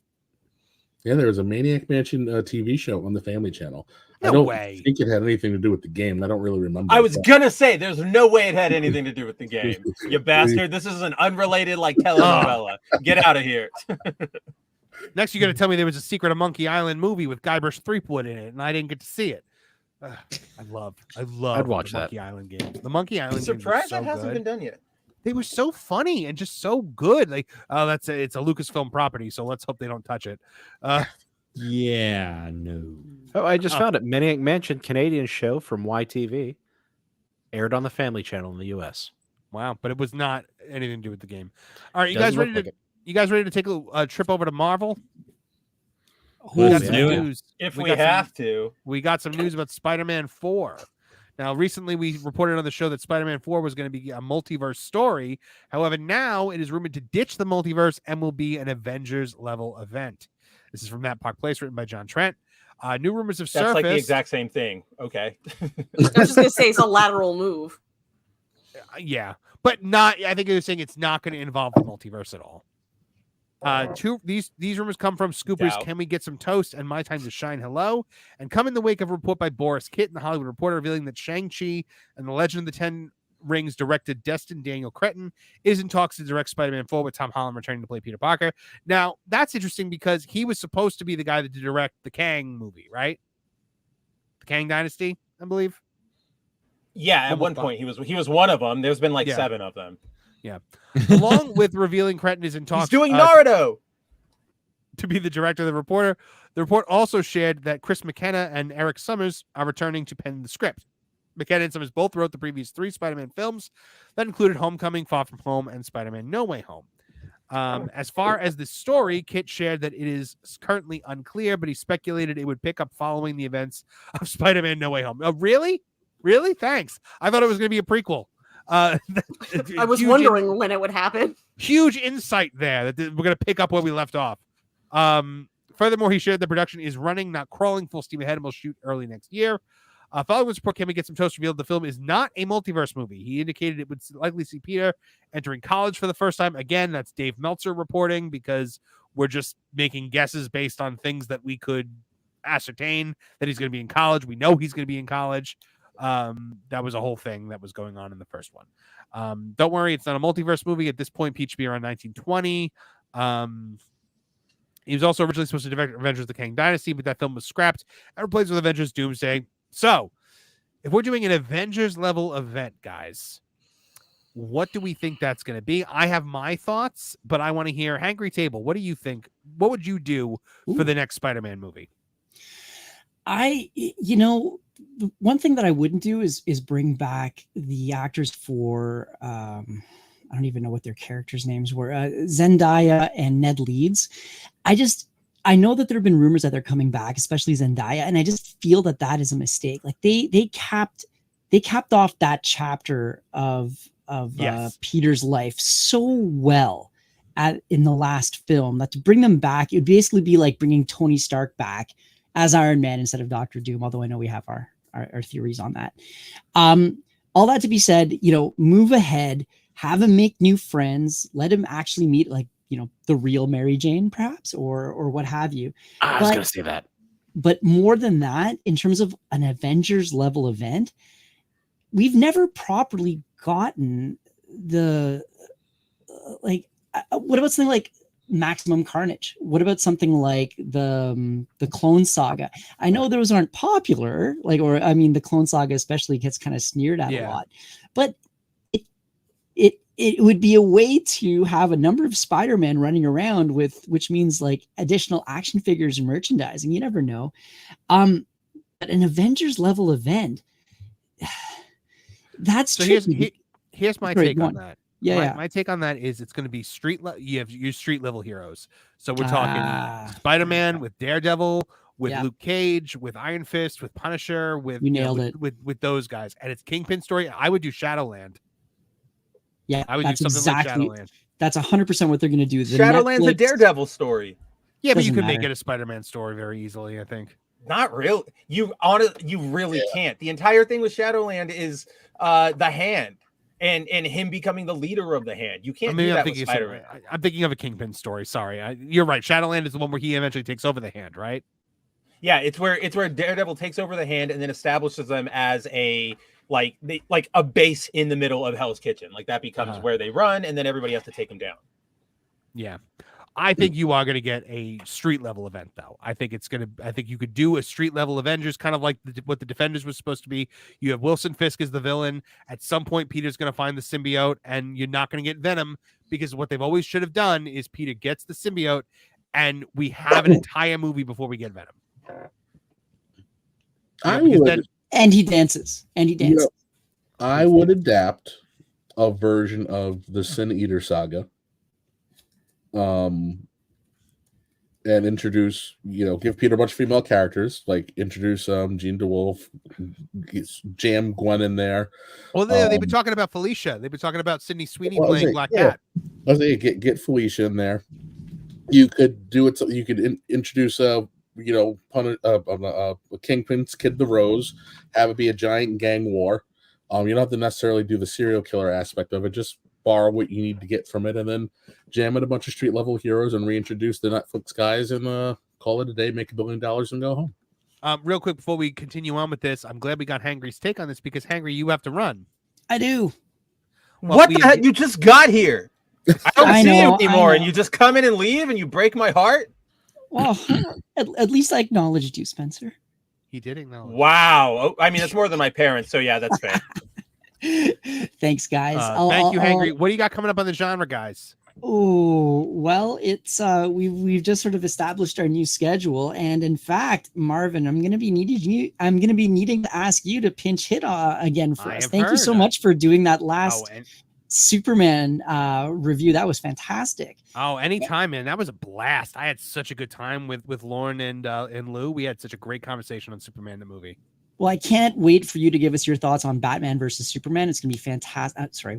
Yeah, there was a Maniac Mansion TV show on the Family Channel. I No don't way. think it had anything to do with the game. I don't really remember. I was gonna say there's no way it had anything to do with the game. You bastard. This is an unrelated like telenovela. Get out of here. Next, you're gonna tell me there was a Secret of Monkey Island movie with Guybrush Threepwood in it, and I didn't get to see it. I love. I'd watch the that. Monkey Island games. The Monkey Island. Surprised games were that so hasn't good. been done yet. They were so funny and just so good. Like, oh, it's a Lucasfilm property, so let's hope they don't touch it. Yeah, no. Oh, I just found it. Maniac Mansion, Canadian show from YTV, aired on the Family Channel in the U.S. Wow, but it was not anything to do with the game. All right, you Doesn't guys ready look to? like it. You guys ready to take a trip over to Marvel? Let's got some do it. news. If We we got some- have to. We got some news about Spider-Man 4. Now, recently we reported on the show that Spider-Man 4 was going to be a multiverse story. However, now it is rumored to ditch the multiverse and will be an Avengers level event. This is from That Park Place, written by John Trent. New rumors have That's surfaced. like the exact same thing. Okay. I was just gonna say it's a lateral move. Yeah, but not. I think they're saying it's not going to involve the multiverse at all. These rumors come from Scoopers. Doubt. Can we get some toast and My Time to Shine? Hello, and come in the wake of a report by Boris Kitt in the Hollywood Reporter revealing that Shang-Chi and the Legend of the Ten Rings director Destin Daniel Cretton is in talks to direct Spider-Man 4 with Tom Holland returning to play Peter Parker. Now that's interesting because he was supposed to be the guy that did direct the Kang movie, right? The Kang Dynasty, I believe. Yeah, at one point he was one of them. There's been like Yeah. 7 of them. Along with revealing Cretton is in talks. He's doing Naruto. To be the director of the reporter. The report also shared that Chris McKenna and Eric Summers are returning to pen the script. McKenna and Summers both wrote the previous 3 Spider-Man films that included Homecoming, Far From Home, and Spider-Man No Way Home. As far as the story, Kit shared that it is currently unclear, but he speculated it would pick up following the events of Spider-Man No Way Home. Oh, really? Really? Thanks. I thought it was going to be a prequel. I was wondering when it would happen. Huge insight there that we're going to pick up where we left off. Furthermore, he shared the production is running, not crawling, full steam ahead, and will shoot early next year. Following this report, Can We Get Some Toast revealed the film is not a multiverse movie. He indicated it would likely see Peter entering college for the first time. Again, that's Dave Meltzer reporting because we're just making guesses based on things that we could ascertain that he's going to be in college. We know he's going to be in college. That was a whole thing that was going on in the first one. Don't worry, it's not a multiverse movie. At this point, Peach should be around 1920. He was also originally supposed to direct Avengers the Kang Dynasty, but that film was scrapped and replaced with Avengers Doomsday. So, if we're doing an Avengers level event, guys, what do we think that's going to be? I have my thoughts, but I want to hear Hangry Table. What do you think? What would you do for the next Spider-Man movie? The one thing that I wouldn't do is bring back the actors for I don't even know what their characters' names were. Zendaya and Ned Leeds. I know that there have been rumors that they're coming back, especially Zendaya, and I just feel that is a mistake. Like they capped off that chapter of Peter's life so well in the last film that to bring them back, it would basically be like bringing Tony Stark back as Iron Man instead of Dr. Doom. Although I know we have our theories on that. All that to be said, move ahead, have him make new friends, let him actually meet like the real Mary Jane, perhaps, or what have you. I was going to say that. But more than that, in terms of an Avengers level event, we've never properly gotten the what about something like Maximum Carnage? What about something like the Clone Saga? I know those aren't popular, the Clone Saga especially gets kind of sneered at a lot, but it would be a way to have a number of Spider-Man running around which means like additional action figures and merchandising. You never know. But an Avengers level event, that's so here's my take on that. My take on that is it's going to be you have your street level heroes. So we're talking Spider-Man with Daredevil, with Luke Cage, with Iron Fist, with Punisher, with with those guys, and it's Kingpin story. I would do Shadowland. Yeah, I would do something like Shadowland. That's 100% what they're going to do. Shadowland's a Daredevil story. Yeah, but you could make it a Spider-Man story very easily, I think. Not really. You really can't. The entire thing with Shadowland is the Hand and him becoming the leader of the Hand. You can't do that with Spider-Man. I'm thinking of a Kingpin story. Sorry, you're right. Shadowland is the one where he eventually takes over the Hand, right? Yeah, it's where Daredevil takes over the Hand and then establishes them as a a base in the middle of Hell's Kitchen. Like that becomes where they run, and then everybody has to take them down. Yeah. I think you are going to get a street level event, though. I think you could do a street level Avengers, kind of like what the Defenders was supposed to be. You have Wilson Fisk as the villain. At some point, Peter's going to find the symbiote, and you're not going to get Venom, because what they've always should have done is Peter gets the symbiote, and we have an entire movie before we get Venom. And he dances. I would adapt a version of the Sin Eater saga. And introduce, give Peter a bunch of female characters, like introduce Jean DeWolf, jam Gwen in there. Well, they've been talking about Felicia. They've been talking about Sydney Sweeney playing Black Cat. I was saying, get Felicia in there. You could do it. So you could introduce Kingpin's Kid the Rose, have it be a giant gang war. You don't have to necessarily do the serial killer aspect of it. Just borrow what you need to get from it, and then jam in a bunch of street level heroes and reintroduce the Netflix guys and call it a day, make $1 billion and go home. Real quick before we continue on with this, I'm glad we got Hangry's take on this, because Hangry, you have to run. I do. Well, what the heck? You just got here. I don't see you anymore, and you just come in and leave, and you break my heart. Well, at least I acknowledged you, Spencer. He did acknowledge. Wow. I mean, that's more than my parents, so yeah, that's fair. Thanks, guys. Thank you, Hangry. What do you got coming up on the genre, guys? Oh, well, it's we've just sort of established our new schedule, and in fact, Marvin, I'm going to be needing to ask you to pinch hit again for us. Thank you so much for doing that last Superman review. That was fantastic. Oh, anytime, man. That was a blast. I had such a good time with Lauren and Lou. We had such a great conversation on Superman the movie. Well, I can't wait for you to give us your thoughts on Batman versus Superman. It's going to be fantastic. Sorry.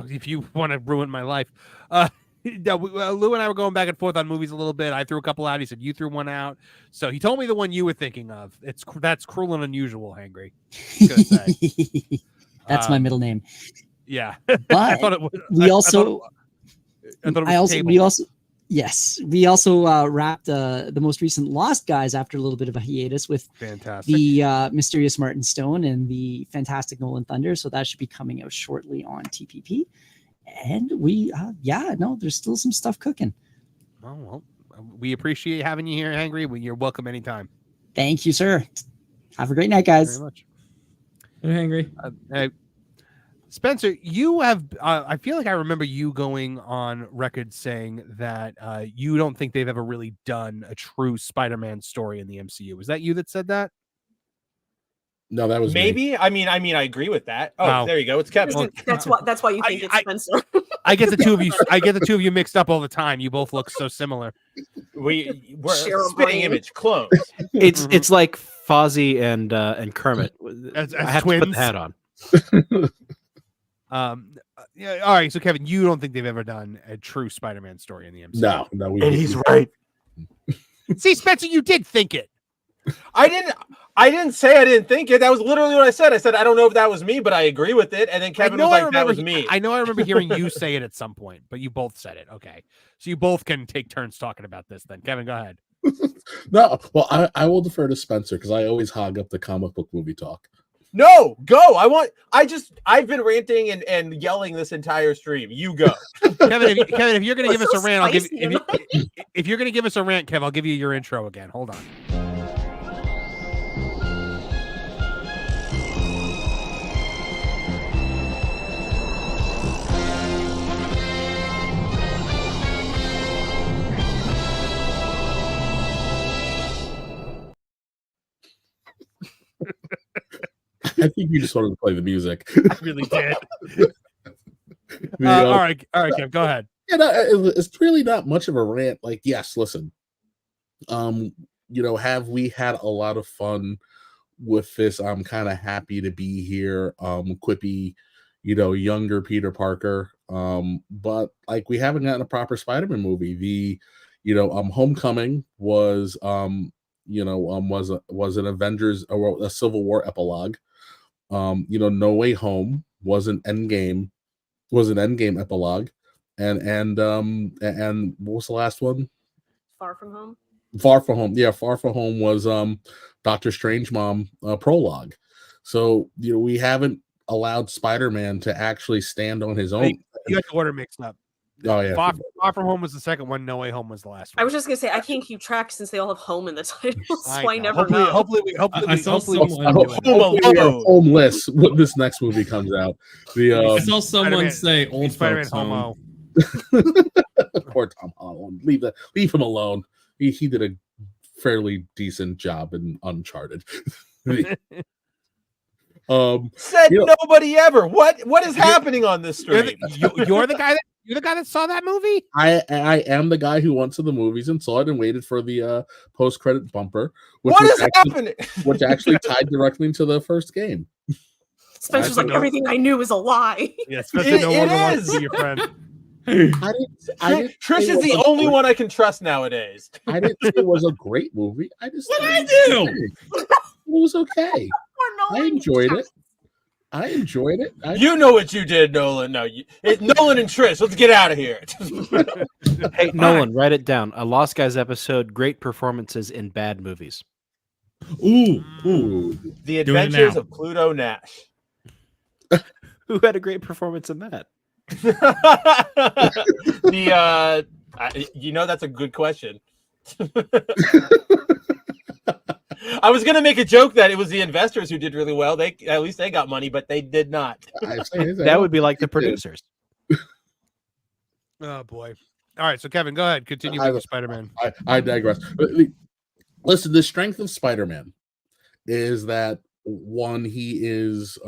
If you want to ruin my life. Lou and I were going back and forth on movies a little bit. I threw a couple out. He said, you threw one out. So he told me the one you were thinking of. That's Cruel and Unusual, Hangry. That's my middle name. Yeah. But I thought it was, we also, Yes, we also wrapped the most recent Lost Guys after a little bit of a hiatus with the mysterious Martin Stone and the fantastic Nolan Thunder. So that should be coming out shortly on TPP. And there's still some stuff cooking. Well, we appreciate having you here, Angry. You're welcome anytime. Thank you, sir. Have a great night, guys. Very much. Hey, Angry. Spencer, you have, I feel like I remember you going on record saying that you don't think they've ever really done a true Spider-Man story in the MCU. Was that you that said that? No, that was maybe. Me. I mean, I agree with that. Oh, wow. There you go. It's Kevin. Well, that's why you think it's Spencer. I get the two of you mixed up all the time. You both look so similar. We're spitting image clones. It's like Fozzie and Kermit. As I have twins. to put the hat on. Yeah. All right. So, Kevin, you don't think they've ever done a true Spider-Man story in the MCU? No. And he's right. See, Spencer, you did think it. I didn't. I didn't say I didn't think it. That was literally what I said. I said I don't know if that was me, but I agree with it. And then Kevin was like, "That was me." I know. I remember hearing you say it at some point, but you both said it. Okay, so you both can take turns talking about this. Then, Kevin, go ahead. No, well, I will defer to Spencer because I always hog up the comic book movie talk. No, go. I've been ranting and yelling this entire stream. You go. Kevin, if you're going to give us a rant, I'll give you. If you're going to give us a rant, Kev, I'll give you your intro again. Hold on. I think you just wanted to play the music. I really did. All right, Kev, go ahead. Yeah, no, it's really not much of a rant. Like, yes, listen. Have we had a lot of fun with this? I'm kind of happy to be here. Quippy, younger Peter Parker. But like we haven't gotten a proper Spider-Man movie. The Homecoming was was an Avengers or a Civil War epilogue. No Way Home was an Endgame epilogue, and what was the last one? Far From Home. Far From Home, yeah, Far From Home was Doctor Strange Mom prologue. So we haven't allowed Spider-Man to actually stand on his own. You got the order mixed up. Oh yeah, Far From Home was the second one. No Way Home was the last one. I was just gonna say I can't keep track since they all have home in the title, so I never hopefully, know. Hopefully, we are homeless when this next movie comes out. I saw someone say Old Spider-Man Homo. Poor Tom Holland. Leave him alone. He did a fairly decent job in Uncharted. Said nobody ever. What is happening on this stream? You're the guy that saw that movie? I am the guy who went to the movies and saw it and waited for the post-credit bumper. What is happening? Which actually tied directly into the first game. Spencer's like, everything I knew is a lie. Yeah, Spencer no longer wants to be your friend. Trish is the only one I can trust nowadays. I didn't say it was a great movie. I just what I do? It was okay. I enjoyed it. You know what you did, Nolan. No, Nolan and Trish. Let's get out of here. Hey, Nolan, write it down. A Lost Guys episode. Great performances in bad movies. Ooh. The Adventures of Pluto Nash. Who had a great performance in that? That's a good question. I was gonna make a joke that it was the investors who did really well. At least they got money, but they did not. That would be like the producers. Oh boy! All right, so Kevin, go ahead. Continue with Spider-Man. I digress. Listen, the strength of Spider-Man is that one, he is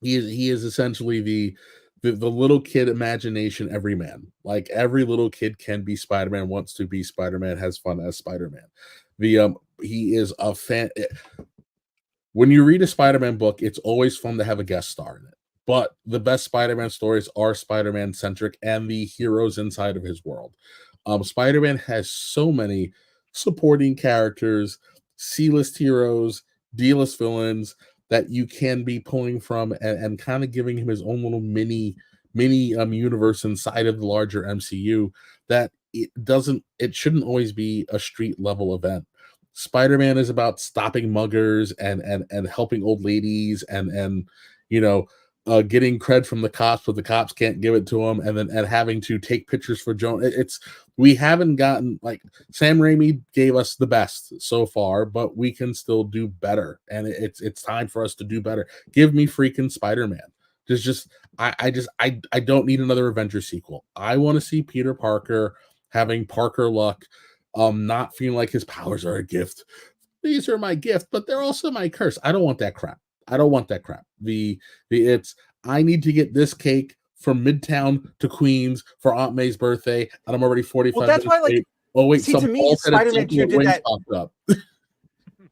essentially the little kid imagination everyman. Like every little kid can be Spider-Man, wants to be Spider-Man, has fun as Spider-Man. He is a fan. When you read a Spider-Man book, it's always fun to have a guest star in it. But the best Spider-Man stories are Spider-Man centric and the heroes inside of his world. Spider-Man has so many supporting characters, C-list heroes, D-list villains that you can be pulling from and kind of giving him his own little mini universe inside of the larger MCU that it shouldn't always be a street level event. Spider-Man is about stopping muggers and helping old ladies and getting cred from the cops, but the cops can't give it to him, and having to take pictures for Joan. We haven't gotten, like, Sam Raimi gave us the best so far, but we can still do better, and it's time for us to do better. Give me freaking Spider-Man. I don't need another Avengers sequel. I want to see Peter Parker having Parker luck, not feeling like his powers are a gift. These are my gift, but they're also my curse. I don't want that crap. I need to get this cake from Midtown to Queens for Aunt May's birthday, and I'm already 45 Well, that's why, late. Oh wait, see, to me, Spider-Man 2 did that. Up.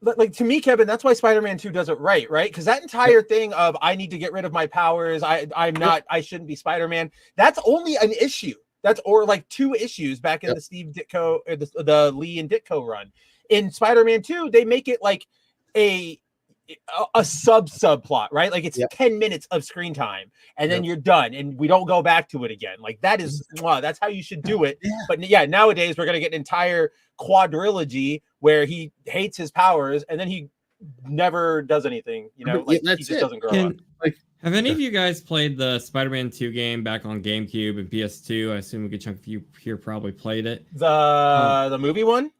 Like, to me, Kevin, that's why Spider-Man 2 does it right? Because that entire thing of I need to get rid of my powers, I shouldn't be Spider-Man. That's only an issue. Or like two issues back in the Steve Ditko, the Lee and Ditko run. In Spider-Man 2, they make it like a subplot, right? Like it's 10 minutes of screen time and then you're done and we don't go back to it again. Like that's how you should do it. But yeah, nowadays we're gonna get an entire quadrilogy where he hates his powers and then he never does anything, you know, like he just doesn't grow up. Like, have any of you guys played the Spider-Man 2 game back on GameCube and PS2? I assume a good chunk of you here probably played it. The movie one?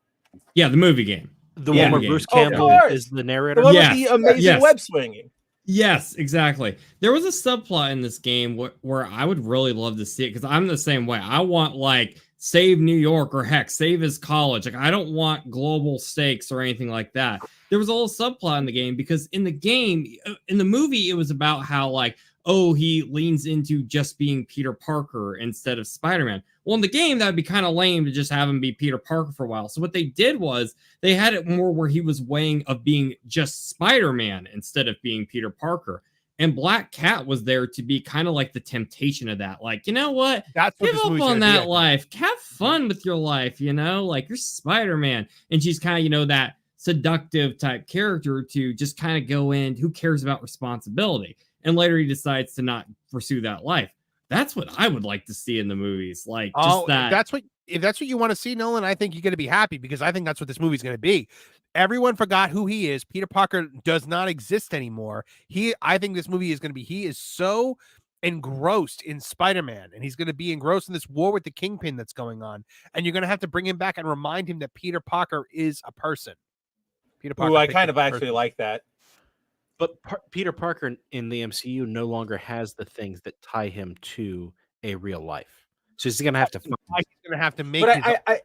Yeah, the movie game. The one where Bruce Campbell is the narrator. The one with the amazing web swinging. Yes, exactly. There was a subplot in this game where I would really love to see it because I'm the same way. I want like save New York or heck, save his college. Like I don't want global stakes or anything like that. There was a little subplot in the game because in the movie, it was about how like, oh, he leans into just being Peter Parker instead of Spider-Man. Well, in the game, that'd be kind of lame to just have him be Peter Parker for a while. So what they did was they had it more where he was weighing of being just Spider-Man instead of being Peter Parker. And Black Cat was there to be kind of like the temptation of that. Like, you know what? Give up on that life. Have fun with your life, you know? Like, you're Spider-Man. And she's kind of, you know, that seductive type character to just kind of go in. Who cares about responsibility? And later he decides to not pursue that life. That's what I would like to see in the movies. Like, just that. If that's what you want to see, Nolan, I think you're going to be happy because I think that's what this movie's going to be. Everyone forgot who he is. Peter Parker does not exist anymore. I think this movie is going to be, he is so engrossed in Spider-Man and he's going to be engrossed in this war with the Kingpin that's going on. And you're going to have to bring him back and remind him that Peter Parker is a person. Peter Parker. Ooh, I kind of actually like that. But Peter Parker in the MCU no longer has the things that tie him to a real life. So he's going to have to. He's going to have to make. But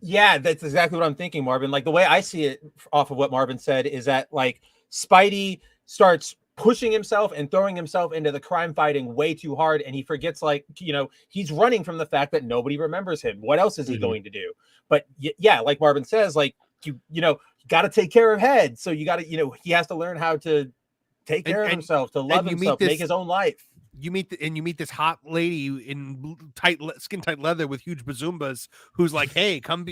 yeah, that's exactly what I'm thinking, Marvin. Like the way I see it off of what Marvin said is that like Spidey starts pushing himself and throwing himself into the crime fighting way too hard. And he forgets, like, you know, he's running from the fact that nobody remembers him. What else is he going to do? But yeah, like Marvin says, like, you know, you got to take care of head. So you got to, you know, he has to learn how to take care of himself, to love himself, make his own life. You meet this hot lady in skin tight leather with huge bazoombas who's like, hey, come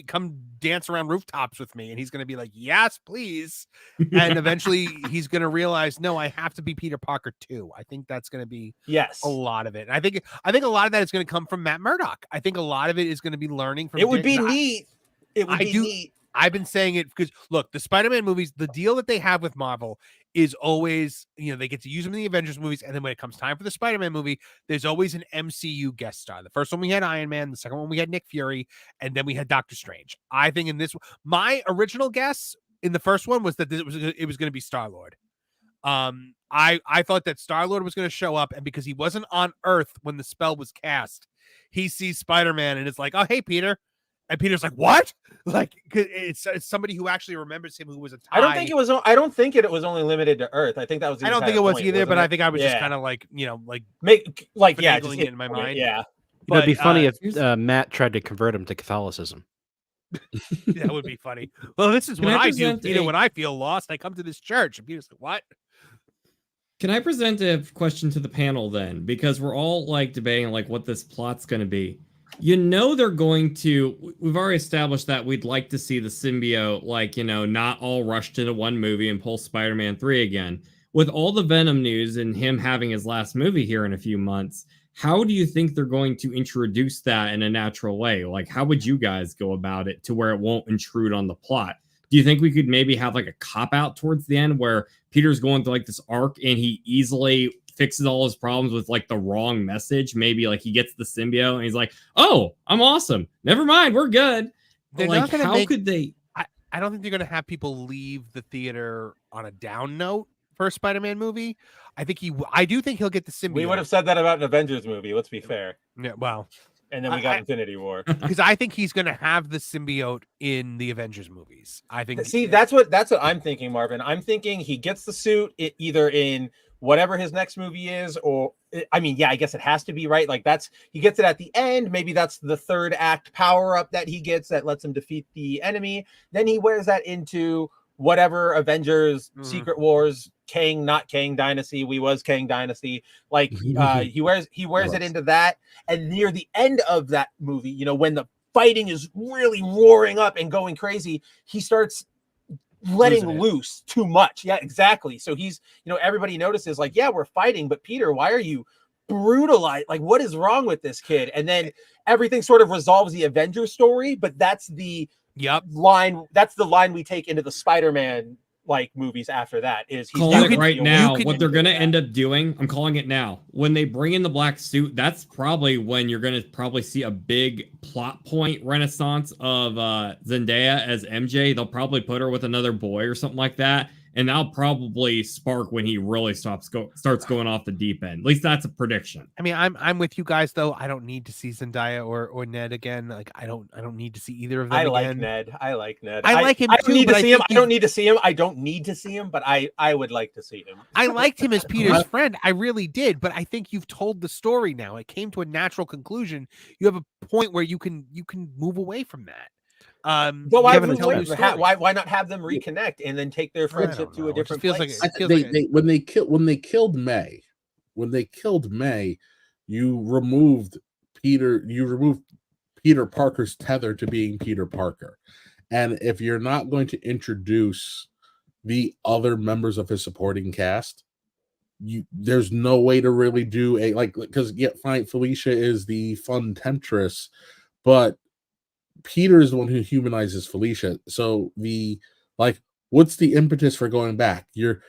dance around rooftops with me. And he's going to be like, yes, please. And eventually he's going to realize, no, I have to be Peter Parker too. I think that's going to be a lot of it. And I think a lot of that is going to come from Matt Murdock. I think a lot of it is going to be learning from. It would be neat. It would be neat. I've been saying it because look, the Spider-Man movies, the deal that they have with Marvel is always, you know, they get to use them in the Avengers movies. And then when it comes time for the Spider-Man movie, there's always an MCU guest star. The first one we had Iron Man, the second one we had Nick Fury, and then we had Doctor Strange. I think in this, my original guess in the first one was that it was going to be Star-Lord. I thought that Star-Lord was going to show up, and because he wasn't on Earth when the spell was cast, he sees Spider-Man and it's like, oh, hey, Peter. And Peter's like, what? Like, it's somebody who actually remembers him, who was a tie. I don't think it was only limited to Earth. I think that was. I don't think it was either, but I think I was just kind of like, you know, like just it in my mind. Yeah, but it'd be funny if Matt tried to convert him to Catholicism. That would be funny. Well, this is what I do, Peter. When I feel lost, I come to this church. And Peter's like, what? Can I present a question to the panel then? Because we're all like debating like what this plot's going to be. You know, they're going to, we've already established that we'd like to see the symbiote, like, you know, not all rushed into one movie and pull Spider-Man 3 again. With all the Venom news and him having his last movie here in a few months, how do you think they're going to introduce that in a natural way? Like, how would you guys go about it to where it won't intrude on the plot? Do you think we could maybe have like a cop-out towards the end where Peter's going through like this arc and he easily fixes all his problems with like the wrong message? Maybe like he gets the symbiote and he's like, oh, I'm awesome. Never mind. We're good. They're like, not gonna how could they? I don't think they're going to have people leave the theater on a down note for a Spider-Man movie. I do think he'll get the symbiote. We would have said that about an Avengers movie. Let's be fair. Yeah. Well, and then we got Infinity War. Because I think he's going to have the symbiote in the Avengers movies. I think. See, that's what I'm thinking, Marvin. I'm thinking he gets the suit either in whatever his next movie is, or I mean, yeah, I guess it has to be, right? Like he gets it at the end. Maybe that's the third act power up that he gets that lets him defeat the enemy. Then he wears that into whatever Avengers, Secret Wars, Kang, not Kang Dynasty. We was Kang Dynasty. Like he wears it into that. And near the end of that movie, you know, when the fighting is really roaring up and going crazy, he starts letting loose too much. Yeah, exactly. So he's, everybody notices like, yeah, we're fighting, but Peter, why are you brutalized? Like, what is wrong with this kid? And then everything sort of resolves the Avengers story, but that's the line. That's the line we take into the Spider-Man like movies after that. Is he's calling it right now? What they're going to end up doing, I'm calling it now. When they bring in the black suit, that's probably when you're going to probably see a big plot point renaissance of Zendaya as MJ. They'll probably put her with another boy or something like that. And that'll probably spark when he really starts going off the deep end. At least that's a prediction. I mean, I'm with you guys though. I don't need to see Zendaya or Ned again. Like I don't need to see either of them. I again. like Ned. I like him. I don't need to see him. I don't need to see him. I don't need to see him, but I would like to see him. I liked him as Peter's friend. I really did, but I think you've told the story now. It came to a natural conclusion. You have a point where you can move away from that. But why not have them reconnect and then take their friendship to a different place? When they killed May, you removed Peter Parker's tether to being Peter Parker. And if you're not going to introduce the other members of his supporting cast, there's no way to really do because fine, Felicia is the fun temptress, but Peter is the one who humanizes Felicia. So what's the impetus for going back? You're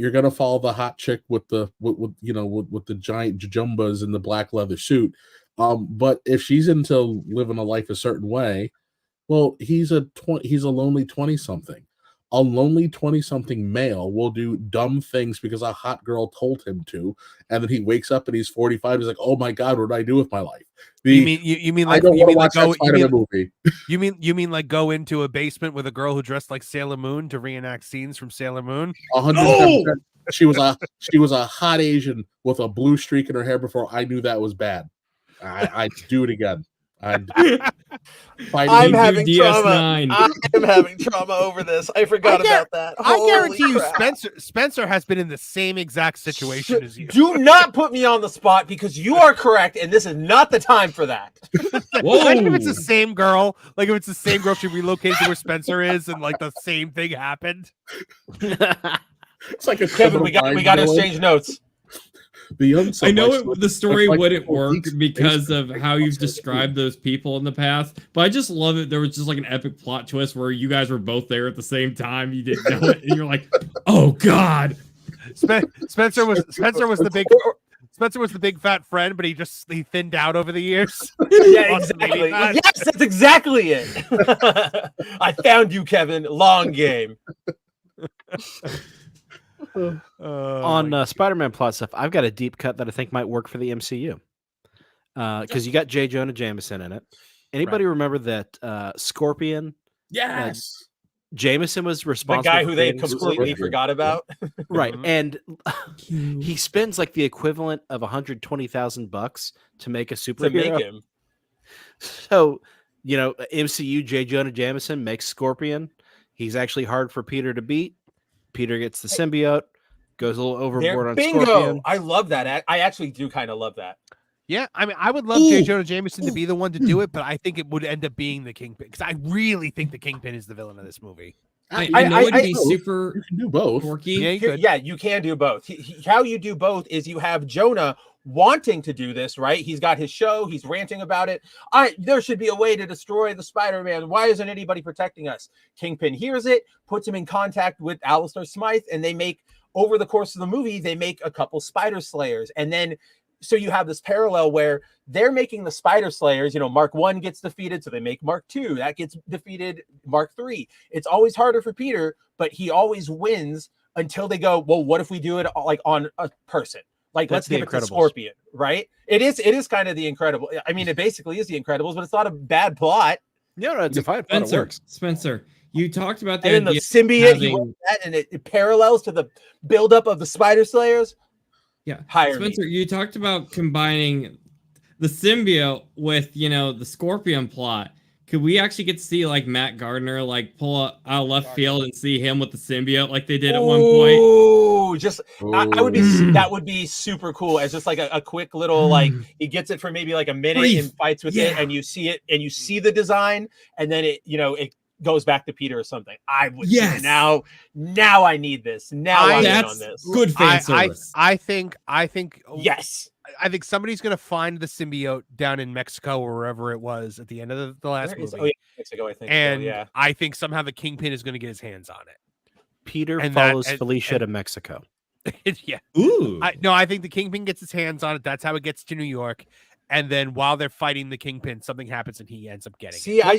gonna follow the hot chick with the giant jujumbas in the black leather suit. But if she's into living a life a certain way, well, he's a lonely 20-something. A lonely 20-something male will do dumb things because a hot girl told him to, and then he wakes up and he's 45. He's like, "Oh my god, what did I do with my life?" You mean like go into a basement with a girl who dressed like Sailor Moon to reenact scenes from Sailor Moon? 100%. She was a hot Asian with a blue streak in her hair before I knew that was bad. I'd do it again. I'm having trauma. I am having trauma over this. I forgot about that. I guarantee you, Spencer has been in the same exact situation as you. Do not put me on the spot because you are correct, and this is not the time for that. Imagine if it's the same girl. Like if it's the same girl, she relocated to where Spencer is, and like the same thing happened. It's like Kevin. We got to exchange notes. I know the story wouldn't work because of how you've described those people in the past, but I just love it. There was just like an epic plot twist where you guys were both there at the same time. You didn't know it, and you're like, "Oh God!" Spencer was the big fat friend, but he thinned out over the years. Yeah, exactly. Yes, that's exactly it. I found you, Kevin. Long game. On Spider-Man plot stuff, I've got a deep cut that I think might work for the MCU. Because you got J. Jonah Jameson in it. Anybody remember that Scorpion? Yes. Jameson was responsible. The guy who they completely forgot about. Right. And he spends like the equivalent of $120,000 to make a superhero. To make him. So, MCU J. Jonah Jameson makes Scorpion. He's actually hard for Peter to beat. Peter gets the symbiote, goes a little overboard on Scorpion. I love that. I actually do kind of love that. Yeah, I mean, I would love J. Jonah Jameson to be the one to do it, but I think it would end up being the Kingpin because I really think the Kingpin is the villain of this movie. I know it'd be super. You can do both. Quirky. Yeah, you can do both. How you do both is you have Jonah wanting to do this, right? He's got his show. He's ranting about it. There should be a way to destroy the Spider-Man. Why isn't anybody protecting us? Kingpin hears it, puts him in contact with Alistair Smythe, and they make, over the course of the movie, they make a couple Spider Slayers. And then, so you have this parallel where they're making the Spider Slayers, Mark 1 gets defeated, so they make Mark 2. That gets defeated, Mark 3. It's always harder for Peter, but he always wins until they go, well, what if we do it like on a person? Like, let's give it to Scorpion, right? It is kind of the Incredible. I mean, it basically is the Incredibles, but it's not a bad plot. No, it's a fine plot. It works. Spencer, you talked about the symbiote, and it parallels to the buildup of the Spider Slayers. Yeah, Spencer, you talked about combining the symbiote with the Scorpion plot. Could we actually get to see like Matt Gardner pull out of left field and see him with the symbiote like they did at one point? That would be super cool as just like a quick little he gets it for maybe like a minute and fights with it, and you see it and you see the design, and then it goes back to Peter or something. I would Yes. now I need this. Now I'm in on this. Good fan service. I think Yes. I think somebody's gonna find the symbiote down in Mexico or wherever it was at the end of the last movie. Oh yeah, Mexico, I think. And so, yeah. I think somehow the Kingpin is gonna get his hands on it. Peter And follows Felicia to Mexico. Yeah. Ooh. I think the Kingpin gets his hands on it. That's how it gets to New York. And then while they're fighting the Kingpin, something happens and he ends up getting See, it. I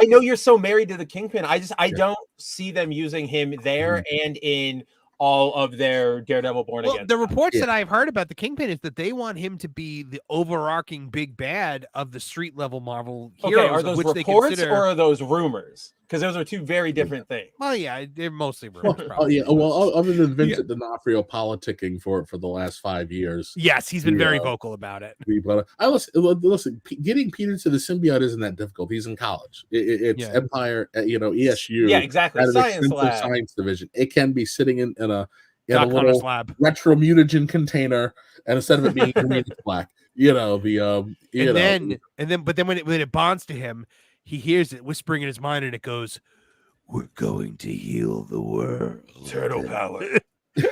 know you're so married to the Kingpin. I don't see them using him there and in all of their Daredevil Born Again. The reports that I've heard about the Kingpin is that they want him to be the overarching big bad of the street level Marvel heroes. Okay, are those reports or are those rumors? Because those are two very different things. Well, yeah, they're mostly rumors. Other than Vincent D'Onofrio politicking for the last 5 years. Yes, he's been very vocal about it. But listen, getting Peter to the symbiote isn't that difficult. He's in college. It's Empire, ESU. Yeah, exactly. At an Science extensive lab. Science division. It can be sitting in a Doc little lab. retro mutagen container, and instead of it being green, it's black. But then when it bonds to him, he hears it whispering in his mind, and it goes, "We're going to heal the world." Turtle power.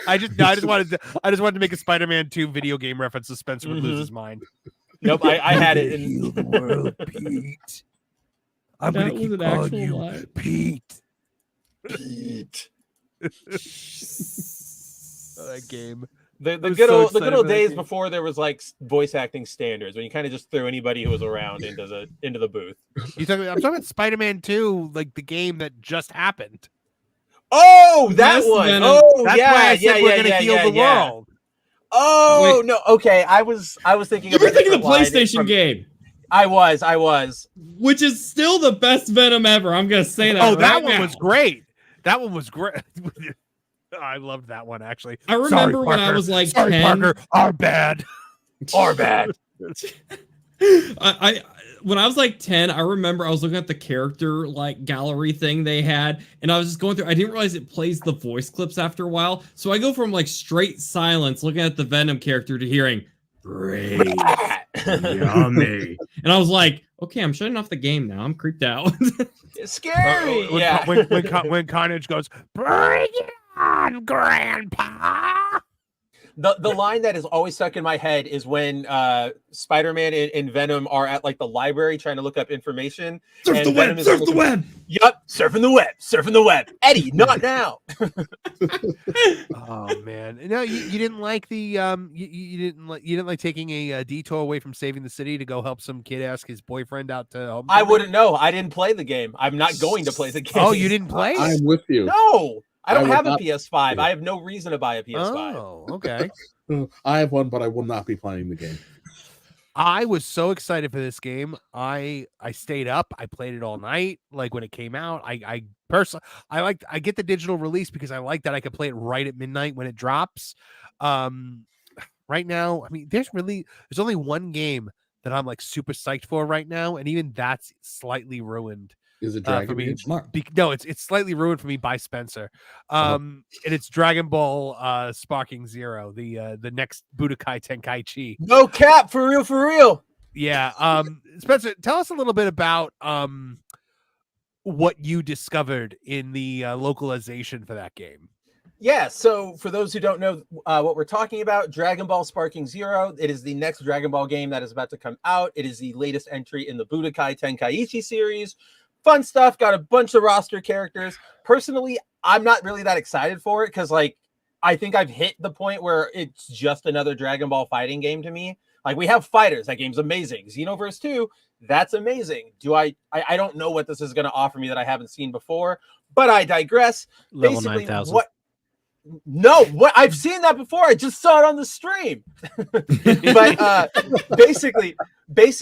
I just wanted to make a Spider-Man 2 video game reference so Spencer would lose his mind. Nope, I had it in heal the world, Pete. I'm gonna keep calling you lie. Pete. Pete. That game. The good old days before there was like voice acting standards when you kind of just threw anybody who was around into the booth. I'm talking about Spider-Man 2, like the game that just happened. Oh, that one. Oh, that's yeah, why I said we're gonna heal the world. Oh, Wait. no. Okay, I was thinking. You were thinking the PlayStation game. I was. Which is still the best Venom ever. I'm gonna say that. That one was great. That one was great. I loved that one actually. I remember when I was like 10. Parker, our bad. Our bad. When I was like 10, I remember I was looking at the character like gallery thing they had, and I was just going through. I didn't realize it plays the voice clips after a while. So I go from like straight silence looking at the Venom character to hearing great, yummy, and I was like, okay, I'm shutting off the game now. I'm creeped out. It's scary. When Carnage goes, bring it on, Grandpa. The line that is always stuck in my head is when Spider-Man and Venom are at like the library trying to look up information. Surf the web. Yup, surfing the web. Eddie, not now. Oh man, no, you didn't like the you didn't like taking a detour away from saving the city to go help some kid ask his boyfriend out to home. I wouldn't know. I didn't play the game. I'm not going to play the game. Oh, you didn't play? I'm with you. No. I don't have a not- PS5. I have no reason to buy a PS5. Oh, okay. I have one, but I will not be playing the game. I was so excited for this game. I stayed up. I played it all night. Like when it came out, I get the digital release because I like that I could play it right at midnight when it drops. Right now, I mean, there's only one game that I'm like super psyched for right now, and even that's slightly ruined. Is it Dragon for me? Age? No, it's slightly ruined for me by Spencer. And it's Dragon Ball Sparking Zero, the next Budokai Tenkaichi. No cap, for real. Yeah. Spencer, tell us a little bit about what you discovered in the localization for that game. Yeah, so for those who don't know what we're talking about, Dragon Ball Sparking Zero, it is the next Dragon Ball game that is about to come out. It is the latest entry in the Budokai Tenkaichi series. Fun stuff, got a bunch of roster characters. Personally, I'm not really that excited for it because, like, I think I've hit the point where it's just another Dragon Ball fighting game to me. Like, we have fighters. That game's amazing. Xenoverse 2, that's amazing. I don't know what this is going to offer me that I haven't seen before, but I digress. Level Basically, 9,000. what I've seen that before. I just saw it on the stream. But basically, this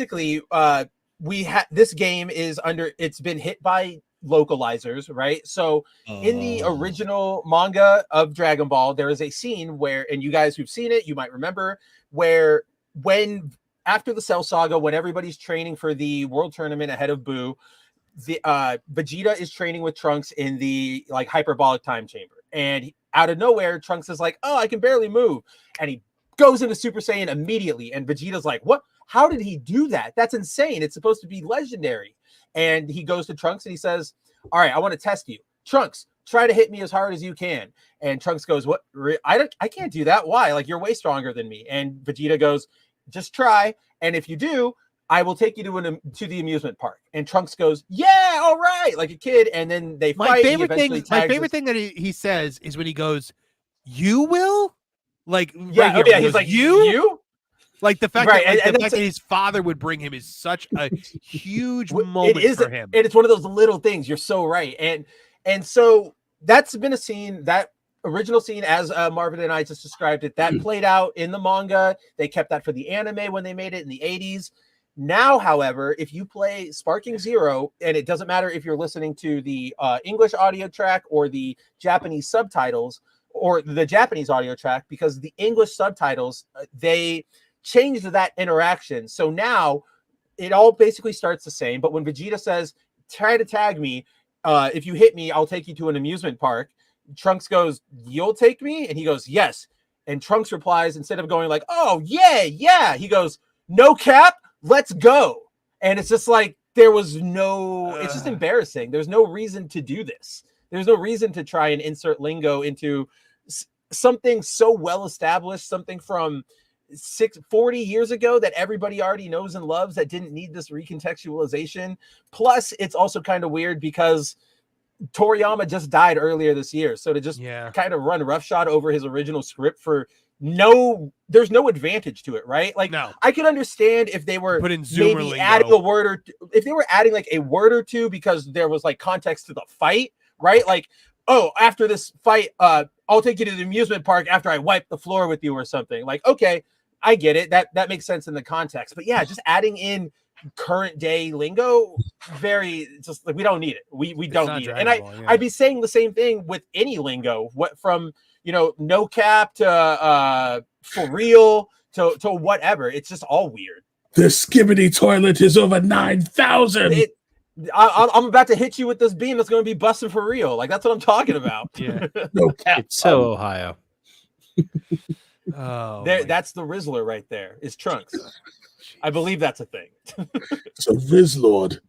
game is it's been hit by localizers, right? So in the original manga of Dragon Ball, there is a scene where, and you guys who've seen it, you might remember, where when after the Cell Saga, when everybody's training for the World Tournament ahead of Buu, the Vegeta is training with Trunks in the like hyperbolic time chamber, and out of nowhere, Trunks is like, "Oh, I can barely move," and he goes into Super Saiyan immediately, and Vegeta's like, "What? How did he do that? That's insane. It's supposed to be legendary." and he goes to Trunks and he says, all right, I want to test you. Trunks, try to hit me as hard as you can. And Trunks goes, what? I can't do that. Why? Like, you're way stronger than me. And Vegeta goes, just try. And if you do, I will take you to the amusement park. And Trunks goes, yeah, all right, like a kid. And then they fight. My favorite thing that he says is when he goes, you will? Like, yeah, right here, he's like, you? Like the fact that his father would bring him is such a huge moment for him. And it's one of those little things. You're so right. And so that's been a scene, that original scene, as Marvin and I just described it, that played out in the manga. They kept that for the anime when they made it in the 80s. Now, however, if you play Sparking Zero, and it doesn't matter if you're listening to the English audio track or the Japanese subtitles or the Japanese audio track, because the English subtitles, they changed that interaction. So now it all basically starts the same. But when Vegeta says, try to tag me, if you hit me, I'll take you to an amusement park. Trunks goes, you'll take me? And he goes, yes. And Trunks replies, instead of going like, oh, yeah, he goes, no cap, let's go. And it's just like, it's just embarrassing. There's no reason to do this. There's no reason to try and insert lingo into something so well established, something from 40 years ago that everybody already knows and loves, that didn't need this recontextualization. Plus, it's also kind of weird because Toriyama just died earlier this year. So to just kind of run roughshod over his original script there's no advantage to it, right? Like, no. I can understand if they were maybe adding a word or if they were adding like a word or two because there was like context to the fight, right? Like, oh, after this fight, I'll take you to the amusement park after I wipe the floor with you or something. Like, okay, I get it. That makes sense in the context. But yeah, just adding in current day lingo, just like, we don't need it. We don't need it. And I'd be saying the same thing with any lingo, what from, no cap to for real to whatever. It's just all weird. The skibbity toilet is over 9,000. I'm about to hit you with this beam that's going to be busting for real. Like, that's what I'm talking about. Yeah. No cap. It's so Ohio. That's the Rizzler right there, is Trunks. I believe that's a thing. It's a Rizlord.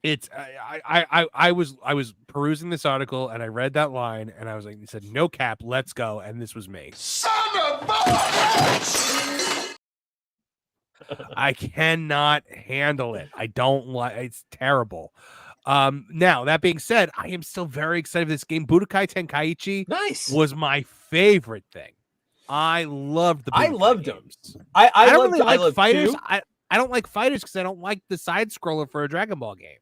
It's I was perusing this article and I read that line and I was like, he said, no cap, let's go. And this was me. Son of a bitch! I cannot handle it. I don't like it's terrible. Now that being said, I am still very excited for this game. Budokai Tenkaichi was my favorite thing. I loved the Budokai I loved games. them. I don't really like fighters. Two. I don't like fighters because I don't like the side scroller for a Dragon Ball game.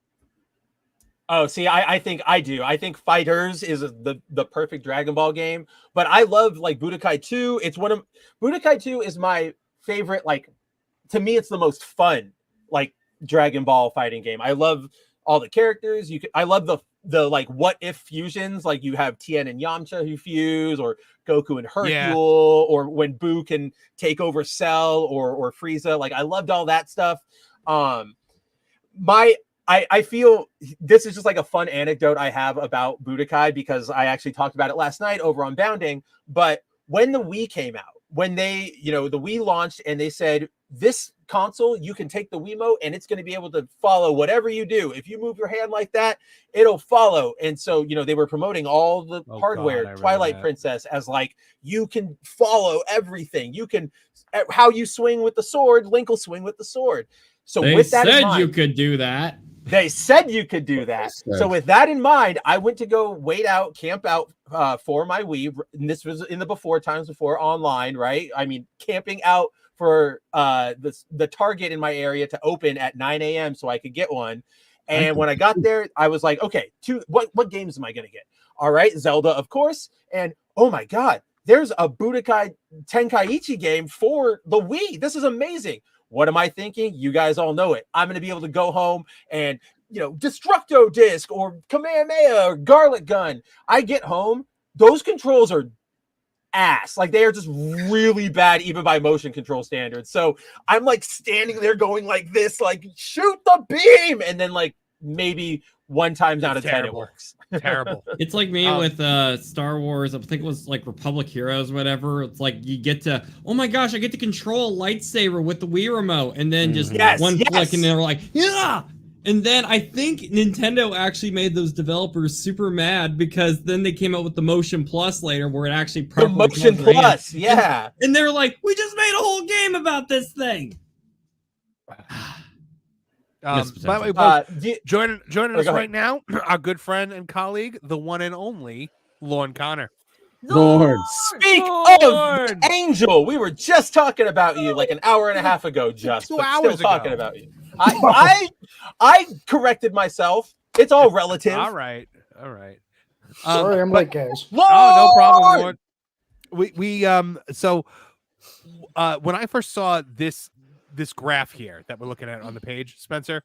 Oh, see, I think I do. I think Fighters is the perfect Dragon Ball game, but I love like Budokai 2. Budokai 2 is my favorite. Like, to me, it's the most fun like Dragon Ball fighting game. I love all the characters. I love the like what if fusions. Like, you have Tien and Yamcha who fuse, or Goku and Hercule, or when Buu can take over Cell or Frieza. Like, I loved all that stuff. I feel this is just like a fun anecdote I have about Budokai, because I actually talked about it last night over on Bounding. But when the Wii came out, when they, the Wii launched and they said, this console, you can take the Wiimote and it's going to be able to follow whatever you do. If you move your hand like that, it'll follow. And so, they were promoting all the hardware, Twilight Princess, as like, you can follow everything. You can, how you swing with the sword, Link will swing with the sword. So with that in mind, you could do that. They said you could do that. So with that in mind, I went to go camp out for my Wii. And this was in the before times, before online, right? I mean, camping out for the Target in my area to open at 9 a.m. so I could get one. And when I got there, I was like, okay, what games am I going to get? All right, Zelda, of course. And oh my God, there's a Budokai Tenkaichi game for the Wii. This is amazing. What am I thinking? You guys all know it. I'm going to be able to go home and, Destructo Disc or Kamehameha or Garlic Gun. I get home, those controls are ass. Like, they are just really bad, even by motion control standards. So I'm like standing there going like this, like, shoot the beam. And then like maybe one time out of 10 it works. Terrible. It's like me with Star Wars. I think it was like Republic Heroes, whatever. It's like you get to, oh my gosh, I get to control a lightsaber with the Wii remote, and then just one flick, and they're like, yeah. And then I think Nintendo actually made those developers super mad because then they came out with the Motion Plus later where it actually properly Motion Plus, yeah. And they're like, we just made a whole game about this thing. By the way, folks, joining us right now, our good friend and colleague, the one and only Lorne Connor. Lord, speak of Angel. We were just talking about you like an hour and a half ago, just 2 hours still talking about you. I corrected myself. It's all relative. All right. Sorry, I'm late, guys. Oh, no problem, Lord. So when I first saw this graph here that we're looking at on the page, Spencer,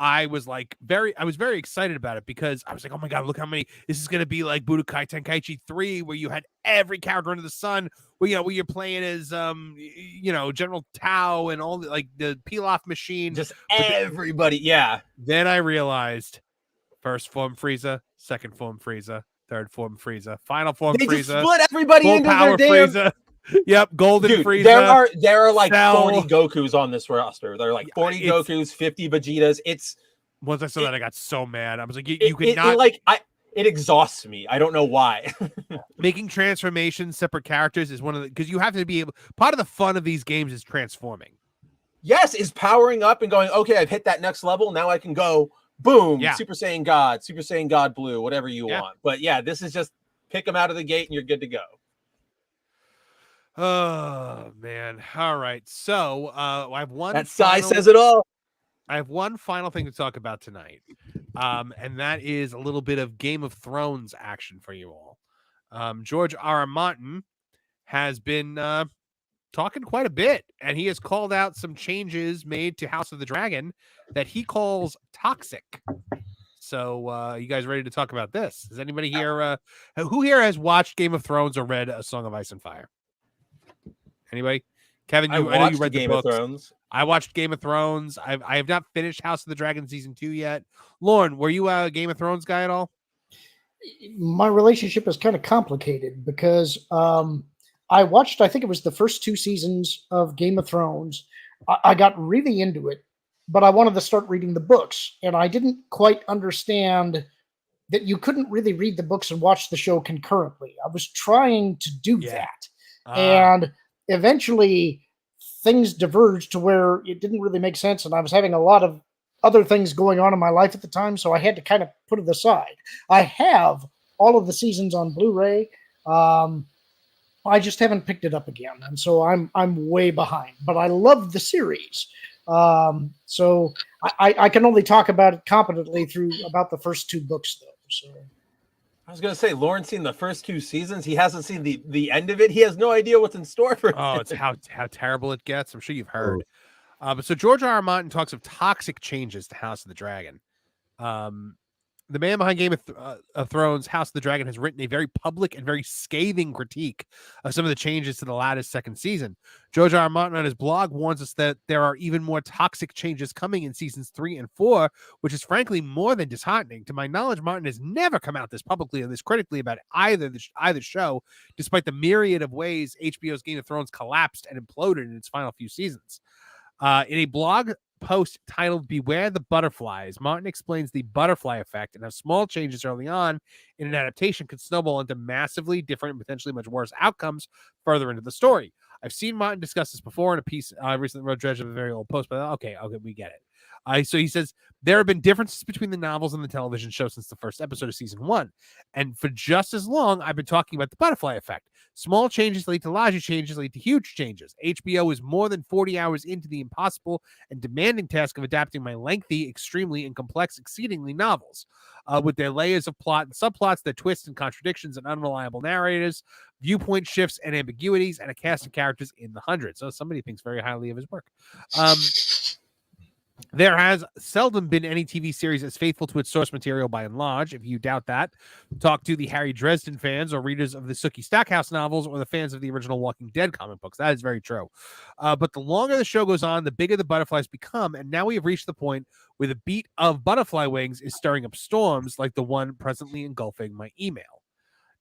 I was very excited about it because I was like, oh my God, look how many, this is going to be like Budokai Tenkaichi 3 where you had every character under the sun where you're playing as, General Tao and all the peel-off machine. Just everybody. Yeah. Then I realized first form Frieza, second form Frieza, third form Frieza, final form Frieza. They just split everybody into power their damn... Frieza. Yep, Golden Dude, Frieza. There are like Cell. 40 Gokus on this roster. There are like 40 Gokus, 50 Vegetas. Once I saw that, I got so mad. I was like, you it exhausts me. I don't know why. Making transformations separate characters is one of the, because you have to be able, part of the fun of these games is transforming. Yes, is powering up and going, okay, I've hit that next level. Now I can go boom, Super Saiyan God Blue, whatever you want. But yeah, this is just pick them out of the gate and you're good to go. Oh man. All right. So I have one. That sigh says it all. I have one final thing to talk about tonight. And that is a little bit of Game of Thrones action for you all. George R. R. Martin has been talking quite a bit, and he has called out some changes made to House of the Dragon that he calls toxic. So you guys ready to talk about this? Is anybody here who here has watched Game of Thrones or read A Song of Ice and Fire? Anybody? Kevin, I know you read the Game of Thrones. I watched Game of Thrones. I have not finished House of the Dragon season 2 yet. Lauren, were you a Game of Thrones guy at all? My relationship is kind of complicated because I watched, I think it was the first 2 seasons of Game of Thrones. I got really into it, but I wanted to start reading the books, and I didn't quite understand that you couldn't really read the books and watch the show concurrently. I was trying to do that. And eventually things diverged to where it didn't really make sense. And I was having a lot of other things going on in my life at the time. So I had to kind of put it aside. I have all of the seasons on Blu-ray. I just haven't picked it up again. And so I'm way behind, but I love the series. So I can only talk about it competently through about the first 2 books though. So I was going to say, Lauren's seen the first 2 seasons. He hasn't seen the end of it. He has no idea what's in store for him. Oh, it's how terrible it gets. I'm sure you've heard. But so George R. R. Martin talks of toxic changes to House of the Dragon. The man behind Game of Thrones, House of the Dragon, has written a very public and very scathing critique of some of the changes to the latest second season. George R. R. Martin on his blog warns us that there are even more toxic changes coming in seasons 3 and 4, which is frankly more than disheartening. To my knowledge, Martin has never come out this publicly or this critically about either show, despite the myriad of ways HBO's Game of Thrones collapsed and imploded in its final few seasons. In a blog post titled Beware the Butterflies, Martin explains the butterfly effect and how small changes early on in an adaptation could snowball into massively different and potentially much worse outcomes further into the story. I've seen Martin discuss this before in a piece I recently wrote, Dredge of a very old post, but okay, we get it. So he says, there have been differences between the novels and the television show since the first episode of season 1. And for just as long, I've been talking about the butterfly effect. Small changes lead to larger changes, lead to huge changes. HBO is more than 40 hours into the impossible and demanding task of adapting my lengthy, extremely, and complex, exceedingly novels. With their layers of plot and subplots, their twists and contradictions and unreliable narrators, viewpoint shifts and ambiguities, and a cast of characters in the hundreds. So somebody thinks very highly of his work. There has seldom been any TV series as faithful to its source material by and large. If you doubt that, talk to the Harry Dresden fans or readers of the Sookie Stackhouse novels or the fans of the original Walking Dead comic books. That is very true. But the longer the show goes on, the bigger the butterflies become. And now we have reached the point where the beat of butterfly wings is stirring up storms like the one presently engulfing my email.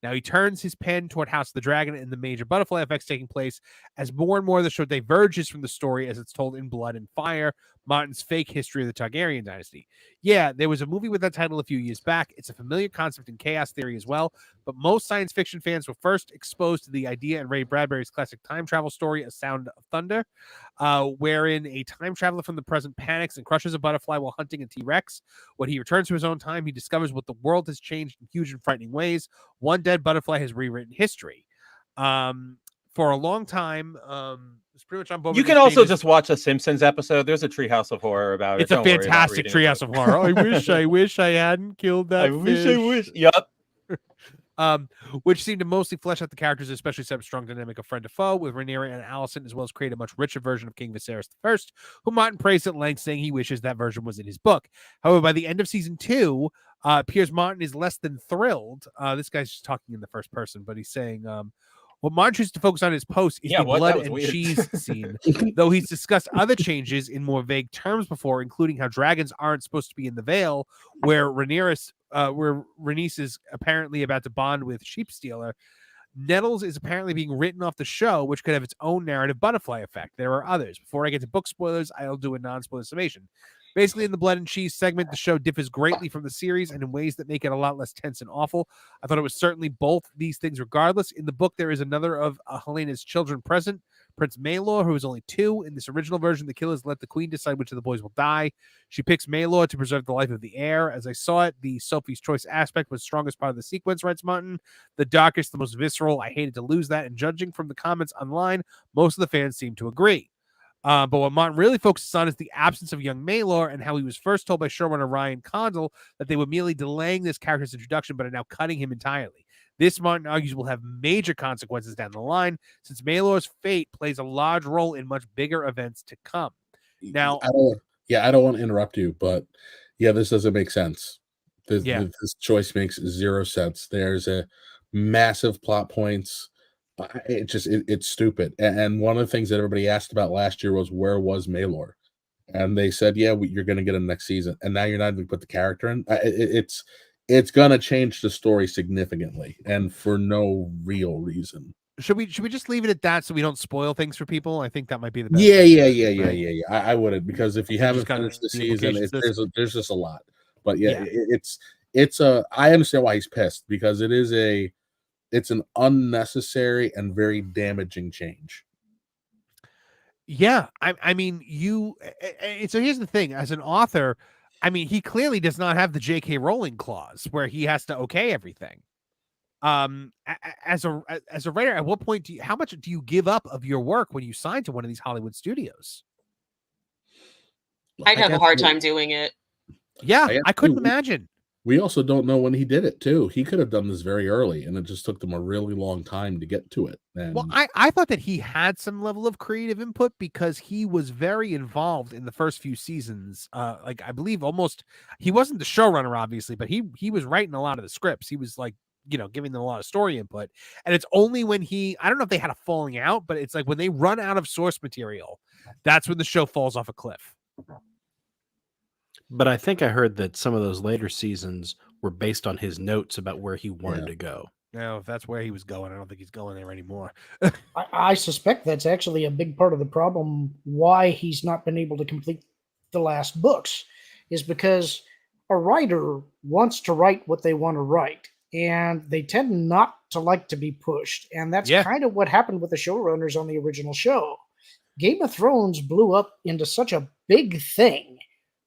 Now he turns his pen toward House of the Dragon and the major butterfly effects taking place as more and more of the show diverges from the story as it's told in Blood and Fire, Martin's fake history of the Targaryen dynasty. Yeah, there was a movie with that title a few years back. It's a familiar concept in chaos theory as well, but most science fiction fans were first exposed to the idea in Ray Bradbury's classic time travel story, A Sound of Thunder, wherein a time traveler from the present panics and crushes a butterfly while hunting a T-Rex. When he returns to his own time, he discovers what the world has changed in huge and frightening ways. One dead butterfly has rewritten history. For a long time, it's pretty much on board. You can also just watch a Simpsons episode. There's a Treehouse of Horror about it. It's a fantastic Treehouse of Horror. I wish I hadn't killed that fish. Yep. Which seemed to mostly flesh out the characters, especially set up a strong dynamic of friend to foe with Rhaenyra and Alicent, as well as create a much richer version of King Viserys I, who Martin praised at length, saying he wishes that version was in his book. However, by the end of season 2, Piers Martin is less than thrilled. This guy's just talking in the first person, but he's saying, what Martin chooses to focus on in his post is the blood and cheese scene, though he's discussed other changes in more vague terms before, including how dragons aren't supposed to be in the Vale, where Rhaenyra is apparently about to bond with Sheepstealer. Nettles is apparently being written off the show, which could have its own narrative butterfly effect. There are others. Before I get to book spoilers, I'll do a non-spoiler summation. Basically, in the blood and cheese segment, the show differs greatly from the series and in ways that make it a lot less tense and awful. I thought it was certainly both these things regardless. In the book, there is another of Helena's children present, Prince Maelor, who is only 2. In this original version, the killers let the queen decide which of the boys will die. She picks Maelor to preserve the life of the heir. As I saw it, the Sophie's Choice aspect was the strongest part of the sequence, writes Martin. The darkest, the most visceral. I hated to lose that, and judging from the comments online, most of the fans seem to agree. But what Martin really focuses on is the absence of young Maelor and how he was first told by showrunner Ryan Condal that they were merely delaying this character's introduction, but are now cutting him entirely. This, Martin argues, will have major consequences down the line, since Maelor's fate plays a large role in much bigger events to come. Now, I don't want to interrupt you, but yeah, this doesn't make sense. This choice makes zero sense. There's a massive plot points. It's stupid. And one of the things that everybody asked about last year was, where was Maelor? And they said, yeah, you're going to get him next season. And now you're not even put the character in. It's going to change the story significantly and for no real reason. Should we just leave it at that so we don't spoil things for people? I think that might be the best. Yeah. I wouldn't, because if you haven't finished the season, there's just a lot. But I understand why he's pissed, because it's an unnecessary and very damaging change. Yeah, I mean, so here's the thing. As an author, I mean, he clearly does not have the J.K. Rowling clause where he has to okay everything. As a writer, at what point how much do you give up of your work when you sign to one of these Hollywood studios? I'd have a hard time doing it. Yeah, I couldn't imagine. We also don't know when he did it, too. He could have done this very early, and it just took them a really long time to get to it. And well, I thought that he had some level of creative input because he was very involved in the first few seasons. Like, I believe he wasn't the showrunner, obviously, but he was writing a lot of the scripts. He was like, giving them a lot of story input. And it's only when I don't know if they had a falling out, but it's like when they run out of source material, that's when the show falls off a cliff. But I think I heard that some of those later seasons were based on his notes about where he wanted to go. Now, if that's where he was going, I don't think he's going there anymore. I suspect that's actually a big part of the problem why he's not been able to complete the last books, is because a writer wants to write what they want to write, and they tend not to like to be pushed. And that's kind of what happened with the showrunners on the original show. Game of Thrones blew up into such a big thing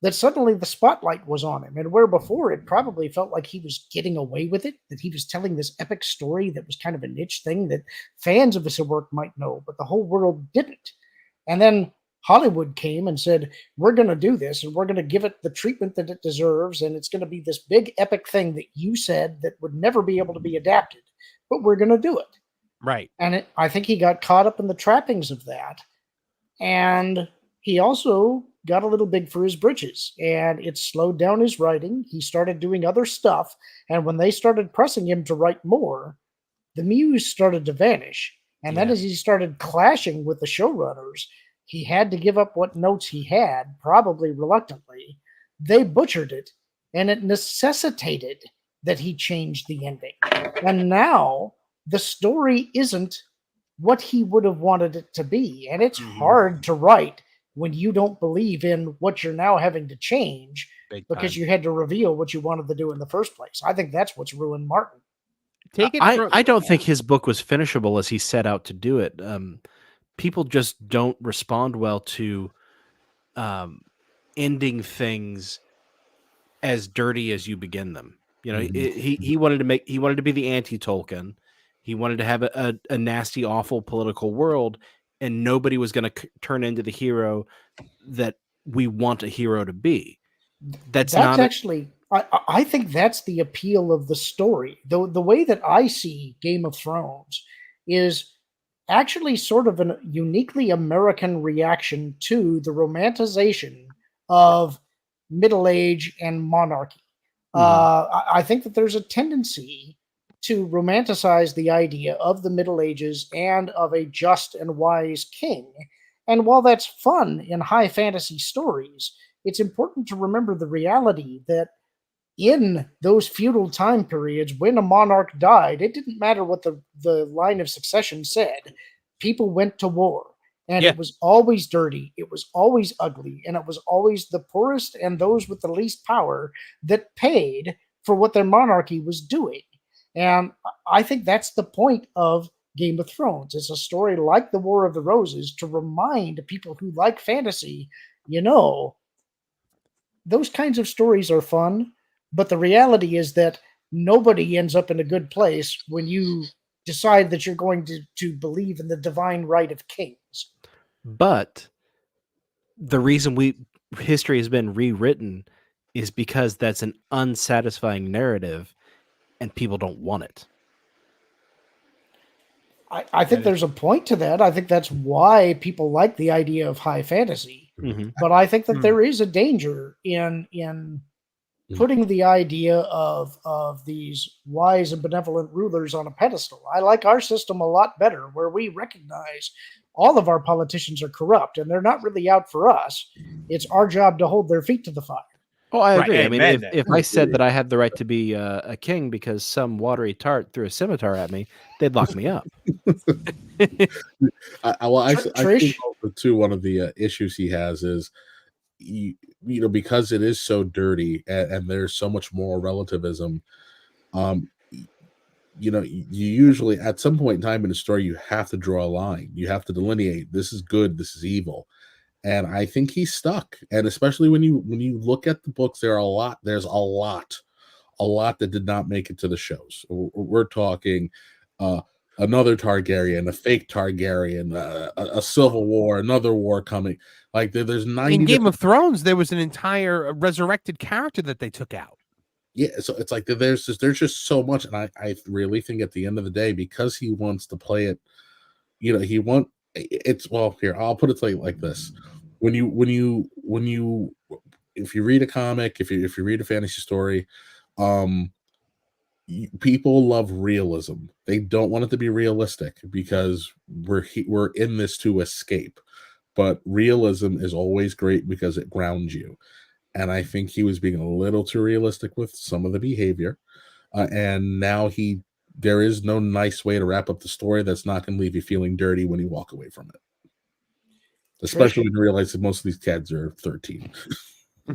that suddenly the spotlight was on him. And where before it probably felt like he was getting away with it, that he was telling this epic story that was kind of a niche thing that fans of his work might know, but the whole world didn't. And then Hollywood came and said, we're going to do this, and we're going to give it the treatment that it deserves, and it's going to be this big epic thing that you said that would never be able to be adapted, but we're going to do it. Right. And I think he got caught up in the trappings of that. And he also got a little big for his britches, and it slowed down his writing. He started doing other stuff, and when they started pressing him to write more, the muse started to vanish. And then as he started clashing with the showrunners, he had to give up what notes he had, probably reluctantly. They butchered it, and it necessitated that he changed the ending. And now the story isn't what he would have wanted it to be. And it's hard to write when you don't believe in what you're now having to change because you had to reveal what you wanted to do in the first place. I think that's what's ruined Martin. I don't think his book was finishable as he set out to do it. People just don't respond well to ending things as dirty as you begin them. You know, he wanted to be the anti-Tolkien. He wanted to have a nasty, awful political world, and nobody was going to turn into the hero that we want a hero to be. That's not actually. I think that's the appeal of the story. The way that I see Game of Thrones is actually sort of a uniquely American reaction to the romanticization of middle age and monarchy. I think that there's a tendency to romanticize the idea of the Middle Ages and of a just and wise king. And while that's fun in high fantasy stories, it's important to remember the reality that in those feudal time periods, when a monarch died, it didn't matter what the line of succession said. People went to war. And it was always dirty, it was always ugly, and it was always the poorest and those with the least power that paid for what their monarchy was doing. And I think that's the point of Game of Thrones. It's a story like The War of the Roses to remind people who like fantasy, those kinds of stories are fun, but the reality is that nobody ends up in a good place when you decide that you're going to believe in the divine right of kings. But the reason history has been rewritten is because that's an unsatisfying narrative and people don't want it. I think there's a point to that. I think that's why people like the idea of high fantasy. But I think that there is a danger in putting the idea of these wise and benevolent rulers on a pedestal. I like our system a lot better, where we recognize all of our politicians are corrupt and they're not really out for us. It's our job to hold their feet to the fire. Oh, I agree. I mean, if I said that I had the right to be a king because some watery tart threw a scimitar at me, they'd lock me up. I think also too, one of the issues he has is, because it is so dirty and there's so much moral relativism, you usually at some point in time in the story, you have to draw a line. You have to delineate, this is good, this is evil. And I think he's stuck. And especially when you look at the books, there's a lot that did not make it to the shows. We're talking another Targaryen, a fake Targaryen, a civil war, another war coming. Like there's 90. In Game of Thrones, there was an entire resurrected character that they took out. Yeah, so it's like there's just so much, and I really think at the end of the day, because he wants to play it, here, I'll put it to you like this. When you if you read a comic, if you read a fantasy story, people love realism. They don't want it to be realistic because we're in this to escape. But realism is always great because it grounds you. And I think he was being a little too realistic with some of the behavior. And now there is no nice way to wrap up the story that's not going to leave you feeling dirty when you walk away from it. Especially when you realize that most of these kids are 13.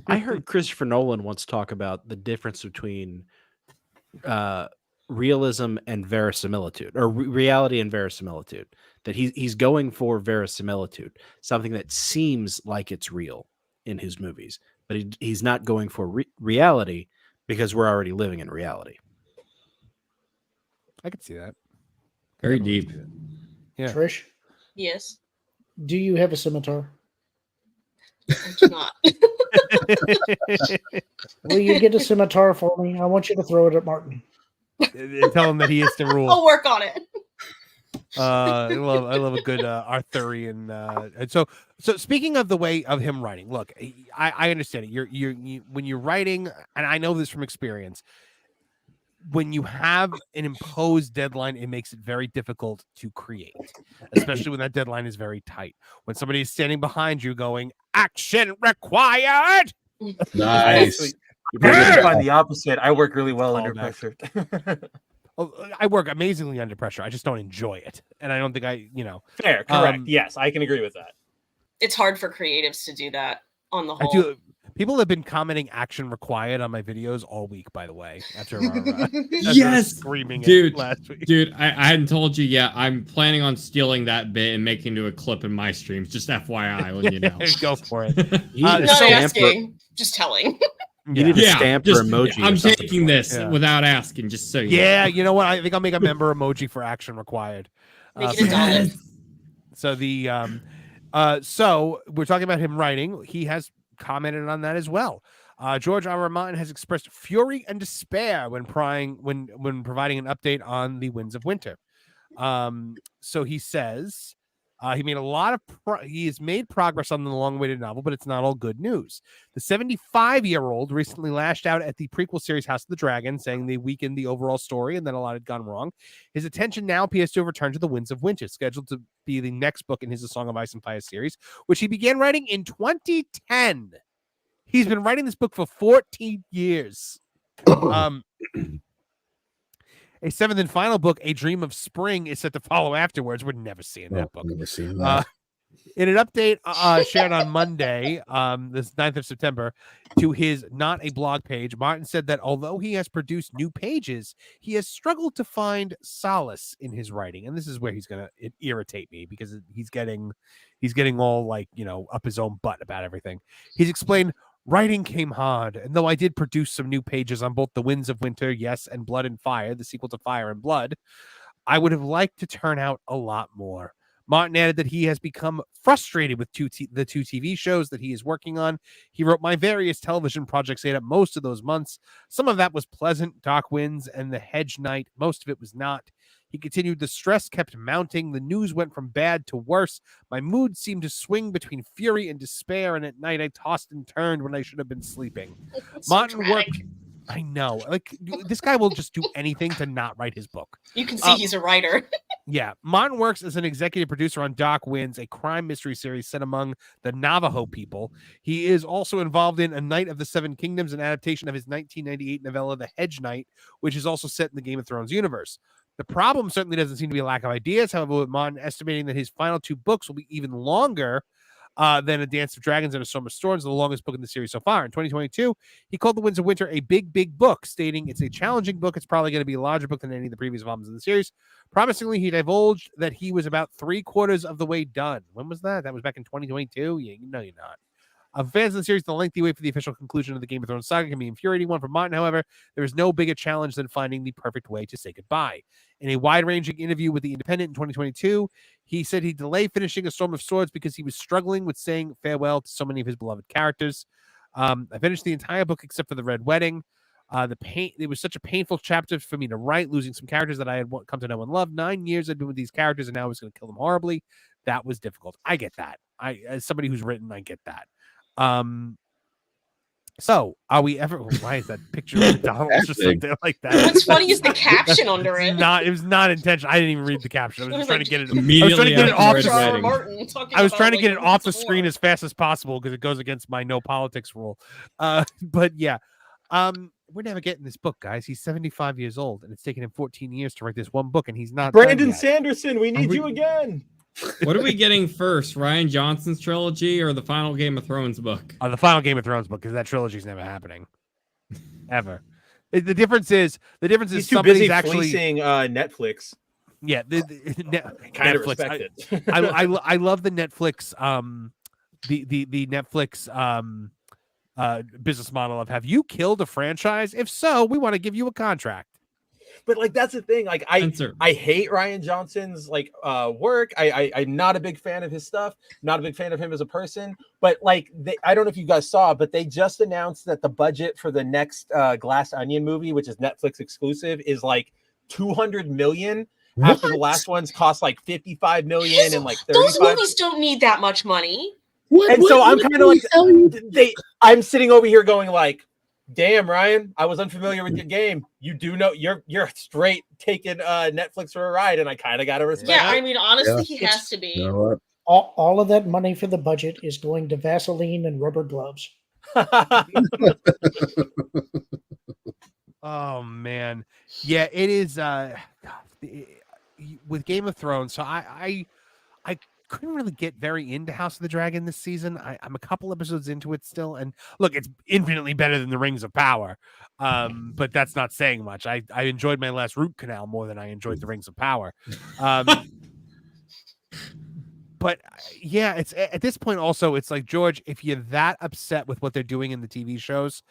I heard Christopher Nolan once talk about the difference between realism and verisimilitude, or reality and verisimilitude. That he's going for verisimilitude, something that seems like it's real in his movies, but he's not going for reality because we're already living in reality. I could see that. Very deep. Yeah. Trish? Yes. Do you have a scimitar? I do not. Will you get a scimitar for me? I want you to throw it at Martin. And tell him that he is the rule. I'll work on it. I love a good Arthurian. And so speaking of the way of him writing, look, I understand it. You when you're writing, and I know this from experience, when you have an imposed deadline, it makes it very difficult to create, especially when that deadline is very tight. When somebody is standing behind you going, "Action required." Nice. I find the opposite. I work really well under pressure. I work amazingly under pressure. I just don't enjoy it, and I don't think Fair, correct. Yes, I can agree with that. It's hard for creatives to do that on the whole. People have been commenting "action required" on my videos all week. By the way, after yes, screaming dude, last week. Dude, I hadn't told you yet. I'm planning on stealing that bit and making it a clip in my streams. Just FYI, when you know. Go for it. Not asking, just telling. You need a stamp or emoji. I'm taking this without asking, just so you know. You know what? I think I'll make a member emoji for action required. So so we're talking about him writing. He has commented on that as well. George R.R. Martin has expressed fury and despair when providing an update on the Winds of Winter. So he says he made a lot of he has made progress on the long-awaited novel, but it's not all good news. The 75-year-old recently lashed out at the prequel series House of the Dragon, saying they weakened the overall story and that a lot had gone wrong. His attention now appears to have returned to the Winds of Winter, scheduled to be the next book in his A Song of Ice and Fire series, which he began writing in 2010. He's been writing this book for 14 years. A seventh and final book, A Dream of Spring, is set to follow afterwards. We're never seeing that book. Never seen that. In an update shared on Monday, this 9th of September, to his Not a Blog page, Martin said that although he has produced new pages, he has struggled to find solace in his writing. And this is where he's going to irritate me, because he's getting all up his own butt about everything. He's explained, writing came hard, and though I did produce some new pages on both The Winds of Winter, yes, and Blood and Fire, the sequel to Fire and Blood, I would have liked to turn out a lot more. Martin added that he has become frustrated with the two TV shows that he is working on. He wrote, my various television projects ate up most of those months. Some of that was pleasant, Dark Winds and The Hedge Knight. Most of it was not. He continued, the stress kept mounting. The news went from bad to worse. My mood seemed to swing between fury and despair, and at night I tossed and turned when I should have been sleeping. Martin worked. I know. This guy will just do anything to not write his book. You can see he's a writer. Yeah. Martin works as an executive producer on Dark Winds, a crime mystery series set among the Navajo people. He is also involved in A Knight of the Seven Kingdoms, an adaptation of his 1998 novella, The Hedge Knight, which is also set in the Game of Thrones universe. The problem certainly doesn't seem to be a lack of ideas. However, with Martin estimating that his final two books will be even longer than A Dance of Dragons and A Storm of Storms, the longest book in the series so far. In 2022, he called The Winds of Winter a big, big book, stating it's a challenging book. It's probably going to be a larger book than any of the previous volumes in the series. Promisingly, he divulged that he was about 3/4 of the way done. When was that? That was back in 2022? Yeah, no, you're not. Fans of the series, the lengthy wait for the official conclusion of the Game of Thrones saga can be infuriating one for Martin. However, there is no bigger challenge than finding the perfect way to say goodbye. In a wide-ranging interview with The Independent in 2022, he said he delayed finishing A Storm of Swords because he was struggling with saying farewell to so many of his beloved characters. I finished the entire book except for the Red Wedding. It was such a painful chapter for me to write, losing some characters that I had come to know and love. 9 years I'd been with these characters, and now I was going to kill them horribly. That was difficult. I get that. As somebody who's written, I get that. So are we ever? Why is that picture of McDonald's just like, like that? What's funny is the caption under it. It was not intentional. I didn't even read the caption. I was just trying to get it immediately. I was trying to get it off the screen as fast as possible because it goes against my no politics rule. But yeah, we're never getting this book, guys. He's 75 years old, and it's taken him 14 years to write this one book, and he's not. Brandon Sanderson, we need you again. What are we getting first? Rian Johnson's trilogy or the final Game of Thrones book? The final Game of Thrones book, because that trilogy is never happening, ever. The difference is he's too busy fleecing Netflix. Yeah, kind Netflix. Of respect it. I love the Netflix the Netflix business model of, have you killed a franchise? If so, we want to give you a contract. But like, that's the thing. Like, I hate Rian Johnson's work. I'm not a big fan of his stuff. Not a big fan of him as a person. But like, I don't know if you guys saw, but they just announced that the budget for the next Glass Onion movie, which is Netflix exclusive, is like $200 million. What? After the last ones cost like $55 million and like 35. Those movies don't need that much money. So I'm kind of like, I'm sitting over here going like, damn, Ryan, I was unfamiliar with your game. You do know you're straight taking Netflix for a ride, and I kind of got to respect. Yeah, I mean, honestly, he has to be. You know what? All of that money for the budget is going to Vaseline and rubber gloves. Oh man, yeah, it is. With Game of Thrones, so I couldn't really get very into House of the Dragon this season. I'm a couple episodes into it still, and look, it's infinitely better than the Rings of Power. But that's not saying much. I enjoyed my last root canal more than I enjoyed the Rings of Power. But yeah, it's at this point also, it's like, George, if you're that upset with what they're doing in the TV shows,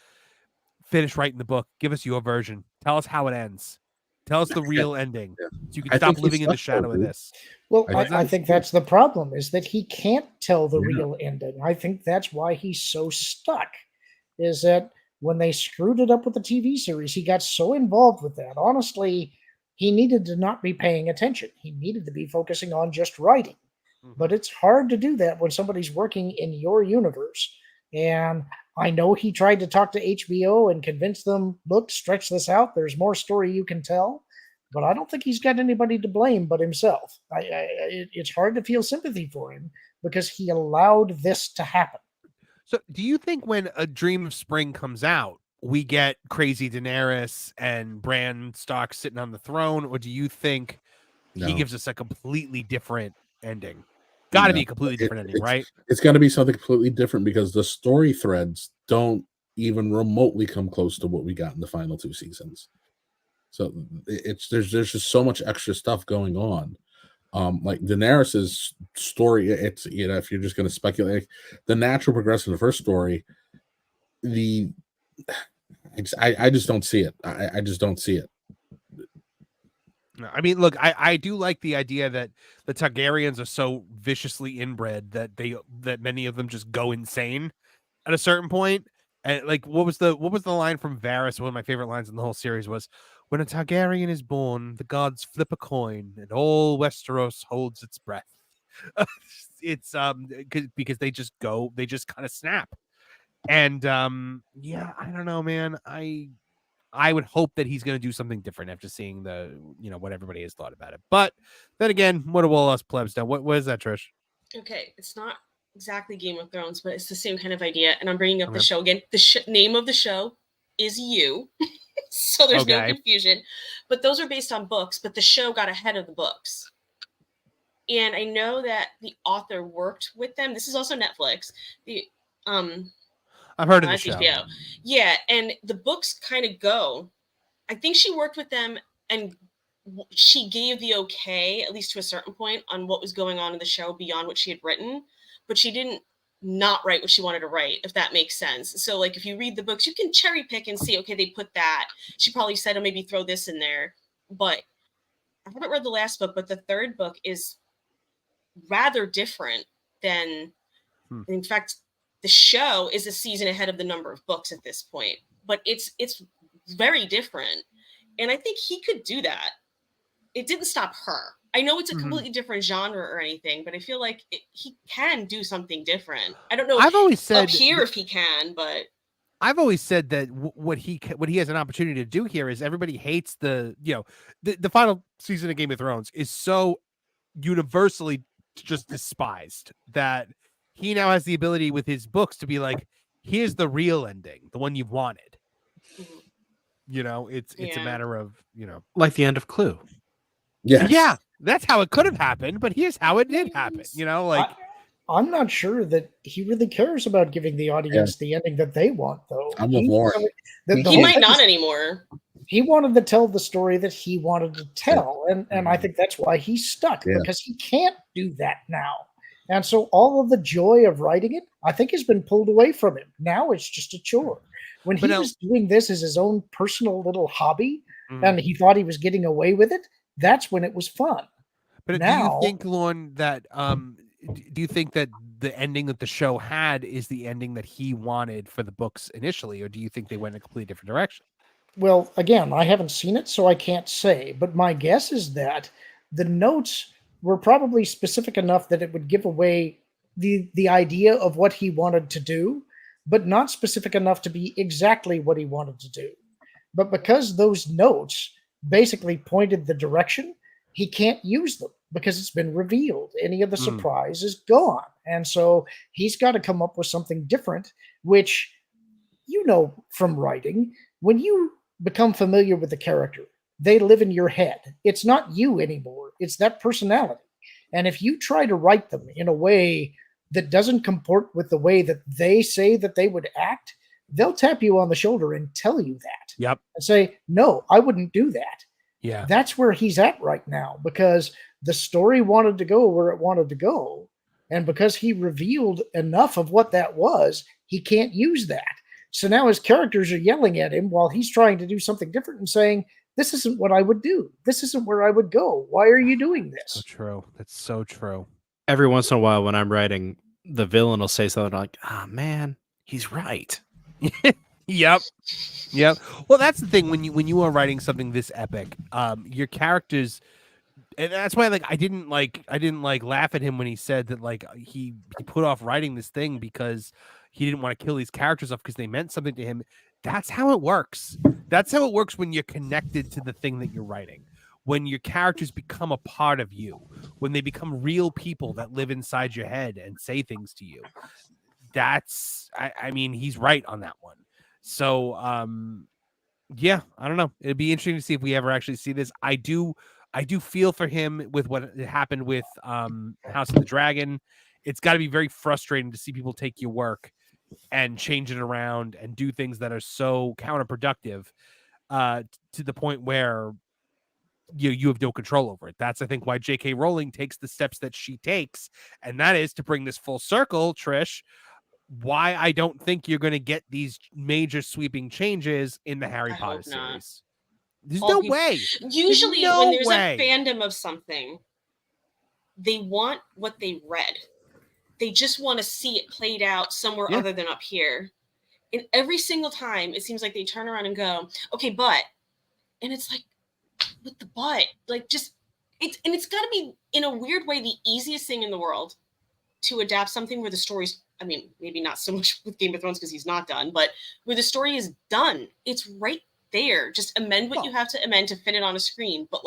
finish writing the book. Give us your version. Tell us how it ends. Tell us the real ending. So you can stop living in the shadow of this. Well, I think that's the problem, is that he can't tell the real ending. I think that's why he's so stuck, is that when they screwed it up with the TV series, he got so involved with that. Honestly, he needed to not be paying attention. He needed to be focusing on just writing. But it's hard to do that when somebody's working in your universe. And I know he tried to talk to HBO and convince them, look, stretch this out. There's more story you can tell. But I don't think he's got anybody to blame but himself. It's hard to feel sympathy for him because he allowed this to happen. So do you think when A Dream of Spring comes out, we get crazy Daenerys and Bran Stark sitting on the throne? Or do you think he gives us a completely different ending? Got to be a completely different ending, right? It's got to be something completely different because the story threads don't even remotely come close to what we got in the final 2 seasons. So there's just so much extra stuff going on. Like Daenerys's story, it's, you know, if you're just going to speculate, the natural progression of her story, I just don't see it. I just don't see it. I mean, look, I do like the idea that the Targaryens are so viciously inbred that many of them just go insane at a certain point. And like, what was the line from Varys? One of my favorite lines in the whole series was, "When a Targaryen is born, the gods flip a coin, and all Westeros holds its breath." It's because they just kind of snap. And yeah, I don't know, man. I would hope that he's going to do something different after seeing what everybody has thought about it. But then again, what do all us plebs do? What is that, Trish? Okay, it's not exactly Game of Thrones, but it's the same kind of idea. And I'm bringing up the show again. The name of the show is You, so there's no confusion. But those are based on books, but the show got ahead of the books. And I know that the author worked with them. This is also Netflix. I've heard of the show. HBO. Yeah, and the books kind of go. I think she worked with them, and she gave the okay, at least to a certain point, on what was going on in the show beyond what she had written. But she didn't not write what she wanted to write, if that makes sense. So, like, if you read the books, you can cherry pick and see, okay, they put that. She probably said, oh, maybe throw this in there. But I haven't read the last book, but the third book is rather different than, in fact, the show is a season ahead of the number of books at this point, but it's very different. And I think he could do that. It didn't stop her. I know it's a completely different genre or anything, but I feel like he can do something different. I don't know. I've always said up here if he can, but I've always said that what he has an opportunity to do here is everybody hates the final season of Game of Thrones is so universally just despised that he now has the ability with his books to be like, here's the real ending, the one you've wanted. You know, it's a matter of, like the end of Clue. Yeah, that's how it could have happened, but here's how it did happen. I'm not sure that he really cares about giving the audience the ending that they want, though. I'm with Warren. He might not anymore. He wanted to tell the story that he wanted to tell, and I think that's why he's stuck, because he can't do that now. And so all of the joy of writing it, I think, has been pulled away from him. Now it's just a chore. When he was doing this as his own personal little hobby, and he thought he was getting away with it, that's when it was fun. But now, do you think, Lorne, that do you think that the ending that the show had is the ending that he wanted for the books initially, or do you think they went in a completely different direction? Well, again, I haven't seen it, so I can't say. But my guess is that the notes were probably specific enough that it would give away the idea of what he wanted to do, but not specific enough to be exactly what he wanted to do. But because those notes basically pointed the direction, he can't use them because it's been revealed. Any of the surprise is gone. And so he's got to come up with something different, which you know from writing, when you become familiar with the character, they live in your head. It's not you anymore. It's that personality. And if you try to write them in a way that doesn't comport with the way that they say that they would act, they'll tap you on the shoulder and tell you that. Yep. And say, no, I wouldn't do that. Yeah. That's where he's at right now, because the story wanted to go where it wanted to go. And because he revealed enough of what that was, he can't use that. So now his characters are yelling at him while he's trying to do something different and saying, this isn't what I would do. This isn't where I would go. Why are you doing this? So true. That's so true. Every once in a while when I'm writing, the villain will say something like, man, he's right. Yep. Well, that's the thing when you are writing something this epic, your characters, and that's why I didn't laugh at him when he said that he put off writing this thing because he didn't want to kill these characters off because they meant something to him. That's how it works. That's how it works when you're connected to the thing that you're writing. When your characters become a part of you, when they become real people that live inside your head and say things to you. That's, I mean, he's right on that one. So, yeah, I don't know. It'd be interesting to see if we ever actually see this. I do feel for him with what happened with House of the Dragon. It's got to be very frustrating to see people take your work and change it around and do things that are so counterproductive to the point where you have no control over it. That's, I think, why J.K. Rowling takes the steps that she takes, and that is to bring this full circle, Trish. Why I don't think you're going to get these major sweeping changes in the Harry Potter series. There's no way. Usually when there's a fandom of something, they want what they read. They just want to see it played out somewhere other than up here. And every single time, it seems like they turn around and go, okay, but. And it's like, with the but. It's got to be, in a weird way, the easiest thing in the world to adapt something where the story's, I mean, maybe not so much with Game of Thrones because he's not done, but where the story is done. It's right there. Just amend what you have to amend to fit it on a screen. But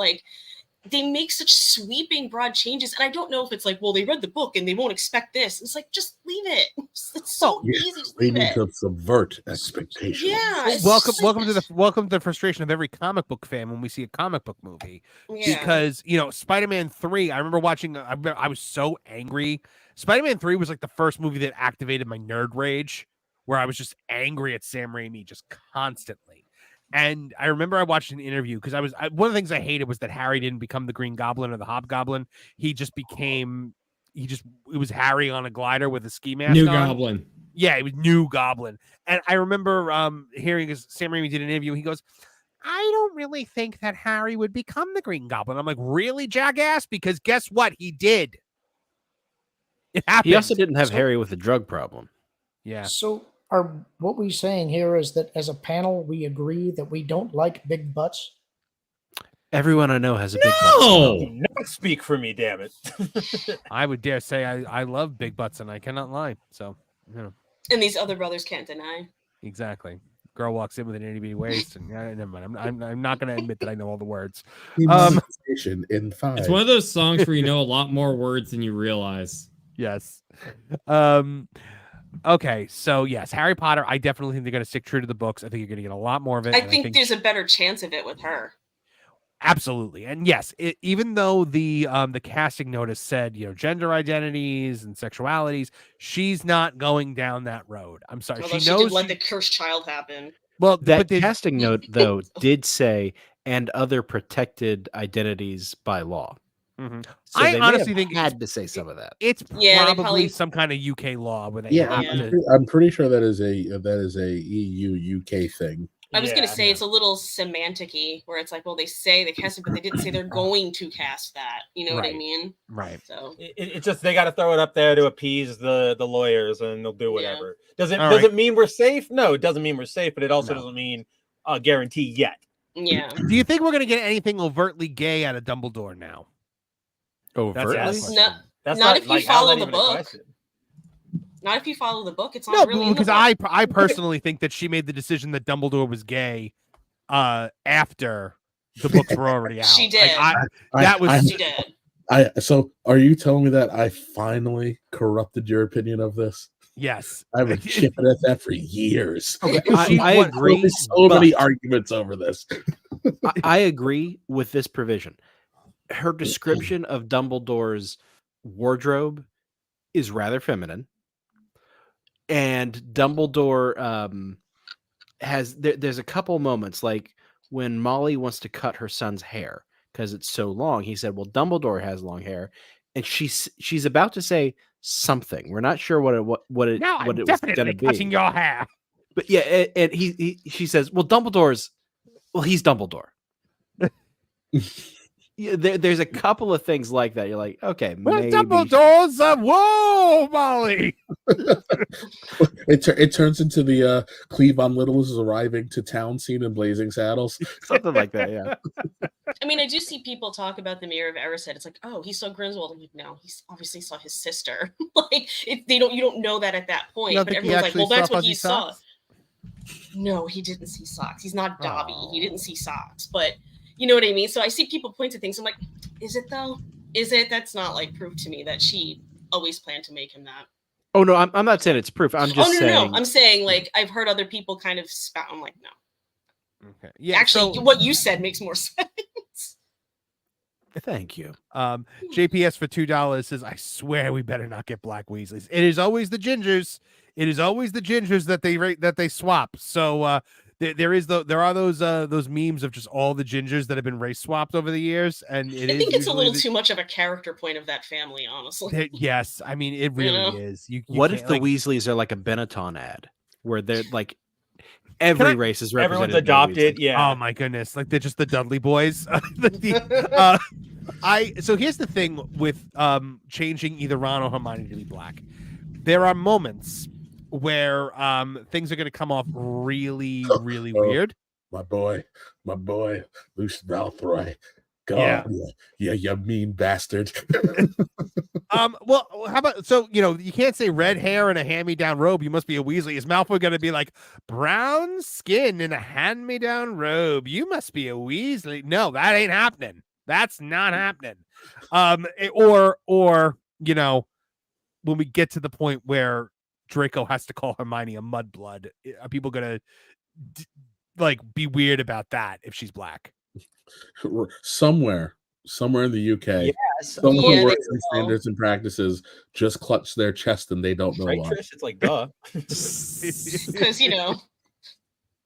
they make such sweeping, broad changes. And I don't know if it's well, they read the book and they won't expect this. It's just leave it. It's so easy to leave it. They need to subvert expectations. Yeah. Welcome to the frustration of every comic book fan when we see a comic book movie. Yeah. Because, Spider-Man 3, I remember watching, I was so angry. Spider-Man 3 was the first movie that activated my nerd rage, where I was just angry at Sam Raimi just constantly. And I remember I watched an interview because one of the things I hated was that Harry didn't become the Green Goblin or the Hobgoblin. It was Harry on a glider with a ski mask New on. Goblin. Yeah, it was New Goblin. And I remember hearing Sam Raimi did an interview. He goes, I don't really think that Harry would become the Green Goblin. I'm like, really, jackass? Because guess what? He did. It happened. He also didn't have Harry with a drug problem. Yeah. So what we're saying here is that as a panel, we agree that we don't like big butts. Everyone I know has a big butt. No, do not speak for me, damn it. I would dare say I love big butts, and I cannot lie. So, And these other brothers can't deny. Exactly. Girl walks in with an itty bitty waist, and never mind. I'm not going to admit that I know all the words. In 5. It's one of those songs where you know a lot more words than you realize. Yes. Okay, so yes, Harry Potter. I definitely think they're going to stick true to the books. I think you're going to get a lot more of it. I think there's a better chance of it with her. Absolutely, and yes, even though the casting notice said gender identities and sexualities, she's not going down that road. I'm sorry, Although she did let the cursed child happen. Well, that casting note though did say and other protected identities by law. Mm-hmm. So I honestly think had to say some of that. It's probably some kind of UK law where they I'm pretty sure that is a EU UK thing. I was going to say it's a little semantic-y where it's well, they say they cast it, but they didn't say they're going to cast that. You know what I mean? Right. So it's just they got to throw it up there to appease the lawyers, and they'll do whatever. Yeah. Does it mean we're safe? No, it doesn't mean we're safe, but it also doesn't mean a guarantee yet. Yeah. Do you think we're going to get anything overtly gay out of Dumbledore now? Overtly? That's not if you follow the book. Not if you follow the book. It's not really because I personally think that she made the decision that Dumbledore was gay after the books were already out. She did. She did. So are you telling me that I finally corrupted your opinion of this? Yes, I've been chipping at that for years. Okay, I agree. So many arguments over this. I agree with this provision. Her description of Dumbledore's wardrobe is rather feminine, and Dumbledore there's a couple moments like when Molly wants to cut her son's hair because it's so long. He said, "Well, Dumbledore has long hair," and she's about to say something. We're not sure what it was going to be. Cutting your hair. But yeah, and she says, "Well, he's Dumbledore." Yeah, there's a couple of things like that. You're like, okay, maybe Dumbledore's whoa, Molly. It turns into the Cleavon Little is arriving to town scene in Blazing Saddles. Something like that, yeah. I mean, I do see people talk about the Mirror of Erised. It's like, oh, he saw Grindelwald. I'm like, no, he obviously saw his sister. Like, you don't know that at that point. But everyone's like, well, that's what he saw. No, he didn't see socks. He's not Dobby. He didn't see socks. But you know what I mean? So I see people point to things. I'm like, is it though? Is it? That's not like proof to me that she always planned to make him that. Oh no, I'm not saying it's proof. I'm just saying. No. I'm saying like I've heard other people kind of spout. I'm like, no. Okay. Yeah. Actually, what you said makes more sense. Thank you. JPS for $2 says, "I swear we better not get Black Weasleys. It is always the gingers. It is always the gingers that they swap. So there are those memes of just all the gingers that have been race swapped over the years, and I think it's a little too much of a character point of that family, honestly. Yes, I mean it really is. What if the Weasleys are like a Benetton ad where they're like every race is represented? Everyone's adopted. Yeah. Oh my goodness, like they're just the Dudley boys. So here's the thing with changing either Ron or Hermione to be black. There are moments where things are going to come off really weird. My boy, Lucius Malfoy. God, yeah, you mean bastard. Well, how about you can't say red hair and a hand-me-down robe. You must be a Weasley. Is Malfoy going to be like brown skin and a hand-me-down robe? You must be a Weasley. No, that ain't happening. That's not happening. Or when we get to the point where Draco has to call Hermione a mudblood, are people gonna be weird about that if she's black? Somewhere in the UK, someone who works in standards and practices just clutch their chest and they don't know why. Trish, it's like duh. Because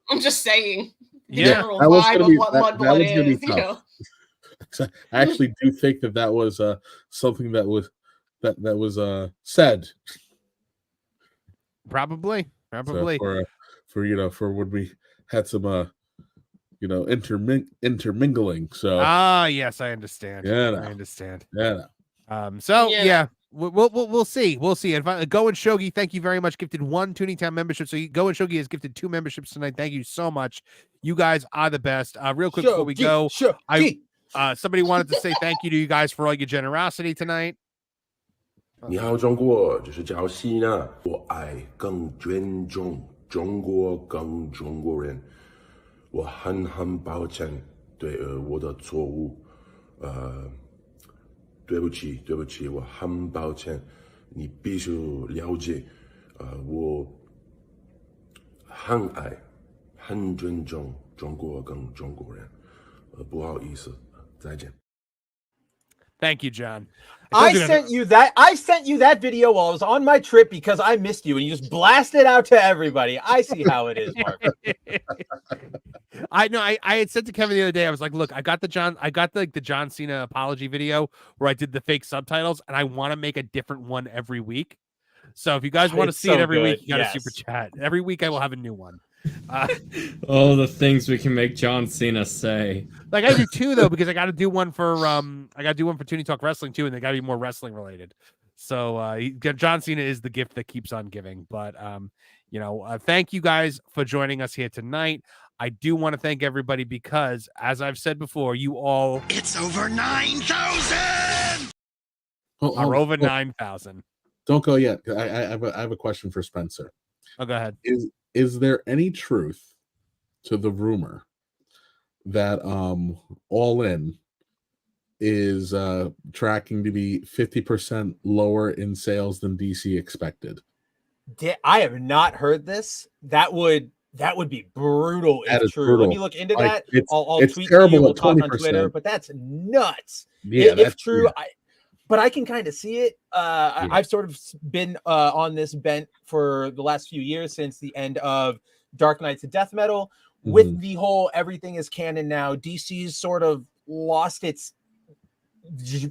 I'm just saying. Yeah, that was going to be tough. I actually do think that was something that was said. Probably. So for when we had some intermingling. So yes, I understand. Yeah, I understand. Yeah. We'll see. And Go and Shogi, thank you very much. Gifted 1 Tooney Town membership. So Go and Shogi has gifted 2 memberships tonight. Thank you so much. You guys are the best. Real quick before we go, somebody wanted to say thank you to you guys for all your generosity tonight. 你好，中国，这是叫西娜。我爱更尊重中国，更中国人。我很抱歉对我的错误，对不起，我很抱歉。你必须了解，我很爱、很尊重中国跟中国人。不好意思，再见。 Thank you, John. I sent you that video while I was on my trip because I missed you, and you just blasted it out to everybody. I see how it is, Mark. I know. I had said to Kevin the other day, I was like, "Look, I got the John Cena apology video where I did the fake subtitles, and I want to make a different one every week. So if you guys want to see it every week, you got to super chat. Every week I will have a new one." The things we can make John Cena say. Like I do 2 though, because I got to do one for Tooney Talk Wrestling too, and they got to be more wrestling related. So John Cena is the gift that keeps on giving. But thank you guys for joining us here tonight. I do want to thank everybody because, as I've said before, you all it's over 9,000. Are over 9,000. Don't go yet. I have a question for Spencer. Oh, go ahead. Is there any truth to the rumor that All In is tracking to be 50% lower in sales than DC expected? I have not heard this. That would be brutal if true. Brutal. Let me look into Like, that. I'll it's tweet terrible to you. We'll at talk 20%. on Twitter, but that's nuts. Yeah, If true, but I can kind of see it. I've sort of been on this bent for the last few years since the end of Dark Knights of Death Metal. With the whole everything is canon now, DC's sort of lost its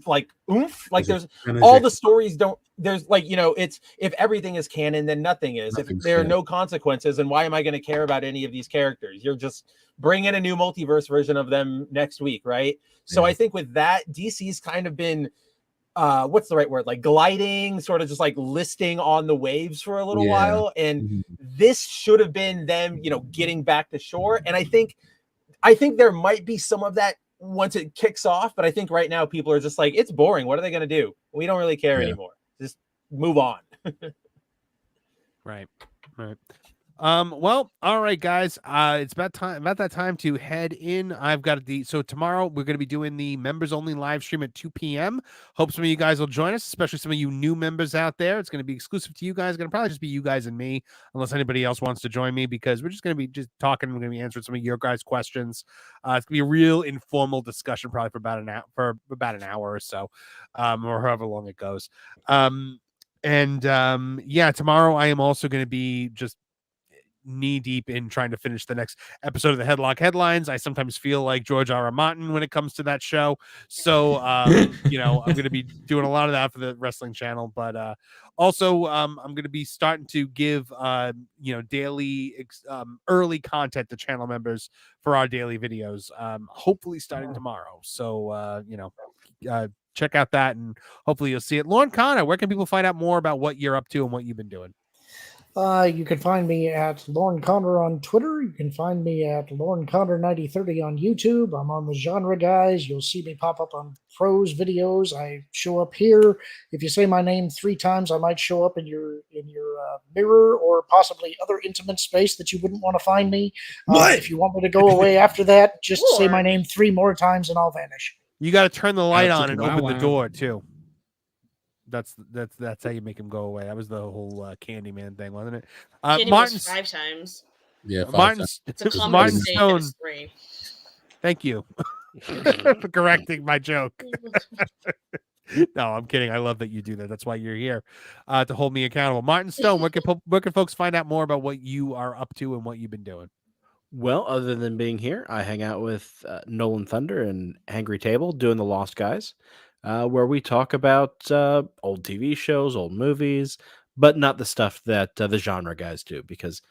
like oomph. Like there's all the stories don't. There's like it's if everything is canon, then nothing is. If there are no consequences, and why am I going to care about any of these characters? You're just bringing a new multiverse version of them next week, right? So I think with that, DC's kind of been what's the right word, like gliding, sort of just like listing on the waves for a little while, and this should have been them getting back to shore. And I think there might be some of that once it kicks off, but I think right now people are just like, it's boring, what are they going to do? We don't really care anymore, just move on. Right. Well, all right, guys. It's about that time to head in. I've got so tomorrow we're going to be doing the members only live stream at 2 p.m. Hope some of you guys will join us, especially some of you new members out there. It's going to be exclusive to you guys. It's going to probably just be you guys and me, unless anybody else wants to join me, because we're just going to be talking. We're going to be answering some of your guys' questions. It's going to be a real informal discussion, probably for about an hour or so, or however long it goes. Tomorrow I am also going to be just knee deep in trying to finish the next episode of the Headlock Headlines. I sometimes feel like George R. R. Martin when it comes to that show. So, I'm going to be doing a lot of that for the wrestling channel, but also I'm going to be starting to give, daily early content to channel members for our daily videos, hopefully starting tomorrow. So, check out that and hopefully you'll see it. Lauren Connor, where can people find out more about what you're up to and what you've been doing? You can find me at Lauren Connor on Twitter. You can find me at Lauren Connor 9030 on YouTube. I'm on the Genre Guys. You'll see me pop up on Pros videos. I show up here. If you say my name 3 times, I might show up in your mirror or possibly other intimate space that you wouldn't want to find me. If you want me to go away after that, just say my name 3 more times and I'll vanish. You got to turn the light on and open the door too. That's how you make him go away. That was the whole Candyman thing, wasn't it? Martin's 5 times. Yeah, Martin Stone. 3. Thank you for correcting my joke. No, I'm kidding. I love that you do that. That's why you're here, to hold me accountable. Martin Stone, where can folks find out more about what you are up to and what you've been doing? Well, other than being here, I hang out with Nolan Thunder and Angry Table doing The Lost Guys, where we talk about old TV shows, old movies, but not the stuff that the Genre Guys do, because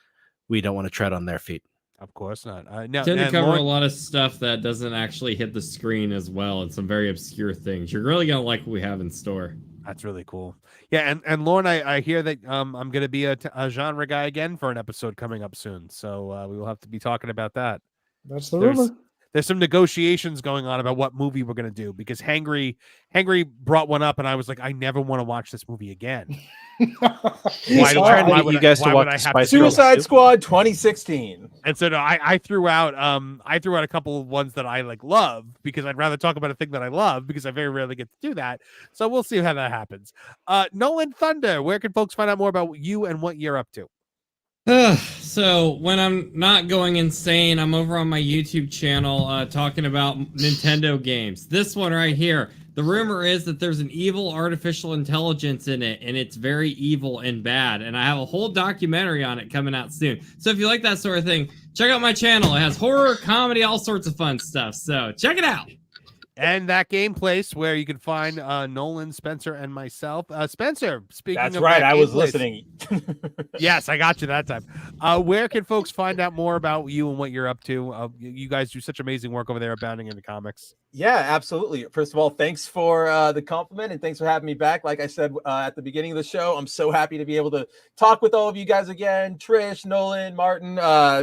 we don't want to tread on their feet. Of course not. Tend to cover a lot of stuff that doesn't actually hit the screen as well, and some very obscure things. You're really going to like what we have in store. That's really cool. Yeah, and Lauren, I hear that I'm going to be a Genre Guy again for an episode coming up soon, so we will have to be talking about that. That's the rumor. There's some negotiations going on about what movie we're going to do, because Hangry brought one up, and I was like, I never want to watch this movie again. Why would you guys to watch Suicide Squad 2016? And so no, I threw out a couple of ones that I love, because I'd rather talk about a thing that I love, because I very rarely get to do that. So we'll see how that happens. Nolan Thunder, where can folks find out more about you and what you're up to? So when I'm not going insane, I'm over on my YouTube channel talking about Nintendo games. This one right here. The rumor is that there's an evil artificial intelligence in it, and it's very evil and bad. And I have a whole documentary on it coming out soon. So if you like that sort of thing, check out my channel. It has horror, comedy, all sorts of fun stuff. So check it out. And that game place where you can find Nolan, Spencer, and myself. Spencer, speaking That's of right, that I was place, listening. Yes, I got you that time. Where can folks find out more about you and what you're up to? You guys do such amazing work over there at Bounding into Comics. Yeah, absolutely. First of all, thanks for the compliment, and thanks for having me back. Like I said at the beginning of the show, I'm so happy to be able to talk with all of you guys again. Trish, Nolan, Martin,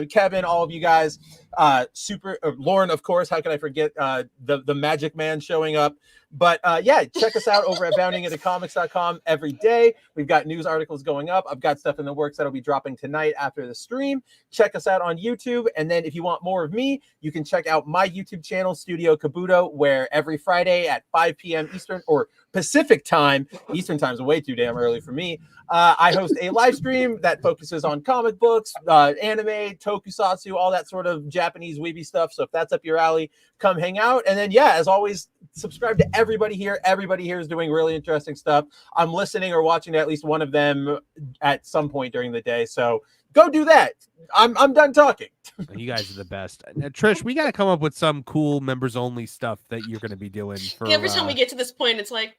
Kevin, all of you guys. Lauren, of course. How can I forget the Magic Man showing up? But yeah, check us out over at boundingintocomics.com every day. We've got news articles going up. I've got stuff in the works that'll be dropping tonight after the stream. Check us out on YouTube. And then if you want more of me, you can check out my YouTube channel, Studio Kabuto, where every Friday at 5 p.m. Eastern or Pacific time. Eastern time's way too damn early for me. I host a live stream that focuses on comic books, anime, tokusatsu, all that sort of Japanese weeby stuff. So if that's up your alley, come hang out. And then, yeah, as always, subscribe to everybody here. Everybody here is doing really interesting stuff. I'm listening or watching to at least one of them at some point during the day. So go do that. I'm done talking. You guys are the best. Trish, we got to come up with some cool members only stuff that you're going to be doing. For, every time we get to this point, it's like,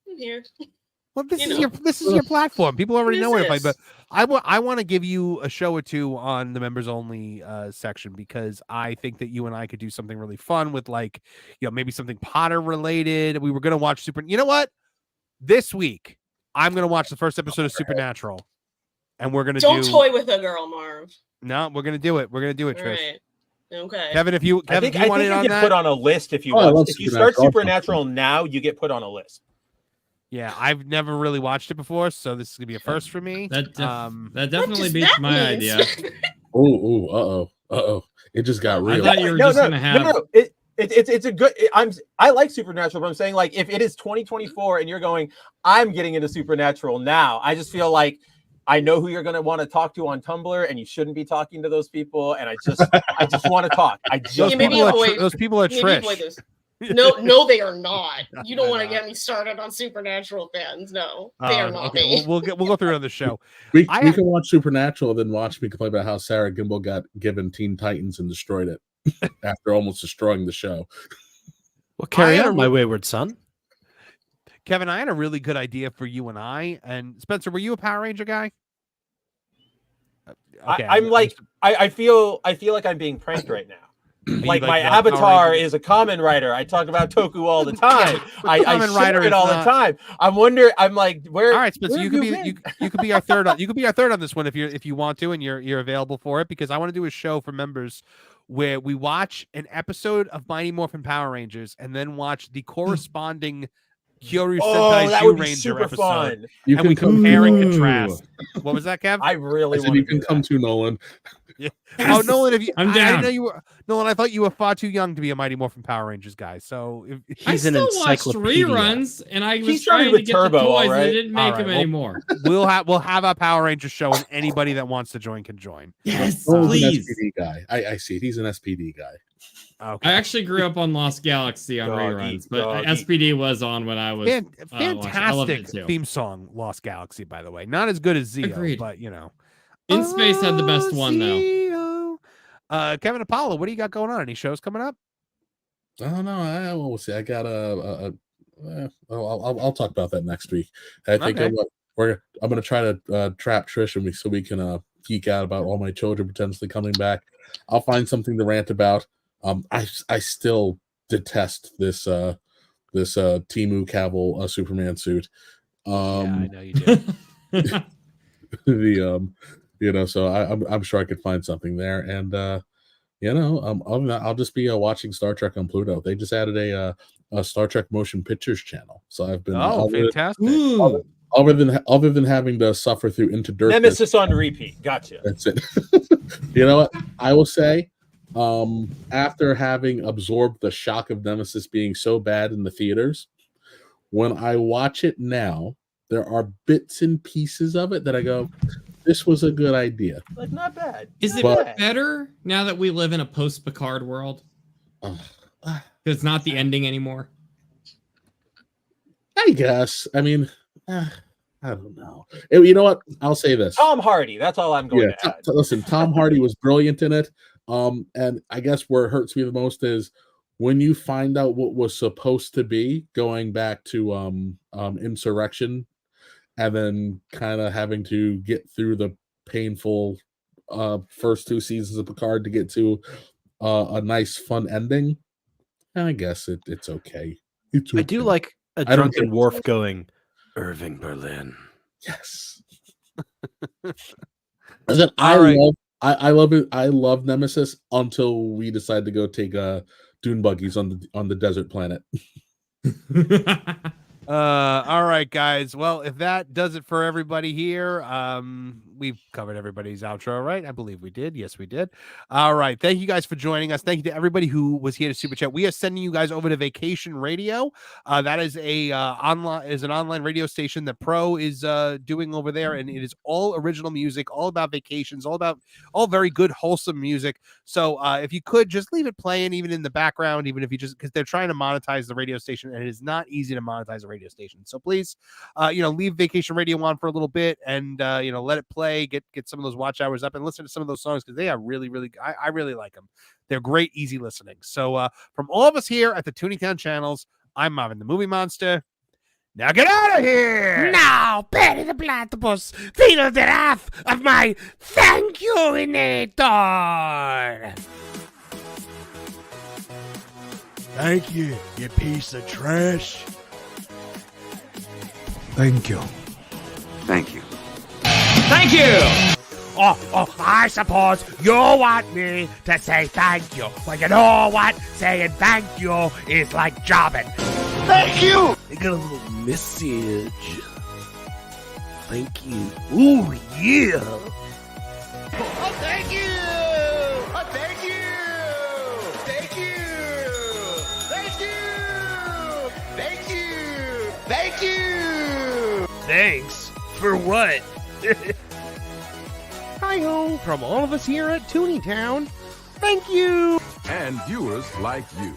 I'm here. Well, this is your platform. People already know it. But I want to give you a show or two on the members only section, because I think that you and I could do something really fun with, like, maybe something Potter related. We were going to watch You know what? This week, I'm going to watch the first episode of Supernatural, and we're going to Don't toy with a girl, Marv. No, we're going to do it. We're going to do it, Trish. Right. Okay. Kevin, if you I think you want you on get that? put on a list if you want. If you start Supernatural now, you get put on a list. Yeah, I've never really watched it before, so this is gonna be a first for me. That definitely beats my idea. Oh, it just got real. I thought you were just gonna have. No. It's a good. I like Supernatural, but I'm saying, like, if it is 2024 and you're going, I'm getting into Supernatural now. I just feel like I know who you're going to want to talk to on Tumblr, and you shouldn't be talking to those people. And I just want to talk. Those people are Trish. No, they are not. You don't want to get me started on Supernatural fans. No, they are not. Okay, we'll go through on the show. We can watch Supernatural, then watch me complain about how Sarah Gimble got given Teen Titans and destroyed it after almost destroying the show. Well, carry on, my wayward son. Kevin, I had a really good idea for you and I. And Spencer, were you a Power Ranger guy? Okay. I feel like I'm being pranked right now. Like my avatar is a common writer. I talk about Toku all the time. I share it all the time. I'm like, where? All right, Spencer, you could be our third. You could be our third on this one if you want to, and you're available for it, because I want to do a show for members where we watch an episode of Mighty Morphin Power Rangers and then watch the corresponding Kyoryu Sentai Zhu Ranger episode. Fun. And we compare and contrast. What was that, Kev? I really want you can come to Nolan. Yeah. Oh, Nolan, I'm down. I didn't know you were Nolan. I thought you were far too young to be a Mighty Morphin Power Rangers guy. So he's an encyclopedia. Reruns, and I was trying to get Turbo, the toys. Right? They didn't make them anymore. We'll have our Power Rangers show, and anybody that wants to join can join. Yes, please. SPD guy. I see. He's an SPD guy. Okay. I actually grew up on Lost Galaxy on reruns, but SPD was on when I was fantastic theme song. Lost Galaxy, by the way, not as good as Zeo, Agreed. but you know, In Space had the best one though. Kevin Apollo, what do you got going on? Any shows coming up? I don't know. We'll see. I got I'll talk about that next week. I think I'm going to try to trap Trish so we can geek out about all my children potentially coming back. I'll find something to rant about. I still detest this Timu Cavill Superman suit. Yeah, I know you do. So I'm sure I could find something there, and other than that, I'll just be watching Star Trek on Pluto. They just added a Star Trek Motion Pictures channel, so I've been fantastic. Other than having to suffer through Into Darkness. Nemesis on repeat. Gotcha. That's it. You know what I will say? After having absorbed the shock of Nemesis being so bad in the theaters, when I watch it now, there are bits and pieces of it that I go, this was a good idea. Like, not bad. Is it better now that we live in a post-Picard world? It's not the ending anymore. I guess. I mean, I don't know. You know what? I'll say this. Tom Hardy. That's all I'm going to add. Listen, Tom Hardy was brilliant in it. And I guess where it hurts me the most is when you find out what was supposed to be, going back to Insurrection, and then kind of having to get through the painful first two seasons of Picard to get to a nice fun ending. I guess it's okay. It's okay. I do like a drunken Worf going, Irving Berlin. Yes. I love it. I love Nemesis until we decide to go take dune buggies on the desert planet. All right, guys. Well, if that does it for everybody here, we've covered everybody's outro, right? I believe we did. Yes, we did. All right. Thank you guys for joining us. Thank you to everybody who was here to super chat. We are sending you guys over to Vacation Radio. That is an online radio station that Pro is doing over there, and it is all original music, all about vacations, all very good, wholesome music. So if you could just leave it playing, even in the background, even if you just, because they're trying to monetize the radio station, and it is not easy to monetize a radio station. So please, leave Vacation Radio on for a little bit, and let it play, get some of those watch hours up, and listen to some of those songs, because they are really, really, I really like them. They're great, easy listening. So from all of us here at the Tooney Town channels, I'm Marvin the Movie Monster. Now get out of here! Now, Perry the Platypus, feel the wrath of my thank you-inator! Thank you, you piece of trash. Thank you. Thank you. Thank you! Oh, I suppose you want me to say thank you. Well, you know what? Saying thank you is like jobbing. Thank you! I got a little message. Thank you. Ooh, yeah. Oh, thank you! Oh, thank you! Thank you! Thank you! Thank you! Thank you! Thanks? For what? Hi-ho from all of us here at Tooney Town. Thank you! And viewers like you.